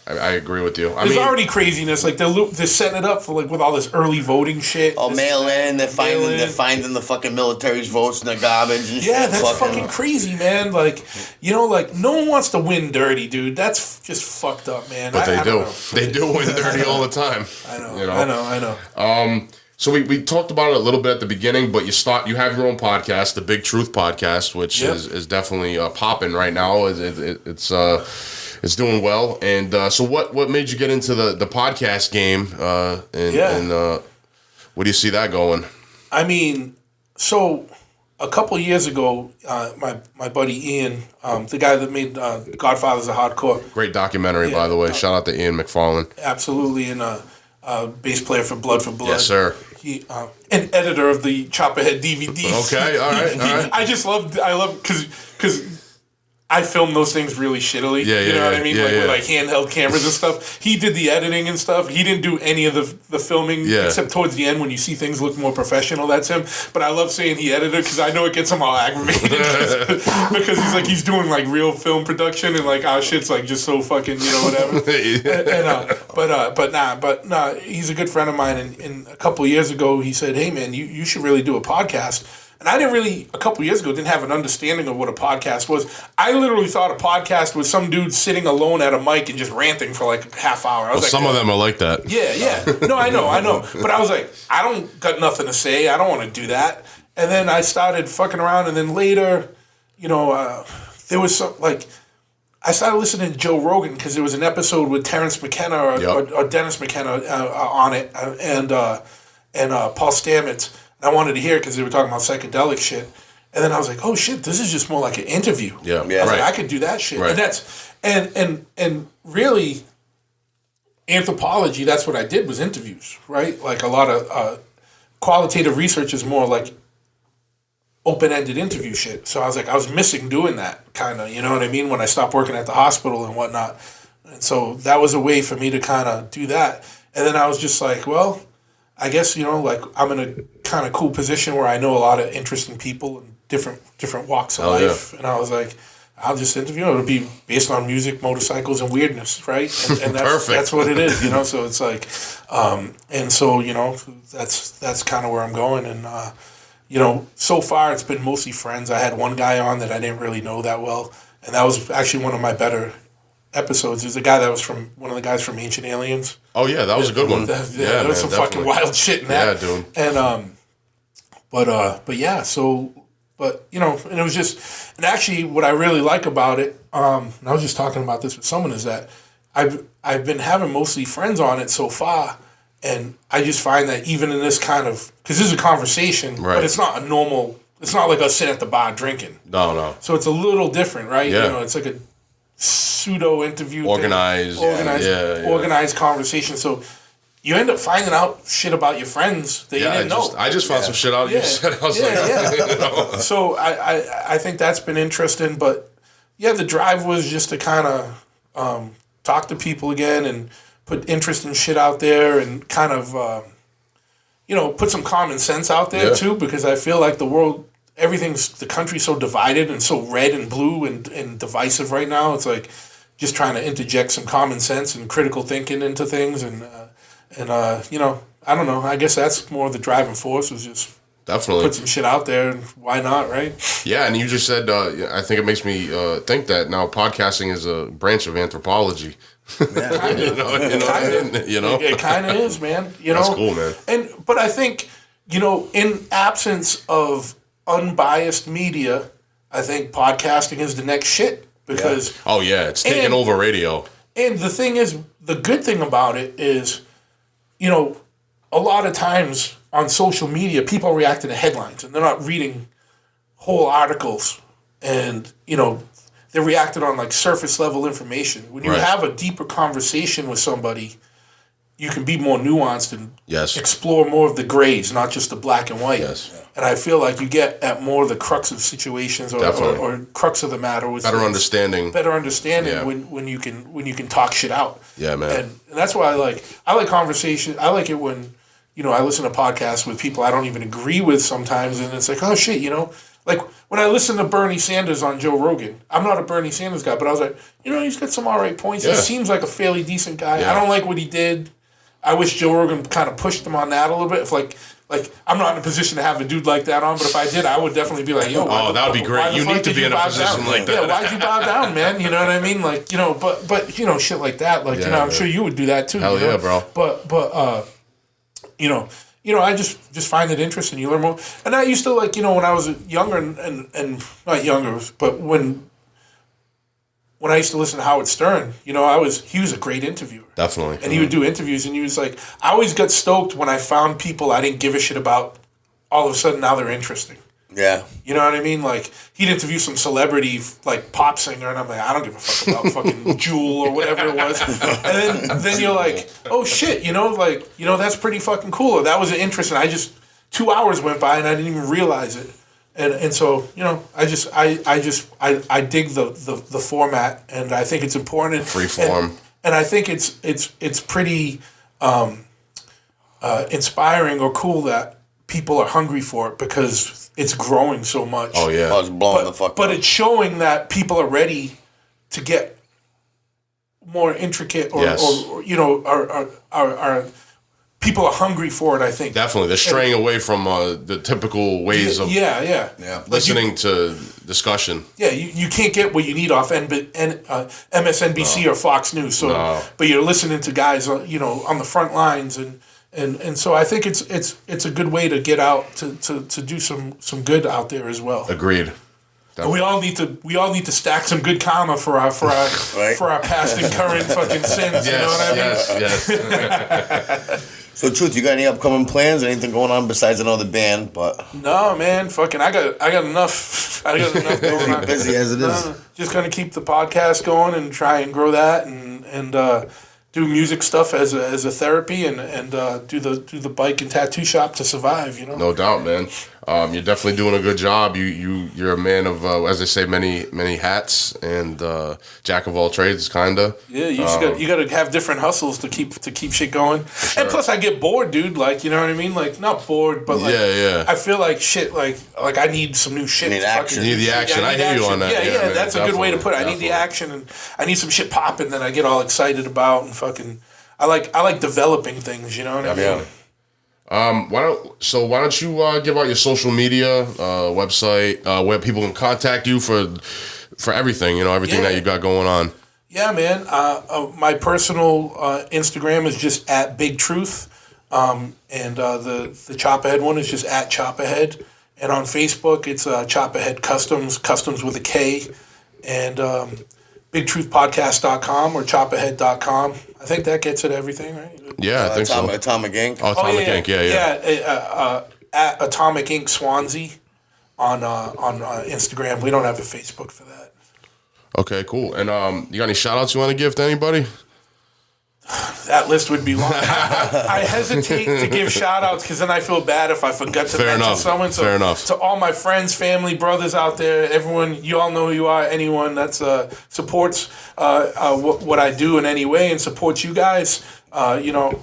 I agree with you. There's already craziness. Like they're setting it up for like with all this early voting shit. Oh, mail in. They're finding the fucking military's votes in the garbage and shit. Yeah, that's fucking crazy, man. Like, like no one wants to win dirty, dude. That's just fucked up, man. But they do. They do win dirty all the time. I know. I know. So we talked about it a little bit at the beginning, but you have your own podcast, the Big Truth Podcast, which is definitely popping right now. It's doing well. And so what made you get into the podcast game? And where do you see that going? I mean, so a couple years ago, my buddy Ian, the guy that made Godfathers of Hardcore. Great documentary, by the way. Shout out to Ian McFarlane. Absolutely. And bass player for Blood for Blood. Yes, sir. He, an editor of the Choppahead DVDs. Okay, all right. I love because I filmed those things really shittily. You know what I mean? With like handheld cameras and stuff. He did the editing and stuff. He didn't do any of the filming except towards the end when you see things look more professional. That's him. But I love saying he edited because I know it gets him all aggravated because he's doing like real film production and like our shit's like just so fucking whatever. But he's a good friend of mine. And a couple of years ago he said, "Hey man, you should really do a podcast." And I a couple years ago, didn't have an understanding of what a podcast was. I literally thought a podcast was some dude sitting alone at a mic and just ranting for like a half hour. I was some of them are like that. Yeah. No, I know. But I was like, I don't got nothing to say. I don't want to do that. And then I started fucking around. And then later, there was some, like, I started listening to Joe Rogan because there was an episode with Terrence McKenna or Dennis McKenna on it and Paul Stamets. I wanted to hear it because they were talking about psychedelic shit. And then I was like, oh shit, this is just more like an interview. Yeah. I was like, I could do that shit. Right. And that's and really Anthropology, that's what I did was interviews, right? Like a lot of qualitative research is more like open-ended interview shit. So I was like, I was missing doing that kind of, you know what I mean, when I stopped working at the hospital and whatnot. And so that was a way for me to kind of do that. And then I was just like, well, I guess, like I'm in a kind of cool position where I know a lot of interesting people and different walks of life. Yeah. And I was like, I'll just interview. It'll be based on music, motorcycles, and weirdness, right? And that's what it is, So it's like, and so, that's kind of where I'm going. And, so far it's been mostly friends. I had one guy on that I didn't really know that well. And that was actually one of my better episodes. There's a guy that was from one of the guys from Ancient Aliens. Oh yeah, that was a good one. There was some fucking wild shit in that. Yeah, dude. And but yeah, so and it was just, and actually what I really like about it, and I was just talking about this with someone, is that I've been having mostly friends on it so far, and I just find that even in this kind of, because this is a conversation, but it's not a normal. It's not like us sitting at the bar drinking. No. So it's a little different, right? Yeah. It's like a pseudo interview, organized conversation. So you end up finding out shit about your friends that you didn't know. I just found some shit out. You said, I was like, So I think that's been interesting, but yeah, the drive was just to kind of talk to people again and put interesting shit out there and kind of put some common sense out there too, because I feel like the country's so divided and so red and blue and divisive right now. It's like just trying to interject some common sense and critical thinking into things. And I don't know. I guess that's more the driving force, was just definitely put some shit out there. And why not, right? Yeah, and you just said, I think it makes me think that now podcasting is a branch of anthropology. Yeah, it kind of is, man. That's cool, man. But I think, in absence of unbiased media, I think podcasting is the next shit, because it's taking over radio. And the thing is, the good thing about it is, a lot of times on social media, people react to the headlines and they're not reading whole articles, and they're reacting on like surface level information. When you have a deeper conversation with somebody, you can be more nuanced and explore more of the grays, not just the black and white. Yes. And I feel like you get at more of the crux of situations or crux of the matter with better understanding when you can talk shit out. Yeah, man. And that's why I like conversation. I like it when I listen to podcasts with people I don't even agree with sometimes, and it's like, oh shit, like when I listen to Bernie Sanders on Joe Rogan. I'm not a Bernie Sanders guy, but I was like, he's got some all right points. He seems like a fairly decent guy. I don't like what he did. I wish Joe Rogan kind of pushed him on that a little bit. If like I'm not in a position to have a dude like that on, but if I did, I would definitely be like, yo. That would be great. You need to be in a position like that. Yeah, why'd you bow down, man? You know what I mean? Like, but shit like that. Like, I'm sure you would do that too. Hell yeah, bro. But I just find it interesting. You learn more. And I used to when I was younger and not younger, but when I used to listen to Howard Stern, he was a great interviewer. Definitely. And he would do interviews, and he was like, I always got stoked when I found people I didn't give a shit about. All of a sudden, now they're interesting. Yeah. You know what I mean? Like, he'd interview some celebrity, like, pop singer, and I'm like, I don't give a fuck about fucking Jewel or whatever it was. And then you're like, oh, shit, that's pretty fucking cool. Or that was interesting. 2 hours went by, and I didn't even realize it. And so, you know, I dig the format, and I think it's important. Free form. And I think it's pretty inspiring or cool that people are hungry for it because it's growing so much. Oh yeah, it's blowing the fuck up. But it's showing that people are ready to get more intricate, or you know, are people are hungry for it. I think definitely they're straying away from the typical ways of listening to discussion. Yeah, you can't get what you need off MSNBC or Fox News. So, but you're listening to guys, you know, on the front lines, and so I think it's a good way to get out to do some good out there as well. Agreed. We all need to stack some good karma for our past and current fucking sins. Yes, you know what I mean? Yes. So, Truth, you got any upcoming plans? Anything going on besides another band? But no, man, fucking, I got enough. I got enough going on. Busy as it is. Just gonna keep the podcast going and try and grow that, and do music stuff as a therapy, and do the bike and tattoo shop to survive. You know. No doubt, man. You're definitely doing a good job. You're a man of, as they say, many hats, and jack of all trades, kinda. Yeah, you got to have different hustles to keep shit going. Sure. And plus, I get bored, dude. Like, you know what I mean? Like, not bored, but like, I feel like shit. Like I need some new shit. You need action. You need the action. I hear you on that. Yeah, man, that's a good way to put it. I need the action, and I need some shit popping that I get all excited about, and fucking. I like developing things. You know what I mean? Yeah. Why don't you give out your social media website where people can contact you for everything, you know, everything that you got going on. Yeah, man. My personal Instagram is just at Big Truth, and the Choppahead one is just at Choppahead, and on Facebook it's Choppahead Customs with a K, and BigTruthPodcast.com or Choppahead.com. I think that gets at everything, right? Yeah, I think so. Atomic Inc. Oh, Atomic Inc. Yeah. At Atomic Inc. Swansea on Instagram. We don't have a Facebook for that. Okay, cool. And you got any shout outs you want to give to anybody? That list would be long. I hesitate to give shout outs because then I feel bad if I forgot to mention someone. So Fair enough. To all my friends, family, brothers out there, everyone, you all know who you are. Anyone that's supports what I do in any way and supports you guys, you know,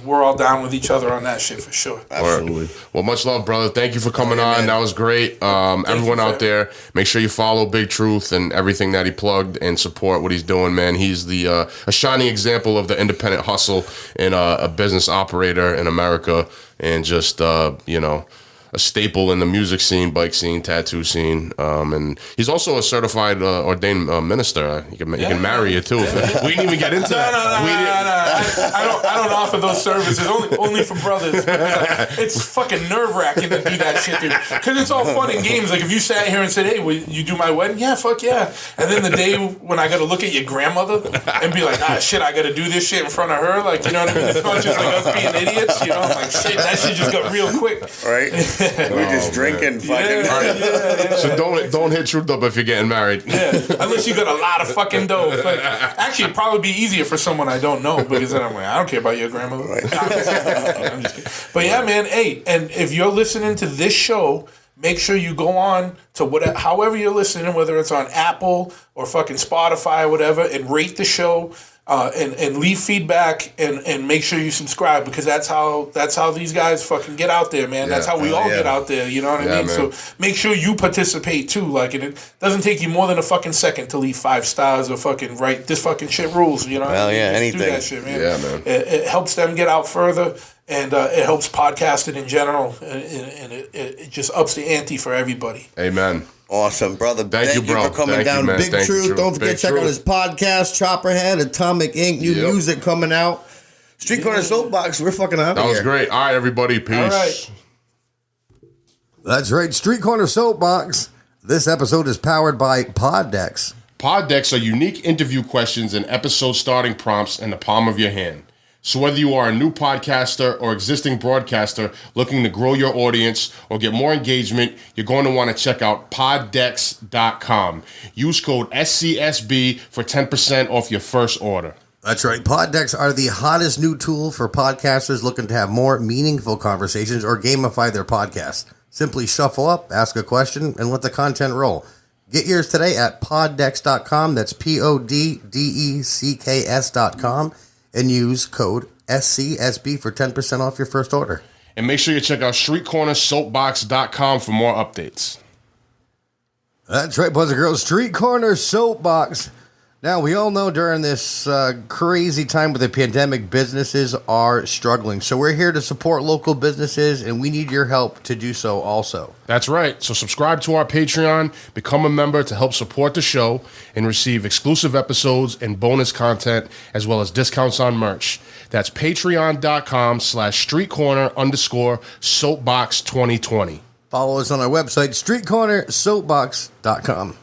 we're all down with each other on that shit for sure. Absolutely. Well, much love, brother. Thank you for coming on. Man. That was great. Everyone out there, make sure you follow Big Truth and everything that he plugged and support what he's doing, man. He's a shining example of the independent hustle and a business operator in America, and just, you know, a staple in the music scene, bike scene, tattoo scene, and he's also a certified ordained minister. He can marry you too. We didn't even get into that. No. I don't offer those services only for brothers. It's fucking nerve-wracking to do that shit, dude. Because it's all fun and games. Like if you sat here and said, "Hey, will you do my wedding?" Yeah, fuck yeah. And then the day when I got to look at your grandmother and be like, shit, I got to do this shit in front of her. Like, you know what I mean? It's not just like us being idiots. You know, like shit, that shit just got real quick. Right. We're just drinking, fucking. Yeah. So don't hit Truth up if you're getting married. Yeah, unless you got a lot of fucking dough. Like, actually, it'd probably be easier for someone I don't know because then I'm like, I don't care about your grandmother. Right. I'm just kidding. But yeah, man. Hey, and if you're listening to this show, make sure you go on to however you're listening, whether it's on Apple or fucking Spotify or whatever, and rate the show. And leave feedback and make sure you subscribe because that's how these guys fucking get out there, man. That's how we all get out there, you know what I mean? Man. So make sure you participate too. Like, and it doesn't take you more than a fucking second to leave 5 stars or fucking write this fucking shit rules, you know? Well, yeah, anything. Do that shit, man. Yeah, man. It helps them get out further, and it helps podcasting in general, and it just ups the ante for everybody. Amen. Awesome, brother. Thank you bro. for coming down. Big Truth. Don't forget to check out his podcast, Choppahead, Atomic Inc. New music coming out. Street Corner Soapbox. We're fucking out That here. was great. All right, everybody. Peace. All right. That's right. Street Corner Soapbox. This episode is powered by Poddex. Poddex are unique interview questions and episode starting prompts in the palm of your hand. So whether you are a new podcaster or existing broadcaster looking to grow your audience or get more engagement, you're going to want to check out poddex.com. Use code SCSB for 10% off your first order. That's right. Poddex are the hottest new tool for podcasters looking to have more meaningful conversations or gamify their podcast. Simply shuffle up, ask a question, and let the content roll. Get yours today at poddex.com. That's PODDECKS.com. And use code SCSB for 10% off your first order. And make sure you check out StreetCornerSoapbox.com for more updates. That's right, boys and girls. Street Corner Soapbox. Now, we all know during this crazy time with the pandemic, businesses are struggling. So we're here to support local businesses, and we need your help to do so also. That's right. So subscribe to our Patreon, become a member to help support the show, and receive exclusive episodes and bonus content, as well as discounts on merch. That's patreon.com/streetcorner_soapbox2020. Follow us on our website, streetcornersoapbox.com.